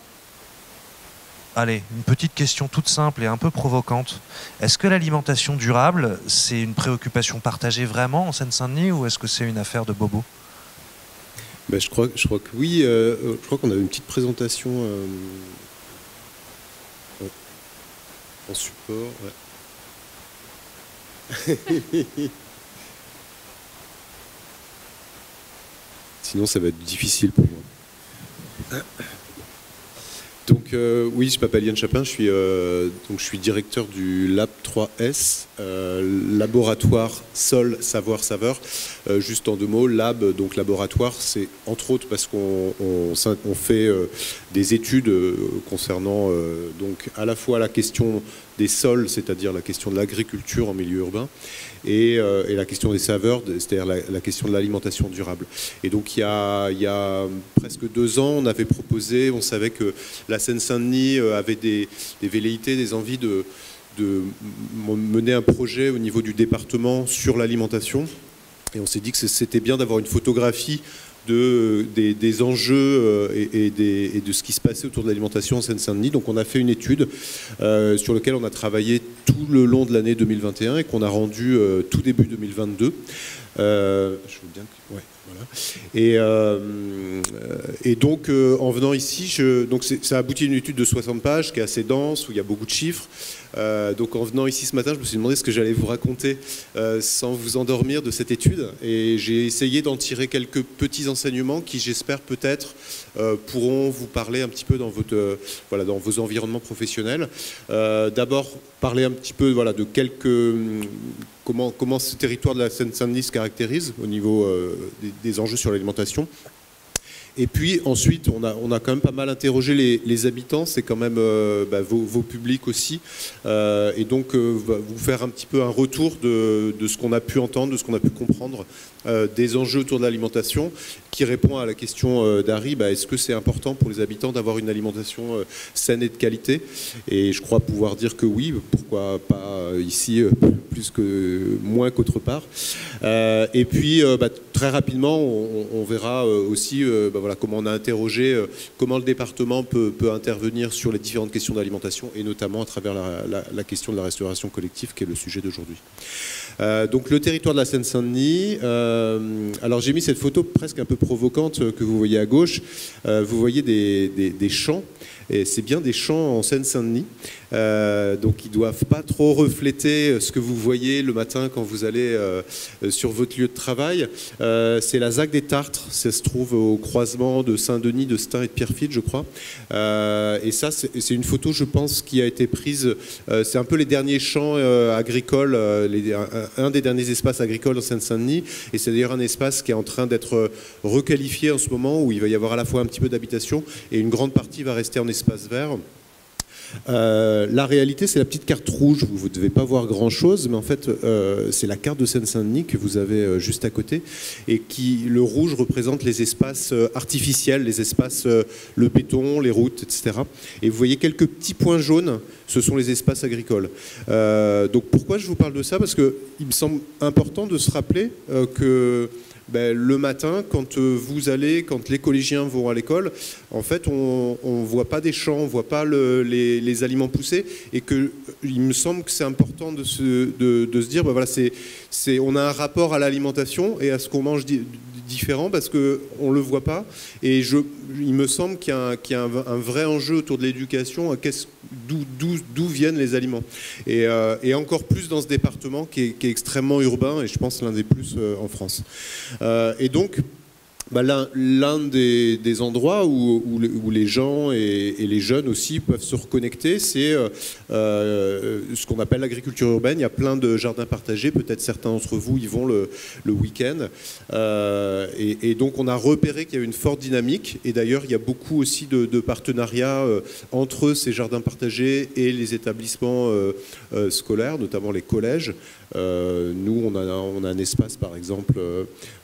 Allez, une petite question toute simple et un peu provocante. Est-ce que l'alimentation durable, c'est une préoccupation partagée vraiment en Seine-Saint-Denis ou est-ce que c'est une affaire de bobo ? Je crois que oui. Je crois qu'on a une petite présentation en support. Ouais. Sinon, ça va être difficile pour moi. Donc oui, je m'appelle Yann Chapin, je suis directeur du Lab 3S, laboratoire Sol Savoir Saveur. Juste en deux mots, Lab, donc laboratoire, c'est entre autres parce qu'on fait des études concernant donc à la fois la question des sols, c'est-à-dire la question de l'agriculture en milieu urbain, et la question des saveurs, c'est-à-dire la question de l'alimentation durable. Et donc il y a presque 2 ans, on avait proposé, on savait que la Seine-Saint-Denis avait des velléités, des envies de mener un projet au niveau du département sur l'alimentation. Et on s'est dit que c'était bien d'avoir une photographie des enjeux et de ce qui se passait autour de l'alimentation en Seine-Saint-Denis. Donc on a fait une étude sur laquelle on a travaillé tout le long de l'année 2021 et qu'on a rendu tout début 2022. Je veux bien que... Ouais. Voilà. Et donc en venant ici, ça aboutit à une étude de 60 pages qui est assez dense, où il y a beaucoup de chiffres. Donc en venant ici ce matin, je me suis demandé ce que j'allais vous raconter sans vous endormir de cette étude. Et j'ai essayé d'en tirer quelques petits enseignements qui, j'espère, peut-être pourront vous parler un petit peu dans vos environnements professionnels. D'abord, parler un petit peu de comment ce territoire de la Seine-Saint-Denis se caractérise au niveau des enjeux sur l'alimentation. Et puis ensuite, on a quand même pas mal interrogé les habitants, c'est quand même vos publics aussi, et donc vous faire un petit peu un retour de ce qu'on a pu entendre, de ce qu'on a pu comprendre des enjeux autour de l'alimentation, qui répond à la question d'Harry, est-ce que c'est important pour les habitants d'avoir une alimentation saine et de qualité? Et je crois pouvoir dire que oui, pourquoi pas ici moins qu'autre part. Et puis très rapidement, on verra aussi voilà, comment on a interrogé, comment le département peut intervenir sur les différentes questions d'alimentation, et notamment à travers la question de la restauration collective, qui est le sujet d'aujourd'hui. Donc le territoire de la Seine-Saint-Denis, alors j'ai mis cette photo presque un peu provocante que vous voyez à gauche. Vous voyez des champs, et c'est bien des champs en Seine-Saint-Denis, donc ils ne doivent pas trop refléter ce que vous voyez le matin quand vous allez sur votre lieu de travail. C'est la ZAC des Tartres, ça se trouve au croisement de Saint-Denis, de Stein et de Pierrefitte, je crois. Et ça, c'est une photo, je pense, qui a été prise, c'est un peu les derniers champs agricoles, un des derniers espaces agricoles en Seine-Saint-Denis, et c'est d'ailleurs un espace qui est en train d'être requalifié en ce moment, où il va y avoir à la fois un petit peu d'habitation et une grande partie va rester en espace vert. La réalité, c'est la petite carte rouge. Vous ne devez pas voir grand-chose, mais en fait, c'est la carte de Seine-Saint-Denis que vous avez juste à côté, et le rouge représente les espaces artificiels, les espaces, le béton, les routes, etc. Et vous voyez quelques petits points jaunes, ce sont les espaces agricoles. Donc pourquoi je vous parle de ça? Parce qu'il me semble important de se rappeler que le matin, quand quand les collégiens vont à l'école, en fait, on ne voit pas des champs, on ne voit pas les aliments poussés, et il me semble que c'est important de se dire, voilà, on a un rapport à l'alimentation et à ce qu'on mange différent, parce qu'on ne le voit pas, et il me semble qu'il y a un vrai enjeu autour de l'éducation, d'où viennent les aliments, et encore plus dans ce département qui est extrêmement urbain, et je pense l'un des plus en France. Et donc, l'un des endroits où les gens et les jeunes aussi peuvent se reconnecter, c'est ce qu'on appelle l'agriculture urbaine. Il y a plein de jardins partagés, peut-être certains d'entre vous y vont le week-end. Et donc on a repéré qu'il y avait une forte dynamique, et d'ailleurs il y a beaucoup aussi de partenariats entre ces jardins partagés et les établissements scolaires, notamment les collèges. Nous, on a un espace, par exemple,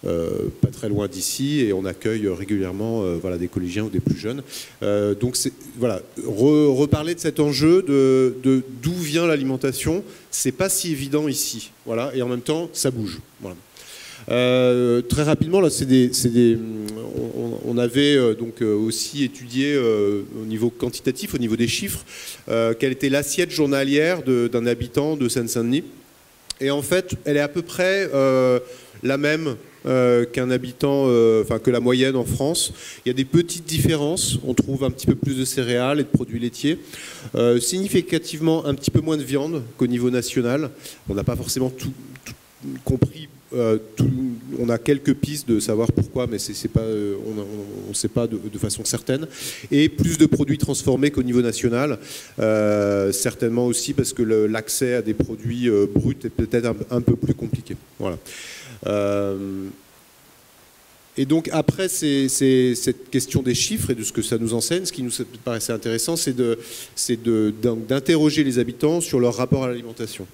pas très loin d'ici, et on accueille régulièrement voilà, des collégiens ou des plus jeunes. Donc, voilà, reparler de cet enjeu d'où vient l'alimentation, c'est pas si évident ici. Voilà, et en même temps, ça bouge. Voilà. Très rapidement, là, on avait donc aussi étudié au niveau quantitatif, au niveau des chiffres, quelle était l'assiette journalière d'un habitant de Seine-Saint-Denis. Et en fait, elle est à peu près la même qu'un habitant, que la moyenne en France. Il y a des petites différences. On trouve un petit peu plus de céréales et de produits laitiers. Significativement, un petit peu moins de viande qu'au niveau national. On n'a pas forcément tout compris. On a quelques pistes de savoir pourquoi, mais on ne sait pas de façon certaine. Et plus de produits transformés qu'au niveau national, certainement aussi parce que l'accès à des produits bruts est peut-être un peu plus compliqué. Voilà. Et donc après cette question des chiffres et de ce que ça nous enseigne, ce qui nous paraissait intéressant, c'est d'interroger les habitants sur leur rapport à l'alimentation.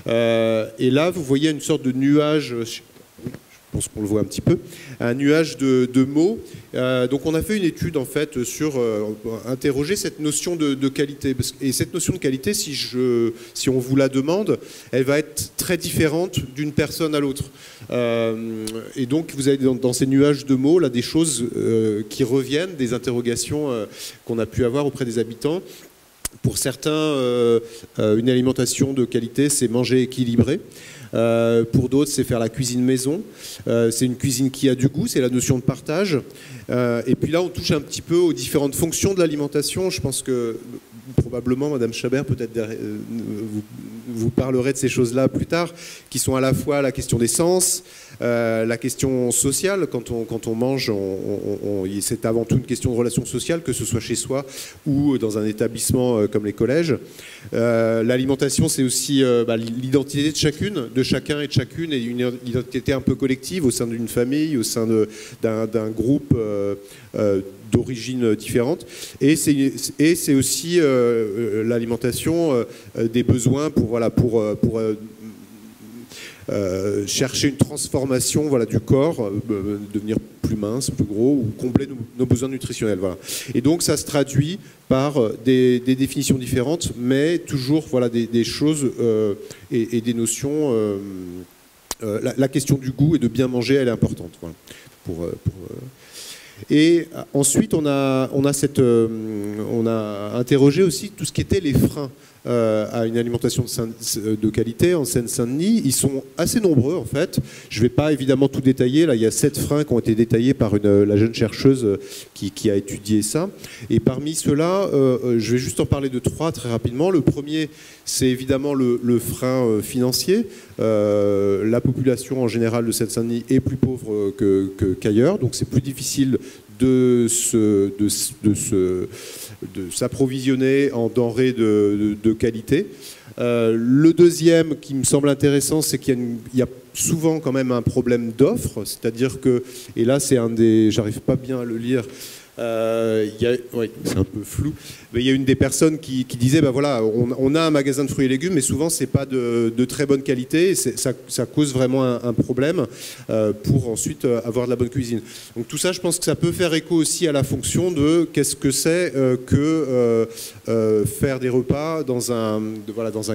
Et là, vous voyez une sorte de nuage, je pense qu'on le voit un petit peu, un nuage de mots. Donc on a fait une étude en fait sur interroger cette notion de qualité. Et cette notion de qualité, si on vous la demande, elle va être très différente d'une personne à l'autre. Et donc vous avez dans ces nuages de mots là des choses qui reviennent, des interrogations qu'on a pu avoir auprès des habitants. Pour certains, une alimentation de qualité, c'est manger équilibré. Pour d'autres, c'est faire la cuisine maison. C'est une cuisine qui a du goût, c'est la notion de partage. Et puis là, on touche un petit peu aux différentes fonctions de l'alimentation. Je pense que probablement, Madame Chabert, peut-être vous parlerez de ces choses-là plus tard, qui sont à la fois la question des sens, la question sociale. Quand on mange, c'est avant tout une question de relation sociale, que ce soit chez soi ou dans un établissement comme les collèges. L'alimentation, c'est aussi l'identité de chacun et de chacune, et une identité un peu collective au sein d'une famille, au sein d'un groupe d'origines différentes. Et c'est aussi l'alimentation des besoins pour chercher une transformation voilà, du corps, devenir plus mince, plus gros, ou combler nos besoins nutritionnels. Voilà. Et donc ça se traduit par des définitions différentes, mais toujours voilà, des choses et des notions. La question du goût et de bien manger, elle est importante. Voilà, Et ensuite, on a interrogé aussi tout ce qui était les freins à une alimentation de qualité en Seine-Saint-Denis. Ils sont assez nombreux en fait. Je ne vais pas évidemment tout détailler. Là, il y a 7 freins qui ont été détaillés par la jeune chercheuse qui a étudié ça. Et parmi ceux-là, je vais juste en parler de 3 très rapidement. Le premier, c'est évidemment le frein financier. La population en général de Seine-Saint-Denis est plus pauvre qu'ailleurs, donc c'est plus difficile de s'approvisionner en denrées de qualité. Le deuxième qui me semble intéressant, c'est qu'il y a souvent quand même un problème d'offre, c'est-à-dire que, et là c'est j'arrive pas bien à le lire, oui, c'est un peu flou, mais il y a une des personnes qui disait, ben voilà, on a un magasin de fruits et légumes, mais souvent c'est pas de très bonne qualité, et ça cause vraiment un problème pour ensuite avoir de la bonne cuisine. Donc tout ça, je pense que ça peut faire écho aussi à la fonction de qu'est-ce que c'est que faire des repas dans un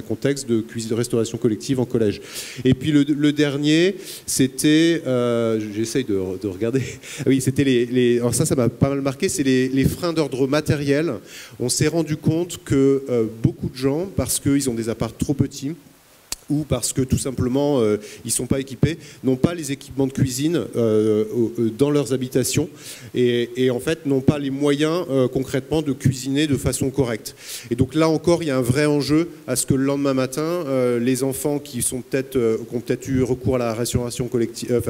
contexte de cuisine de restauration collective en collège. Et puis le dernier, c'était, j'essaye de regarder, oui, c'était alors ça m'a pas mal marqué, c'est les freins d'ordre matériel. On s'est rendu compte que beaucoup de gens, parce qu'ils ont des apparts trop petits, ou parce que tout simplement ils ne sont pas équipés, n'ont pas les équipements de cuisine dans leurs habitations et en fait n'ont pas les moyens concrètement de cuisiner de façon correcte. Et donc là encore, il y a un vrai enjeu à ce que le lendemain matin, les enfants qui ont peut-être eu recours à la restauration collective,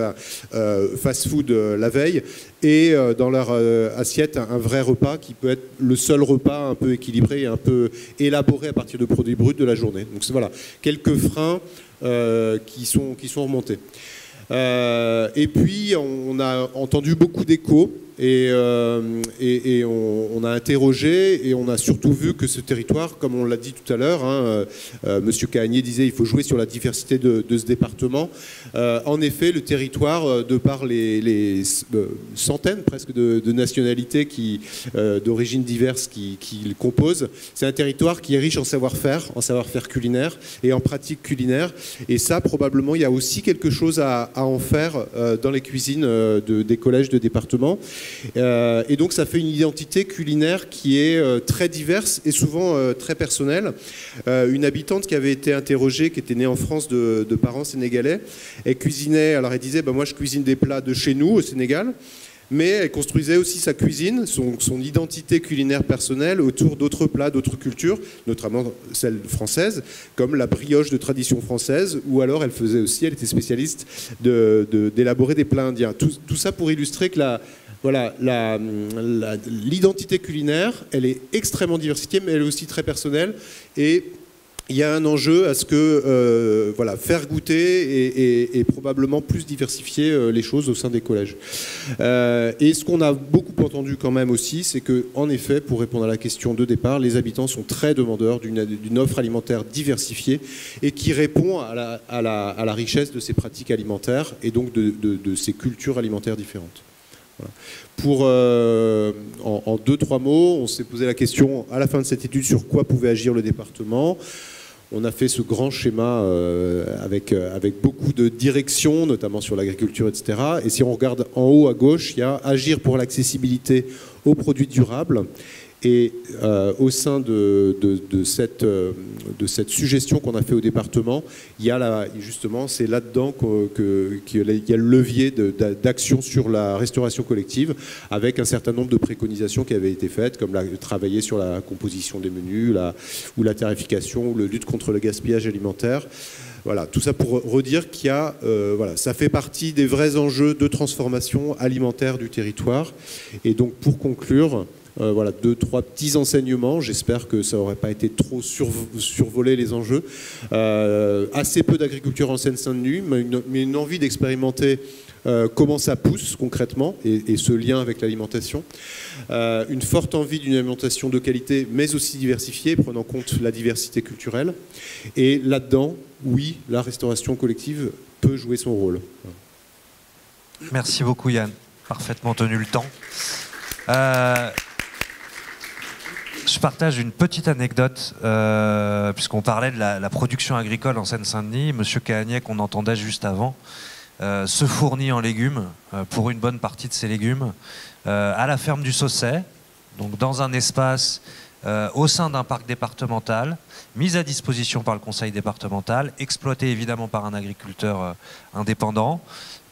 fast-food la veille, et dans leur assiette un vrai repas qui peut être le seul repas un peu équilibré et un peu élaboré à partir de produits bruts de la journée. Donc voilà, quelques freins qui sont remontés. Et puis on a entendu beaucoup d'échos et on a interrogé et on a surtout vu que ce territoire, comme on l'a dit tout à l'heure, Monsieur Cahagné disait il faut jouer sur la diversité de ce département. En effet, le territoire, de par les centaines presque de nationalités d'origines diverses qui le composent, c'est un territoire qui est riche en savoir-faire culinaire et en pratique culinaire. Et ça, probablement, il y a aussi quelque chose à en faire dans les cuisines des collèges de département. Et donc ça fait une identité culinaire qui est très diverse et souvent très personnelle. Une habitante qui avait été interrogée, qui était née en France de parents sénégalais, elle cuisinait, alors elle disait moi je cuisine des plats de chez nous au Sénégal, mais elle construisait aussi sa cuisine, son identité culinaire personnelle autour d'autres plats, d'autres cultures, notamment celle française, comme la brioche de tradition française, ou alors elle était spécialiste d'élaborer des plats indiens. Tout ça pour illustrer que l'identité culinaire, elle est extrêmement diversifiée, mais elle est aussi très personnelle. Et il y a un enjeu à ce que faire goûter et probablement plus diversifier les choses au sein des collèges. Et ce qu'on a beaucoup entendu quand même aussi, c'est que, en effet, pour répondre à la question de départ, les habitants sont très demandeurs d'une offre alimentaire diversifiée et qui répond à la richesse de ces pratiques alimentaires et donc de ces cultures alimentaires différentes. Voilà. En 2-3 mots, on s'est posé la question à la fin de cette étude sur quoi pouvait agir le département. On a fait ce grand schéma avec beaucoup de directions, notamment sur l'agriculture, etc. Et si on regarde en haut à gauche, il y a agir pour l'accessibilité aux produits durables. Et au sein de cette suggestion qu'on a fait au département, il y a justement, c'est là-dedans qu'il y a le levier d'action sur la restauration collective, avec un certain nombre de préconisations qui avaient été faites, comme travailler sur la composition des menus, ou la tarification, ou la lutte contre le gaspillage alimentaire. Voilà, tout ça pour redire qu'il y a, ça fait partie des vrais enjeux de transformation alimentaire du territoire. Et donc pour conclure, 2-3 petits enseignements. J'espère que ça n'aurait pas été trop survolé les enjeux. Assez peu d'agriculture en Seine-Saint-Denis, mais une envie d'expérimenter comment ça pousse concrètement et ce lien avec l'alimentation. Une forte envie d'une alimentation de qualité, mais aussi diversifiée, prenant en compte la diversité culturelle. Et là-dedans, oui, la restauration collective peut jouer son rôle. Merci beaucoup Yann, parfaitement tenu le temps. Je partage une petite anecdote, puisqu'on parlait de la production agricole en Seine-Saint-Denis. Monsieur Cahagnet, qu'on entendait juste avant, se fournit en légumes, pour une bonne partie de ses légumes, à la ferme du Sausset, donc dans un espace au sein d'un parc départemental, mis à disposition par le conseil départemental, exploité évidemment par un agriculteur indépendant.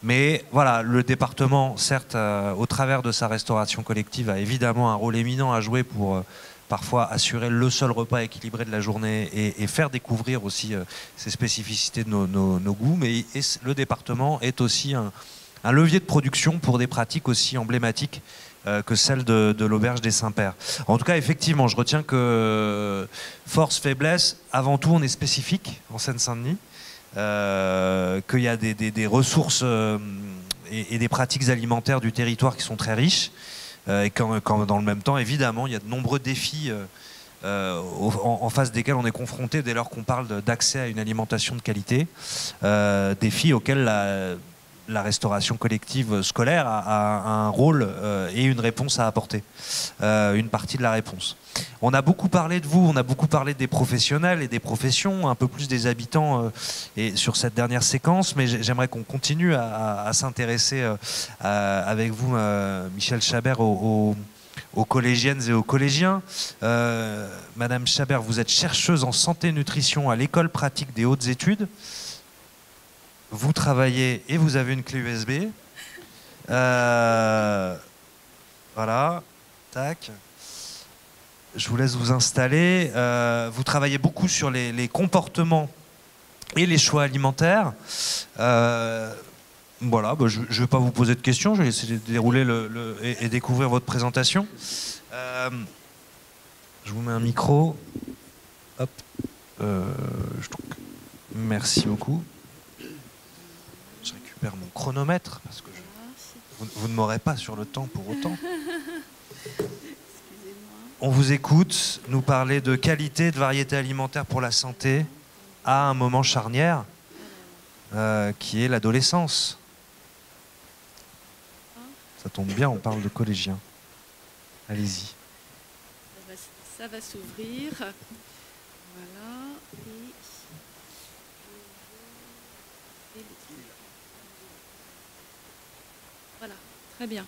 Mais voilà, le département, certes, au travers de sa restauration collective, a évidemment un rôle éminent à jouer pour parfois assurer le seul repas équilibré de la journée et faire découvrir aussi ces spécificités de nos goûts. Mais le département est aussi un levier de production pour des pratiques aussi emblématiques que celle de l'auberge des Saints-Pères. En tout cas, effectivement, je retiens que force, faiblesse, avant tout, on est spécifique en Seine-Saint-Denis, qu'il y a des ressources et des pratiques alimentaires du territoire qui sont très riches, et quand dans le même temps, évidemment, il y a de nombreux défis en face desquels on est confronté dès lors qu'on parle d'accès à une alimentation de qualité, défis auxquels la restauration collective scolaire a un rôle et une réponse à apporter, une partie de la réponse. On a beaucoup parlé de vous, on a beaucoup parlé des professionnels et des professions, un peu plus des habitants et sur cette dernière séquence, mais j'aimerais qu'on continue à s'intéresser avec vous, Michel Chabert, aux collégiennes et aux collégiens. Madame Chabert, vous êtes chercheuse en santé et nutrition à l'école pratique des hautes études. Vous travaillez et vous avez une clé USB. Voilà. Tac. Je vous laisse vous installer. Vous travaillez beaucoup sur les comportements et les choix alimentaires. Voilà, je ne vais pas vous poser de questions. Je vais essayer de dérouler et découvrir votre présentation. Je vous mets un micro. Hop. Merci beaucoup. Je récupère mon chronomètre parce que vous ne m'aurez pas sur le temps pour autant. On vous écoute nous parler de qualité, de variété alimentaire pour la santé à un moment charnière qui est l'adolescence. Ça tombe bien, on parle de collégiens. Allez-y. Ça va s'ouvrir. Voilà. Voilà, très bien.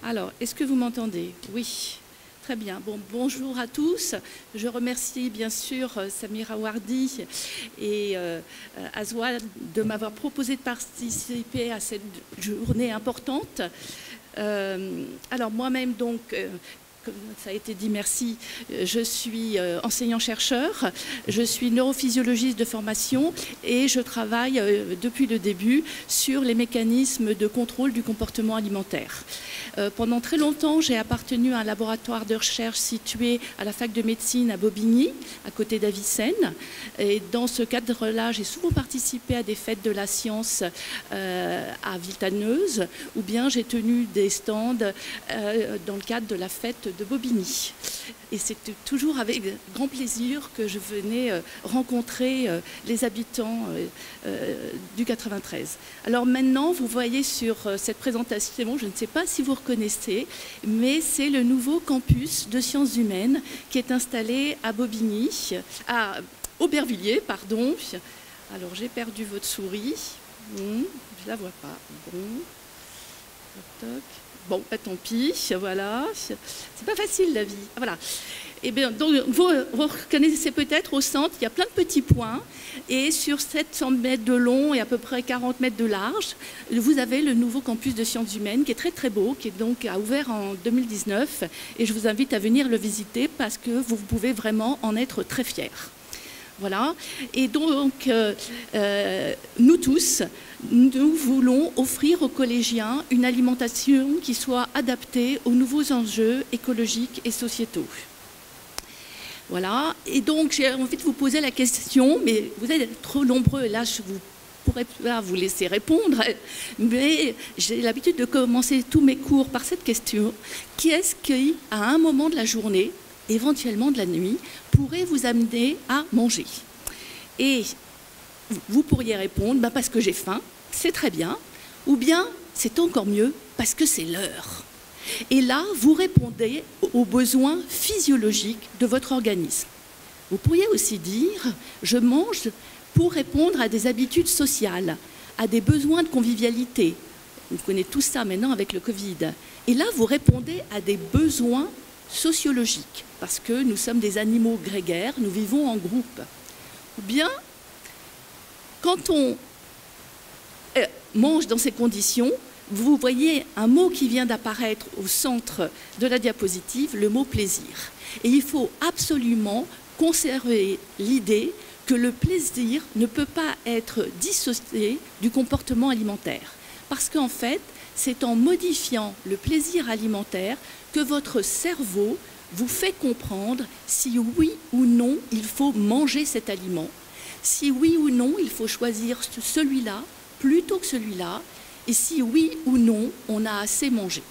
Alors, est-ce que vous m'entendez? Oui. Très bien. Bon, bonjour à tous. Je remercie bien sûr Samira Wardi et Azwad de m'avoir proposé de participer à cette journée importante. Alors moi-même, donc, comme ça a été dit, merci, je suis enseignant-chercheur, je suis neurophysiologiste de formation et je travaille depuis le début sur les mécanismes de contrôle du comportement alimentaire. Pendant très longtemps, j'ai appartenu à un laboratoire de recherche situé à la fac de médecine à Bobigny, à côté d'Avicenne. Et dans ce cadre-là, j'ai souvent participé à des fêtes de la science à Villetaneuse, ou bien j'ai tenu des stands dans le cadre de la fête de Bobigny. Et c'était toujours avec grand plaisir que je venais rencontrer les habitants du 93. Alors maintenant, vous voyez sur cette présentation, je ne sais pas si vous reconnaissez, mais c'est le nouveau campus de sciences humaines qui est installé à Bobigny, à Aubervilliers, pardon. Alors j'ai perdu votre souris, je ne la vois pas. Bon, toc, toc. Bon, bah, tant pis, voilà. C'est pas facile la vie. Voilà. Et bien, donc, vous reconnaissez peut-être au centre, il y a plein de petits points. Et sur 700 mètres de long et à peu près 40 mètres de large, vous avez le nouveau campus de sciences humaines qui est très très beau, qui est donc a ouvert en 2019. Et je vous invite à venir le visiter parce que vous pouvez vraiment en être très fiers. Voilà. Et donc, nous tous, nous voulons offrir aux collégiens une alimentation qui soit adaptée aux nouveaux enjeux écologiques et sociétaux. Voilà. Et donc, j'ai envie de vous poser la question, mais vous êtes trop nombreux, là, je vous pourrais pas vous laisser répondre, mais j'ai l'habitude de commencer tous mes cours par cette question. Qui est-ce qui, à un moment de la journée, éventuellement de la nuit, pourrait vous amener à manger? Et vous pourriez répondre, bah parce que j'ai faim, c'est très bien, ou bien c'est encore mieux, parce que c'est l'heure. Et là, vous répondez aux besoins physiologiques de votre organisme. Vous pourriez aussi dire, je mange pour répondre à des habitudes sociales, à des besoins de convivialité. Vous connaissez tout ça maintenant avec le Covid. Et là, vous répondez à des besoins sociologiques, parce que nous sommes des animaux grégaires, nous vivons en groupe. Ou bien, quand on mange dans ces conditions, vous voyez un mot qui vient d'apparaître au centre de la diapositive, le mot plaisir. Et il faut absolument conserver l'idée que le plaisir ne peut pas être dissocié du comportement alimentaire. Parce qu'en fait, c'est en modifiant le plaisir alimentaire que votre cerveau vous fait comprendre si oui ou non il faut manger cet aliment, si oui ou non il faut choisir celui-là plutôt que celui-là, et si oui ou non on a assez mangé.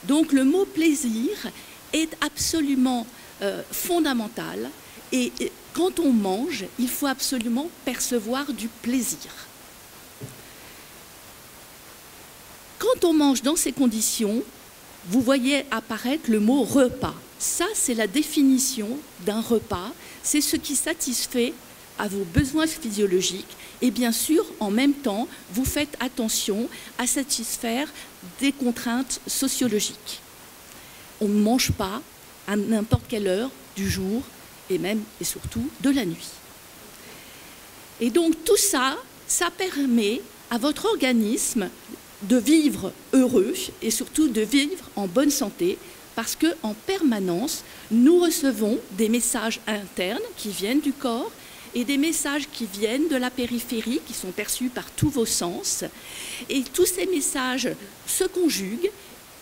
Donc le mot plaisir est absolument fondamental, et quand on mange, il faut absolument percevoir du plaisir. Quand on mange dans ces conditions, vous voyez apparaître le mot repas. Ça, c'est la définition d'un repas. C'est ce qui satisfait à vos besoins physiologiques. Et bien sûr, en même temps, vous faites attention à satisfaire des contraintes sociologiques. On ne mange pas à n'importe quelle heure du jour et même et surtout de la nuit. Et donc tout ça, ça permet à votre organisme de vivre heureux et surtout de vivre en bonne santé, parce qu'en permanence, nous recevons des messages internes qui viennent du corps et des messages qui viennent de la périphérie, qui sont perçus par tous vos sens. Et tous ces messages se conjuguent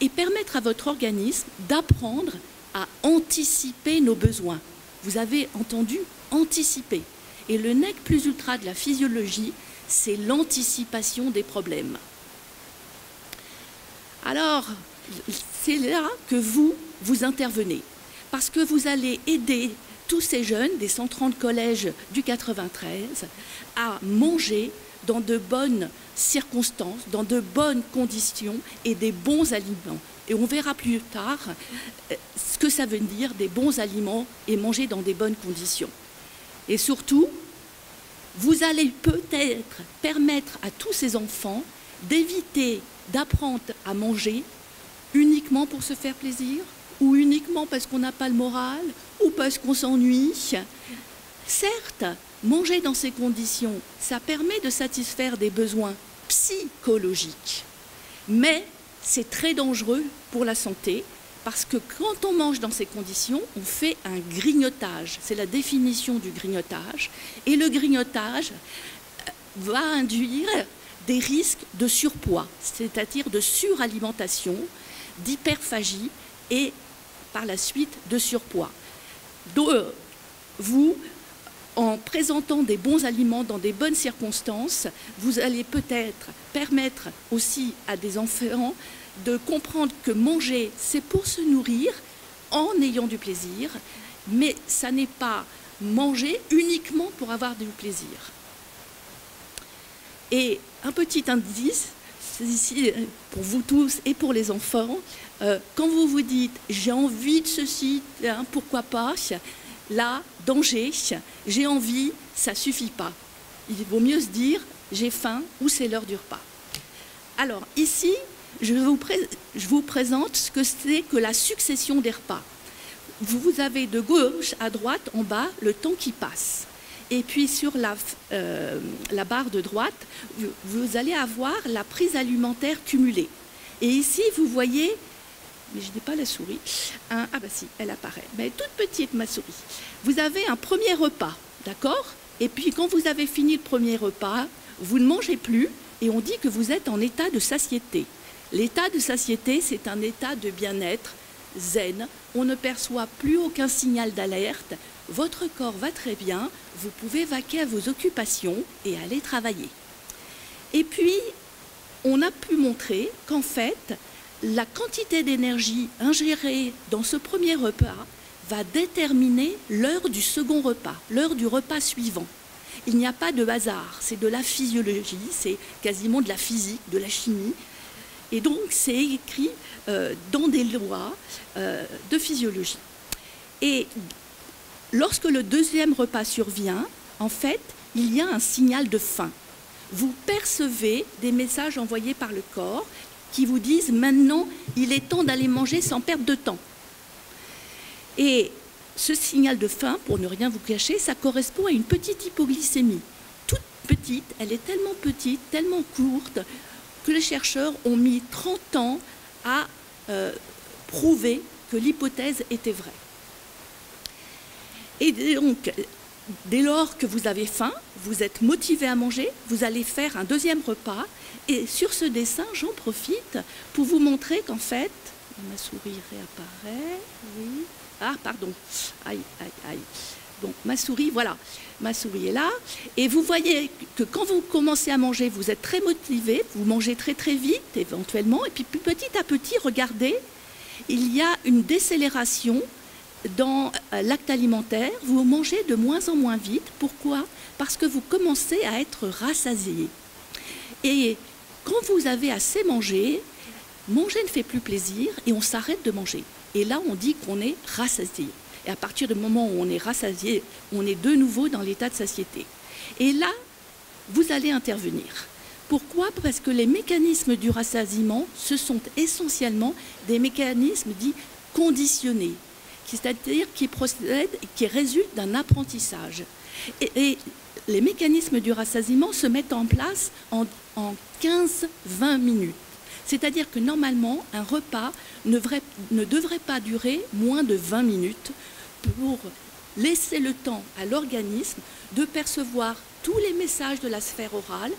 et permettent à votre organisme d'apprendre à anticiper nos besoins. Vous avez entendu anticiper. Et le nec plus ultra de la physiologie, c'est l'anticipation des problèmes. Alors, c'est là que vous intervenez, parce que vous allez aider tous ces jeunes des 130 collèges du 93 à manger dans de bonnes circonstances, dans de bonnes conditions et des bons aliments. Et on verra plus tard ce que ça veut dire des bons aliments et manger dans des bonnes conditions. Et surtout, vous allez peut-être permettre à tous ces enfants d'éviter d'apprendre à manger uniquement pour se faire plaisir, ou uniquement parce qu'on n'a pas le moral, ou parce qu'on s'ennuie. Certes, manger dans ces conditions, ça permet de satisfaire des besoins psychologiques, mais c'est très dangereux pour la santé, parce que quand on mange dans ces conditions, on fait un grignotage. C'est la définition du grignotage. Et le grignotage va induire des risques de surpoids, c'est-à-dire de suralimentation, d'hyperphagie et par la suite de surpoids. Donc, vous, en présentant des bons aliments dans des bonnes circonstances, vous allez peut-être permettre aussi à des enfants de comprendre que manger, c'est pour se nourrir en ayant du plaisir, mais ça n'est pas manger uniquement pour avoir du plaisir. Et un petit indice, c'est ici pour vous tous et pour les enfants, quand vous vous dites « j'ai envie de ceci, hein, pourquoi pas », là, danger, j'ai envie, ça ne suffit pas. Il vaut mieux se dire « j'ai faim » ou « c'est l'heure du repas ». Alors ici, je vous présente ce que c'est que la succession des repas. Vous avez de gauche à droite, en bas, le temps qui passe. Et puis sur la barre de droite, vous allez avoir la prise alimentaire cumulée. Et ici, vous voyez, mais je n'ai pas la souris, ah bah si, elle apparaît, mais toute petite ma souris. Vous avez un premier repas, d'accord? Et puis quand vous avez fini le premier repas, vous ne mangez plus et on dit que vous êtes en état de satiété. L'état de satiété, c'est un état de bien-être zen. On ne perçoit plus aucun signal d'alerte. Votre corps va très bien, vous pouvez vaquer à vos occupations et aller travailler. Et puis, on a pu montrer qu'en fait, la quantité d'énergie ingérée dans ce premier repas va déterminer l'heure du second repas, l'heure du repas suivant. Il n'y a pas de hasard, c'est de la physiologie, c'est quasiment de la physique, de la chimie. Et donc, c'est écrit dans des lois de physiologie. Et lorsque le deuxième repas survient, en fait, il y a un signal de faim. Vous percevez des messages envoyés par le corps qui vous disent « maintenant, il est temps d'aller manger sans perdre de temps ». Et ce signal de faim, pour ne rien vous cacher, ça correspond à une petite hypoglycémie. Toute petite, elle est tellement petite, tellement courte, que les chercheurs ont mis 30 ans à prouver que l'hypothèse était vraie. Et donc, dès lors que vous avez faim, vous êtes motivé à manger, vous allez faire un deuxième repas. Et sur ce dessin, j'en profite pour vous montrer qu'en fait, ma souris réapparaît, oui. Ah, pardon. Aïe, aïe, aïe. Donc, ma souris, voilà. Ma souris est là. Et vous voyez que quand vous commencez à manger, vous êtes très motivé. Vous mangez très, très vite, éventuellement. Et puis, petit à petit, regardez, il y a une décélération dans l'acte alimentaire. Vous mangez de moins en moins vite. Pourquoi? Parce que vous commencez à être rassasié. Et quand vous avez assez mangé, manger ne fait plus plaisir et on s'arrête de manger. Et là, on dit qu'on est rassasié. Et à partir du moment où on est rassasié, on est de nouveau dans l'état de satiété. Et là, vous allez intervenir. Pourquoi? Parce que les mécanismes du rassasiement, ce sont essentiellement des mécanismes dits conditionnés, c'est-à-dire qui résultent d'un apprentissage. Et les mécanismes du rassasiement se mettent en place en 15-20 minutes. C'est-à-dire que normalement, un repas ne devrait pas durer moins de 20 minutes pour laisser le temps à l'organisme de percevoir tous les messages de la sphère orale,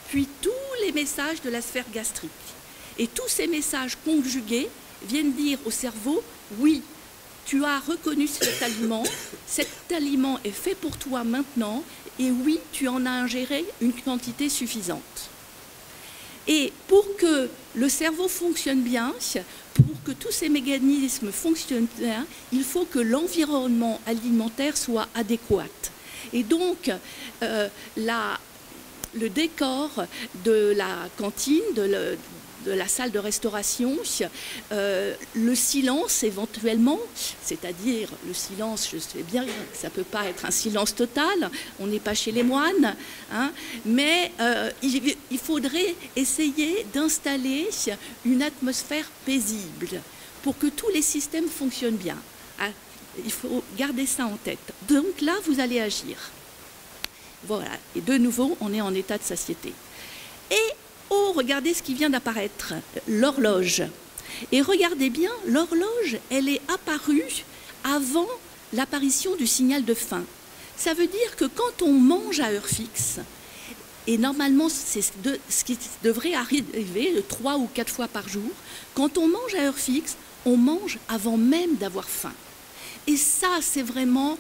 puis tous les messages de la sphère gastrique. Et tous ces messages conjugués viennent dire au cerveau, oui, tu as reconnu cet aliment est fait pour toi maintenant, et oui, tu en as ingéré une quantité suffisante. Et pour que le cerveau fonctionne bien, pour que tous ces mécanismes fonctionnent bien, il faut que l'environnement alimentaire soit adéquat. Et donc, le décor de la cantine, de la salle de restauration, le silence éventuellement, c'est-à-dire le silence, je sais bien que ça ne peut pas être un silence total, on n'est pas chez les moines, hein, mais il faudrait essayer d'installer une atmosphère paisible pour que tous les systèmes fonctionnent bien. Hein, il faut garder ça en tête. Donc là, vous allez agir. Voilà, et de nouveau, on est en état de satiété. Et oh, regardez ce qui vient d'apparaître, l'horloge. Et regardez bien, l'horloge, elle est apparue avant l'apparition du signal de faim. Ça veut dire que quand on mange à heure fixe, et normalement c'est ce qui devrait arriver 3 ou 4 fois par jour, quand on mange à heure fixe, on mange avant même d'avoir faim. Et ça, c'est vraiment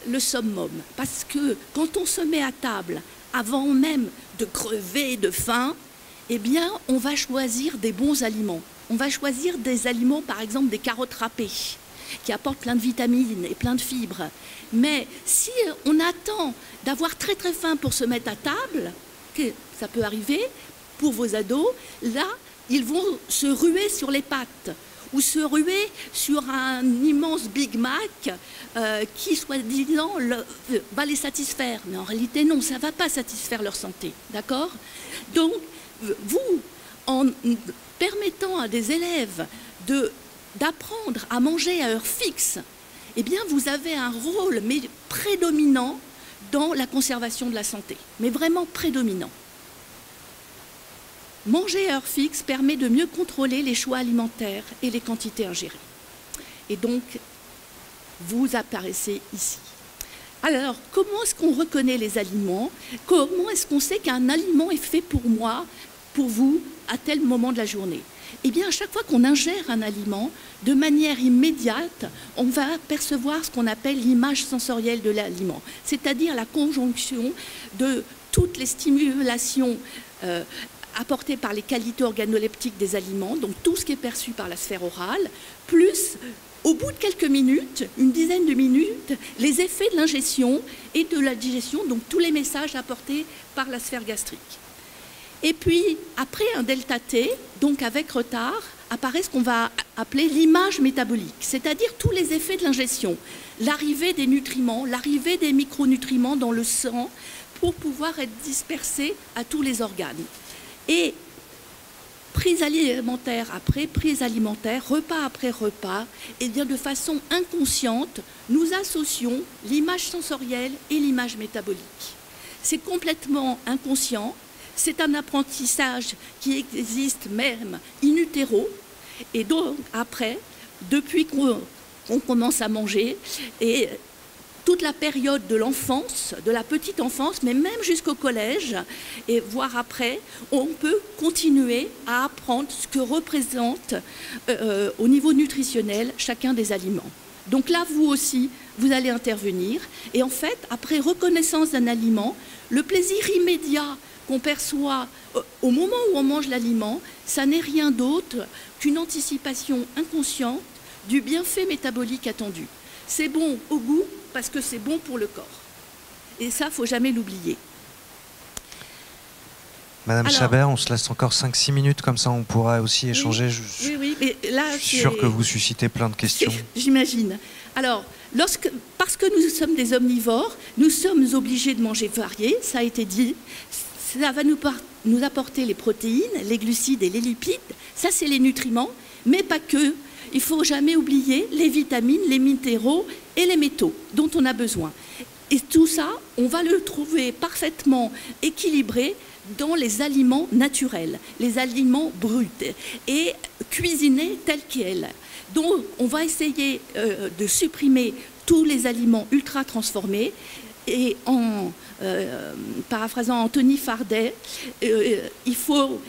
le summum. Parce que quand on se met à table, avant même de crever de faim, eh bien, on va choisir des bons aliments. On va choisir des aliments, par exemple des carottes râpées, qui apportent plein de vitamines et plein de fibres. Mais si on attend d'avoir très très faim pour se mettre à table, que ça peut arriver, pour vos ados, là, ils vont se ruer sur les pâtes ou se ruer sur un immense Big Mac qui, soi-disant, va les satisfaire. Mais en réalité, non, ça ne va pas satisfaire leur santé. D'accord? Donc, vous, en permettant à des élèves d'apprendre à manger à heure fixe, eh bien, vous avez un rôle prédominant dans la conservation de la santé. Mais vraiment prédominant. Manger à heure fixe permet de mieux contrôler les choix alimentaires et les quantités ingérées. Et donc, vous apparaissez ici. Alors, comment est-ce qu'on reconnaît les aliments? Comment est-ce qu'on sait qu'un aliment est fait pour moi, pour vous, à tel moment de la journée? Eh bien, à chaque fois qu'on ingère un aliment, de manière immédiate, on va percevoir ce qu'on appelle l'image sensorielle de l'aliment, c'est-à-dire la conjonction de toutes les stimulations apporté par les qualités organoleptiques des aliments, donc tout ce qui est perçu par la sphère orale, plus, au bout de quelques minutes, une dizaine de minutes, les effets de l'ingestion et de la digestion, donc tous les messages apportés par la sphère gastrique. Et puis, après un delta T, donc avec retard, apparaît ce qu'on va appeler l'image métabolique, c'est-à-dire tous les effets de l'ingestion, l'arrivée des nutriments, l'arrivée des micronutriments dans le sang pour pouvoir être dispersés à tous les organes. Et prise alimentaire après prise alimentaire, repas après repas, et bien de façon inconsciente, nous associons l'image sensorielle et l'image métabolique. C'est complètement inconscient, c'est un apprentissage qui existe même in utero, et donc après, depuis qu'on commence à manger, et toute la période de l'enfance, de la petite enfance, mais même jusqu'au collège, et voire après, on peut continuer à apprendre ce que représente au niveau nutritionnel chacun des aliments. Donc là, vous aussi, vous allez intervenir. Et en fait, après reconnaissance d'un aliment, le plaisir immédiat qu'on perçoit au moment où on mange l'aliment, ça n'est rien d'autre qu'une anticipation inconsciente du bienfait métabolique attendu. C'est bon au goût parce que c'est bon pour le corps. Et ça, il ne faut jamais l'oublier. Madame Chabert, on se laisse encore 5-6 minutes, comme ça on pourra aussi échanger. Oui, mais là, je suis sûr que vous suscitez plein de questions. J'imagine. Alors, parce que nous sommes des omnivores, nous sommes obligés de manger varié, ça a été dit. Ça va nous apporter les protéines, les glucides et les lipides. Ça, c'est les nutriments, mais pas que. Il ne faut jamais oublier les vitamines, les minéraux et les métaux dont on a besoin. Et tout ça, on va le trouver parfaitement équilibré dans les aliments naturels, les aliments bruts et cuisinés tels quels. Donc, on va essayer de supprimer tous les aliments ultra transformés. Et en paraphrasant Anthony Fardet, il faut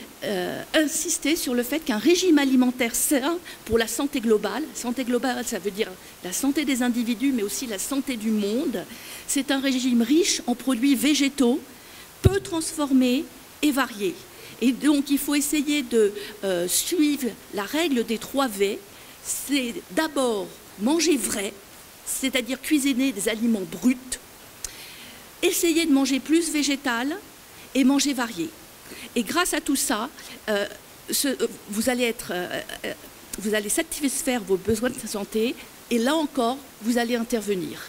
insister sur le fait qu'un régime alimentaire sain pour la santé globale, ça veut dire la santé des individus mais aussi la santé du monde, c'est un régime riche en produits végétaux, peu transformés et variés. Et donc il faut essayer de suivre la règle des 3 V, c'est d'abord manger vrai, c'est-à-dire cuisiner des aliments bruts, essayez de manger plus végétal et manger varié. Et grâce à tout ça, vous allez satisfaire vos besoins de santé et là encore, vous allez intervenir.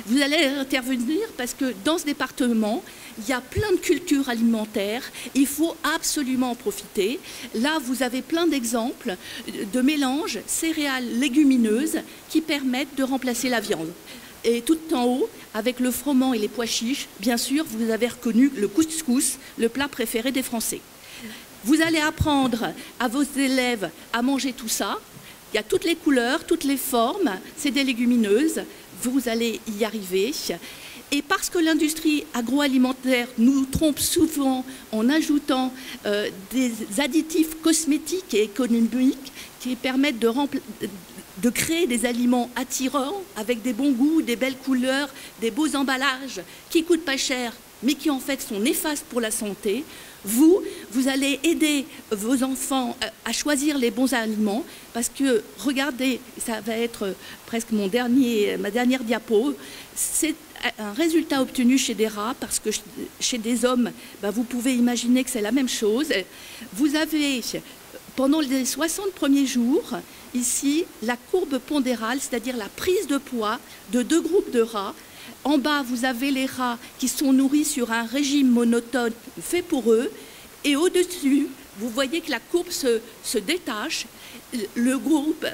Vous allez intervenir parce que dans ce département, il y a plein de cultures alimentaires, il faut absolument en profiter. Là, vous avez plein d'exemples de mélanges céréales légumineuses qui permettent de remplacer la viande. Et tout en haut, avec le froment et les pois chiches, bien sûr, vous avez reconnu le couscous, le plat préféré des Français. Vous allez apprendre à vos élèves à manger tout ça. Il y a toutes les couleurs, toutes les formes, c'est des légumineuses. Vous allez y arriver. Et parce que l'industrie agroalimentaire nous trompe souvent en ajoutant des additifs cosmétiques et économiques qui permettent de créer des aliments attirants avec des bons goûts, des belles couleurs, des beaux emballages qui ne coûtent pas cher mais qui en fait sont néfastes pour la santé, vous allez aider vos enfants à choisir les bons aliments parce que, regardez, ça va être presque ma dernière diapo, c'est un résultat obtenu chez des rats parce que chez des hommes, vous pouvez imaginer que c'est la même chose. Vous avez, pendant les 60 premiers jours, ici, la courbe pondérale, c'est-à-dire la prise de poids de 2 groupes de rats. En bas, vous avez les rats qui sont nourris sur un régime monotone fait pour eux. Et au-dessus, vous voyez que la courbe se détache. Le groupe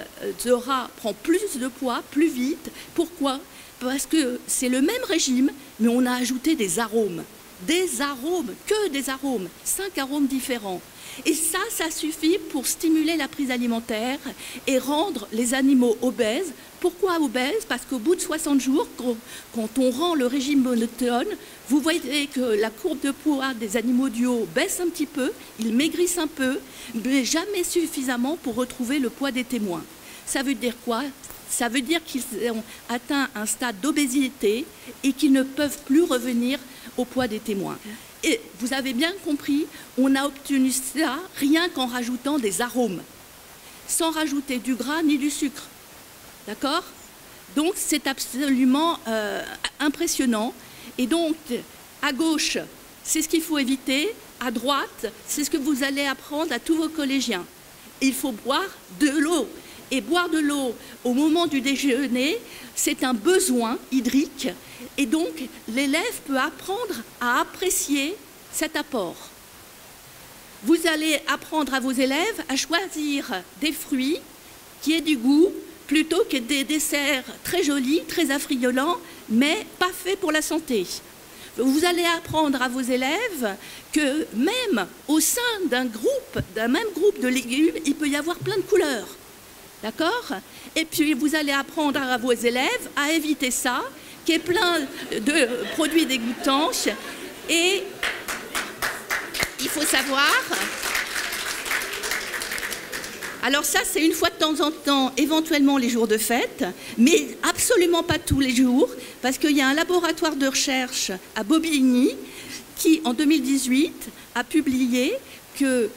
de rats prend plus de poids, plus vite. Pourquoi ? Parce que c'est le même régime, mais on a ajouté des arômes. Des arômes, que des arômes. 5 arômes différents. Et ça suffit pour stimuler la prise alimentaire et rendre les animaux obèses. Pourquoi obèses ? Parce qu'au bout de 60 jours, quand on rend le régime monotone, vous voyez que la courbe de poids des animaux du haut baisse un petit peu, ils maigrissent un peu, mais jamais suffisamment pour retrouver le poids des témoins. Ça veut dire quoi ? Ça veut dire qu'ils ont atteint un stade d'obésité et qu'ils ne peuvent plus revenir au poids des témoins. Et vous avez bien compris, on a obtenu ça rien qu'en rajoutant des arômes, sans rajouter du gras ni du sucre. D'accord? Donc c'est absolument impressionnant. Et donc, à gauche, c'est ce qu'il faut éviter. À droite, c'est ce que vous allez apprendre à tous vos collégiens. Il faut boire de l'eau. Et boire de l'eau au moment du déjeuner, c'est un besoin hydrique. Et donc, l'élève peut apprendre à apprécier cet apport. Vous allez apprendre à vos élèves à choisir des fruits qui aient du goût, plutôt que des desserts très jolis, très affriolants, mais pas faits pour la santé. Vous allez apprendre à vos élèves que même au sein d'un même groupe de légumes, il peut y avoir plein de couleurs. D'accord? Et puis vous allez apprendre à vos élèves à éviter ça, qui est plein de produits dégoûtants. Et il faut savoir... Alors ça, c'est une fois de temps en temps, éventuellement les jours de fête, mais absolument pas tous les jours, parce qu'il y a un laboratoire de recherche à Bobigny qui, en 2018, a publié que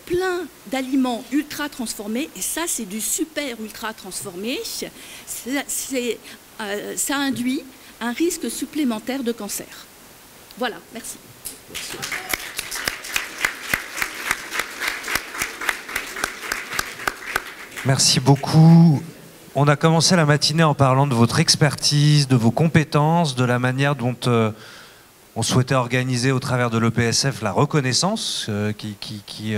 plein d'aliments ultra transformés, et ça c'est du super ultra transformé, ça induit un risque supplémentaire de cancer. Voilà, merci. Merci beaucoup. On a commencé la matinée en parlant de votre expertise, de vos compétences, de la manière dont on souhaitait organiser au travers de l'EPSF la reconnaissance qui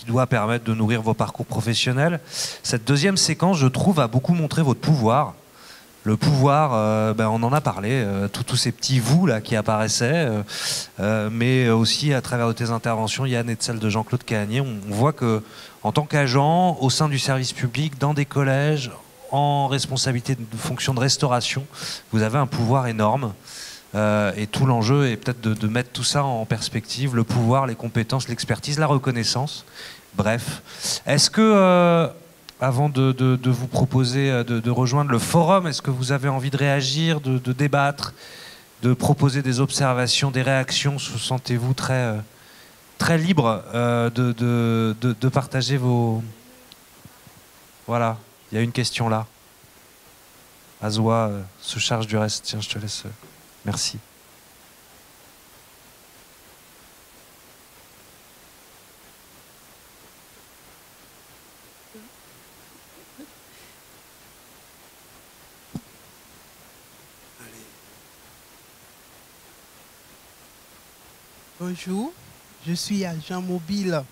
doit permettre de nourrir vos parcours professionnels. Cette deuxième séquence, je trouve, a beaucoup montré votre pouvoir. Le pouvoir, on en a parlé, tous ces petits vous là qui apparaissaient, mais aussi à travers de tes interventions, Yann, et de celle de Jean-Claude Cahagnier, on voit que en tant qu'agent, au sein du service public, dans des collèges, en responsabilité de fonction de restauration, vous avez un pouvoir énorme. Et tout l'enjeu est peut-être de mettre tout ça en perspective, le pouvoir, les compétences, l'expertise, la reconnaissance. Bref, est-ce que, avant de vous proposer de rejoindre le forum, est-ce que vous avez envie de réagir, de débattre, de proposer des observations, des réactions? Sentez-vous très libre de partager vos... Voilà, il y a une question là. Azwa se charge du reste. Tiens, je te laisse... Merci. Bonjour, je suis agent mobile.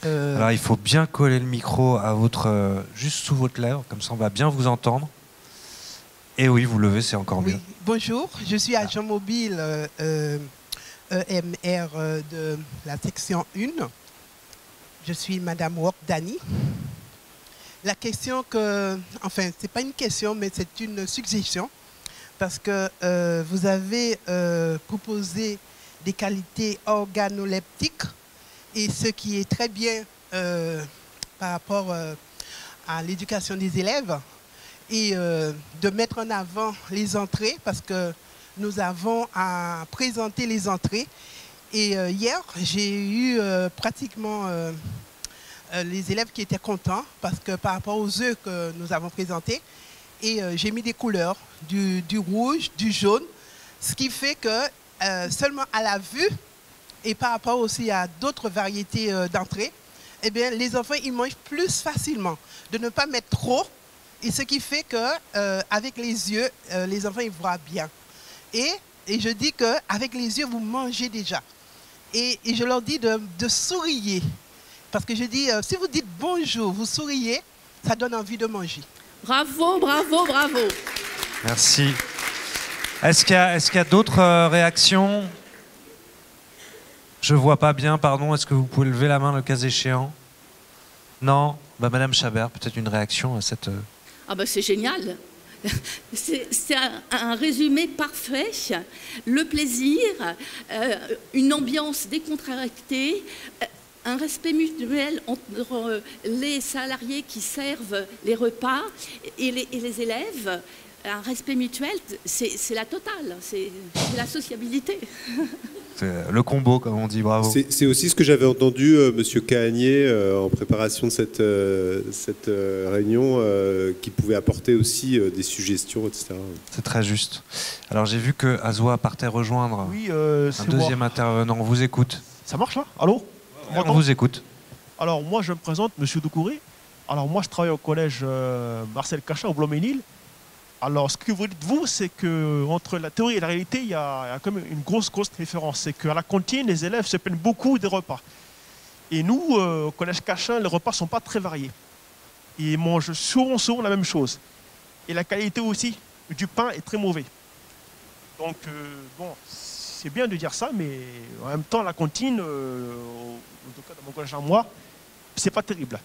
Alors il faut bien coller le micro à votre, juste sous votre lèvre, comme ça on va bien vous entendre. Et oui, vous levez, c'est encore mieux. Bonjour, je suis agent mobile EMR de la section 1. Je suis Madame Wokdani. La question que... Enfin, ce n'est pas une question, mais c'est une suggestion. Parce que vous avez proposé des qualités organoleptiques. Et ce qui est très bien par rapport à l'éducation des élèves. Et de mettre en avant les entrées, parce que nous avons à présenter les entrées. Et hier, j'ai eu pratiquement les élèves qui étaient contents, parce que par rapport aux œufs que nous avons présentés, et j'ai mis des couleurs, du rouge, du jaune, ce qui fait que seulement à la vue, et par rapport aussi à d'autres variétés d'entrées, eh bien, les enfants, ils mangent plus facilement. De ne pas mettre trop. Et ce qui fait qu'avec les yeux, les enfants ils voient bien. Et je dis qu'avec les yeux, vous mangez déjà. Et je leur dis de sourire. Parce que je dis, si vous dites bonjour, vous souriez, ça donne envie de manger. Bravo, bravo, bravo. Merci. Est-ce qu'il y a d'autres réactions? Je ne vois pas bien, pardon. Est-ce que vous pouvez lever la main le cas échéant? Non? Madame Chabert, peut-être une réaction à cette... Ah ben c'est génial. C'est un résumé parfait. Le plaisir, une ambiance décontractée, un respect mutuel entre les salariés qui servent les repas et les élèves. un respect mutuel, c'est la totale, c'est la sociabilité. C'est le combo, comme on dit, bravo. C'est aussi ce que j'avais entendu, Monsieur Kahanier, en préparation de cette réunion, qui pouvait apporter aussi des suggestions, etc. C'est très juste. Alors j'ai vu que Azoa partait rejoindre un deuxième intervenant. On vous écoute. Ça marche là? Allô? On vous écoute. Alors moi je me présente, Monsieur Doucouré. Alors moi je travaille au collège Marcel Cachin au Bloménil. Alors, ce que vous dites, vous, c'est qu'entre la théorie et la réalité, il y a quand même une grosse différence. C'est qu'à la cantine, les élèves se plaignent beaucoup des repas. Et nous, au collège Cachin, les repas ne sont pas très variés. Ils mangent souvent la même chose. Et la qualité aussi du pain est très mauvaise. Donc, bon, c'est bien de dire ça, mais en même temps, la cantine, en tout cas dans mon collège à moi, c'est pas terrible.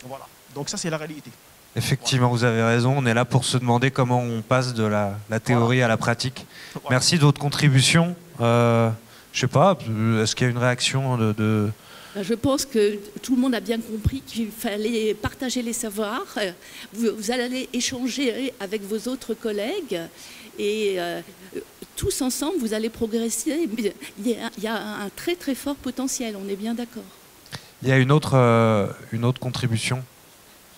Voilà. Donc ça, c'est la réalité. Effectivement, vous avez raison. On est là pour se demander comment on passe de la théorie à la pratique. Merci de votre contribution. Je sais pas, est-ce qu'il y a une réaction de... Je pense que tout le monde a bien compris qu'il fallait partager les savoirs. Vous allez échanger avec vos autres collègues et tous ensemble, vous allez progresser. Il y a un très très fort potentiel, on est bien d'accord. Il y a une autre contribution.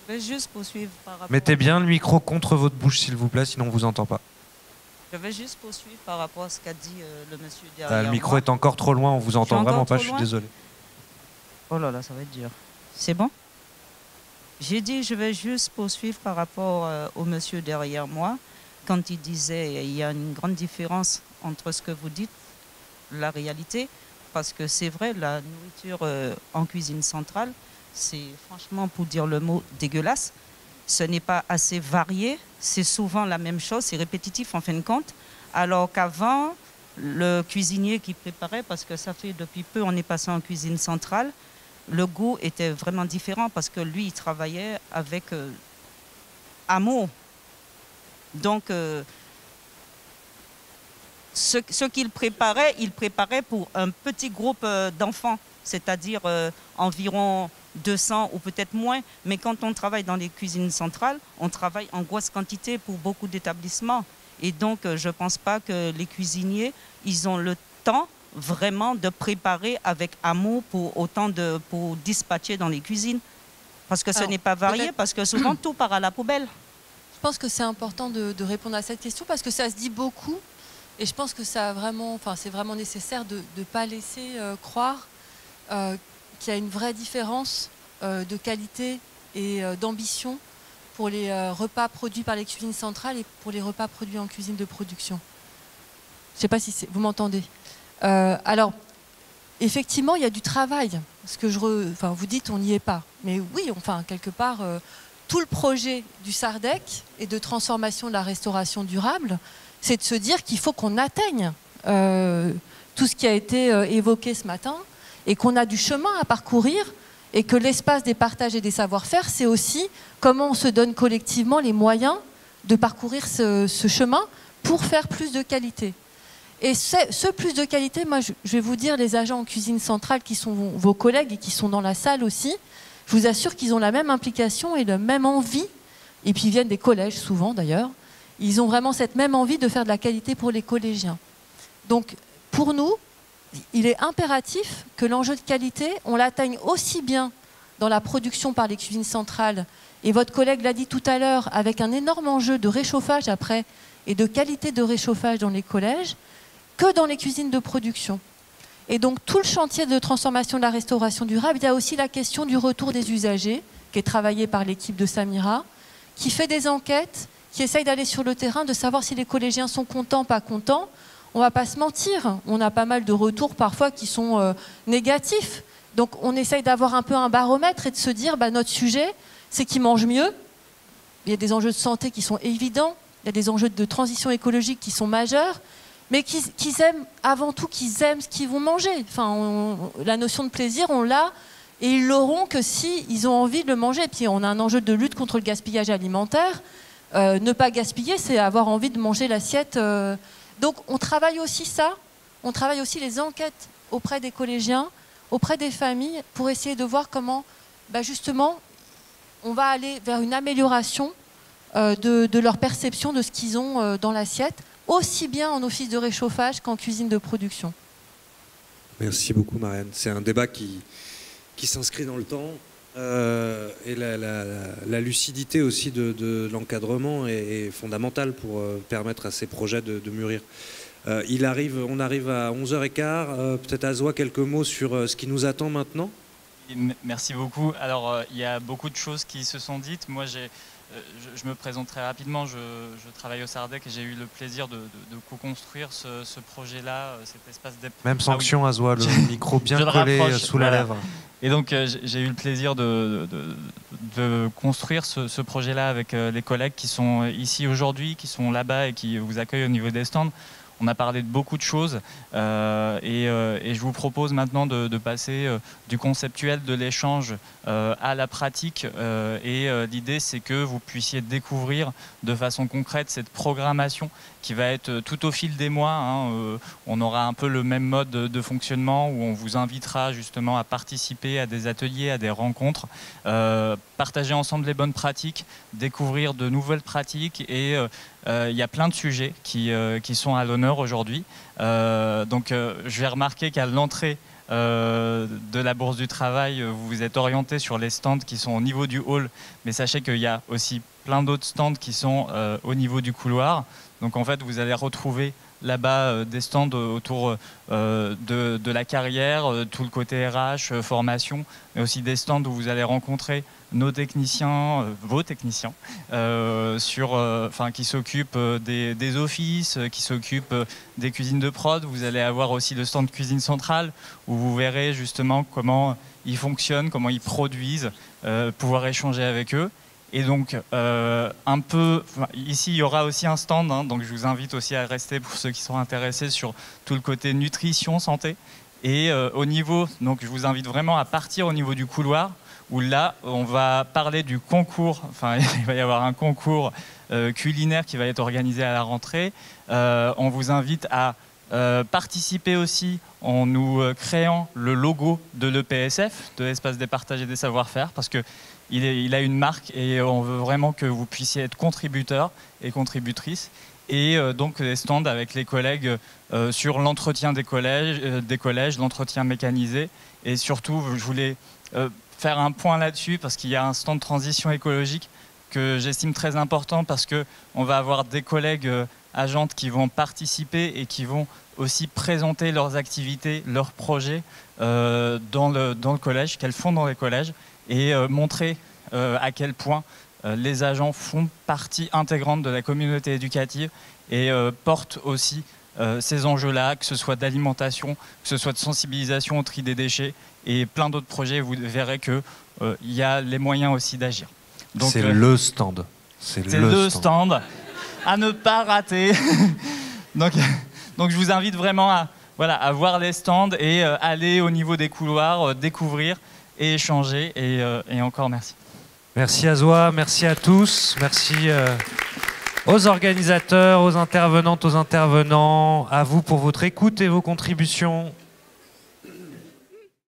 Je vais juste poursuivre par rapport... Mettez bien le micro contre votre bouche, s'il vous plaît, sinon on ne vous entend pas. Je vais juste poursuivre par rapport à ce qu'a dit le monsieur derrière Le micro moi. est encore trop loin, on vous entend vraiment pas, je suis désolé. Oh là là, ça va être dur. C'est bon? J'ai dit, je vais juste poursuivre par rapport au monsieur derrière moi, quand il disait il y a une grande différence entre ce que vous dites, la réalité, parce que c'est vrai, la nourriture en cuisine centrale, c'est franchement, pour dire le mot, dégueulasse. Ce n'est pas assez varié, c'est souvent la même chose, c'est répétitif en fin de compte. Alors qu'avant, le cuisinier qui préparait, parce que ça fait depuis peu, on est passé en cuisine centrale, le goût était vraiment différent parce que lui, il travaillait avec amour. Donc, ce qu'il préparait, il préparait pour un petit groupe d'enfants, c'est-à-dire environ 200 ou peut-être moins, mais quand on travaille dans les cuisines centrales, on travaille en grosse quantité pour beaucoup d'établissements. Et donc, je ne pense pas que les cuisiniers, ils ont le temps vraiment de préparer avec amour pour dispatcher dans les cuisines. Parce que ce n'est pas varié, parce que souvent, tout part à la poubelle. Je pense que c'est important de répondre à cette question parce que ça se dit beaucoup. Et je pense que c'est vraiment nécessaire de ne pas laisser croire qu'il y a une vraie différence de qualité et d'ambition pour les repas produits par les cuisines centrales et pour les repas produits en cuisine de production. Je ne sais pas si vous m'entendez. Alors, effectivement, il y a du travail. Ce que vous dites, on n'y est pas. Mais oui, quelque part, tout le projet du SARDEC et de transformation de la restauration durable, c'est de se dire qu'il faut qu'on atteigne tout ce qui a été évoqué ce matin et qu'on a du chemin à parcourir et que l'espace des partages et des savoir-faire, c'est aussi comment on se donne collectivement les moyens de parcourir ce chemin pour faire plus de qualité. Et ce plus de qualité, moi je vais vous dire, les agents en cuisine centrale qui sont vos collègues et qui sont dans la salle aussi, je vous assure qu'ils ont la même implication et la même envie, et puis ils viennent des collèges souvent d'ailleurs, ils ont vraiment cette même envie de faire de la qualité pour les collégiens. Donc pour nous, il est impératif que l'enjeu de qualité, on l'atteigne aussi bien dans la production par les cuisines centrales, et votre collègue l'a dit tout à l'heure, avec un énorme enjeu de réchauffage après, et de qualité de réchauffage dans les collèges, que dans les cuisines de production. Et donc tout le chantier de transformation de la restauration durable, il y a aussi la question du retour des usagers, qui est travaillé par l'équipe de Samira, qui fait des enquêtes, qui essaye d'aller sur le terrain, de savoir si les collégiens sont contents, pas contents. On ne va pas se mentir, on a pas mal de retours parfois qui sont négatifs. Donc on essaye d'avoir un peu un baromètre et de se dire, notre sujet, c'est qu'ils mangent mieux. Il y a des enjeux de santé qui sont évidents, il y a des enjeux de transition écologique qui sont majeurs, mais qu'ils aiment, avant tout, qu'ils aiment ce qu'ils vont manger. La notion de plaisir, on l'a, et ils l'auront que si ils ont envie de le manger. Et puis on a un enjeu de lutte contre le gaspillage alimentaire. Ne pas gaspiller, c'est avoir envie de manger l'assiette. Donc on travaille aussi ça, on travaille aussi les enquêtes auprès des collégiens, auprès des familles, pour essayer de voir comment, justement, on va aller vers une amélioration de leur perception de ce qu'ils ont dans l'assiette, aussi bien en office de réchauffage qu'en cuisine de production. Merci beaucoup Marianne. C'est un débat qui s'inscrit dans le temps et la lucidité aussi de l'encadrement est fondamentale pour permettre à ces projets de mûrir. On arrive à 11h15, peut-être Azwa, quelques mots sur ce qui nous attend maintenant. Merci beaucoup. Alors il y a beaucoup de choses qui se sont dites. Moi je me présente très rapidement, je travaille au SARDEC et j'ai eu le plaisir de co-construire ce projet-là, cet espace Même sanction, Azwa, le micro bien collé sous la lèvre. Et donc j'ai eu le plaisir de construire ce projet-là avec les collègues qui sont ici aujourd'hui, qui sont là-bas et qui vous accueillent au niveau des stands. On a parlé de beaucoup de choses et je vous propose maintenant de passer du conceptuel de l'échange à la pratique et l'idée c'est que vous puissiez découvrir de façon concrète cette programmation qui va être tout au fil des mois. On aura un peu le même mode de fonctionnement où on vous invitera justement à participer à des ateliers, à des rencontres, partager ensemble les bonnes pratiques, découvrir de nouvelles pratiques et il y a plein de sujets qui sont à l'honneur aujourd'hui. Donc je vais remarquer qu'à l'entrée de la Bourse du Travail, vous vous êtes orienté sur les stands qui sont au niveau du hall, mais sachez qu'il y a aussi plein d'autres stands qui sont au niveau du couloir. Donc en fait, vous allez retrouver là-bas des stands autour de la carrière, tout le côté RH, formation, mais aussi des stands où vous allez rencontrer nos techniciens, vos techniciens, qui s'occupent des offices, qui s'occupent des cuisines de prod. Vous allez avoir aussi le stand de cuisine centrale où vous verrez justement comment ils fonctionnent, comment ils produisent, pouvoir échanger avec eux. Et donc, ici, il y aura aussi un stand, donc je vous invite aussi à rester pour ceux qui sont intéressés sur tout le côté nutrition, santé. Et au niveau, donc je vous invite vraiment à partir au niveau du couloir, où là, on va parler du concours, il va y avoir un concours culinaire qui va être organisé à la rentrée. On vous invite à participer aussi en nous créant le logo de l'EPSF, de l'Espace des Partages et des Savoir-Faire, parce que il a une marque et on veut vraiment que vous puissiez être contributeurs et contributrices. Et donc des stands avec les collègues sur l'entretien des collèges, l'entretien mécanisé. Et surtout, je voulais faire un point là-dessus parce qu'il y a un stand de transition écologique que j'estime très important parce qu'on va avoir des collègues agentes qui vont participer et qui vont aussi présenter leurs activités, leurs projets dans le collège, qu'elles font dans les collèges, et montrer à quel point les agents font partie intégrante de la communauté éducative et portent aussi ces enjeux-là, que ce soit d'alimentation, que ce soit de sensibilisation au tri des déchets et plein d'autres projets. Vous verrez qu'il y a les moyens aussi d'agir. C'est le stand. C'est le stand à ne pas rater. donc je vous invite vraiment à voir les stands et aller au niveau des couloirs, découvrir et échanger. Et encore merci. Merci Azwa, merci à tous, merci aux organisateurs, aux intervenantes, aux intervenants, à vous pour votre écoute et vos contributions.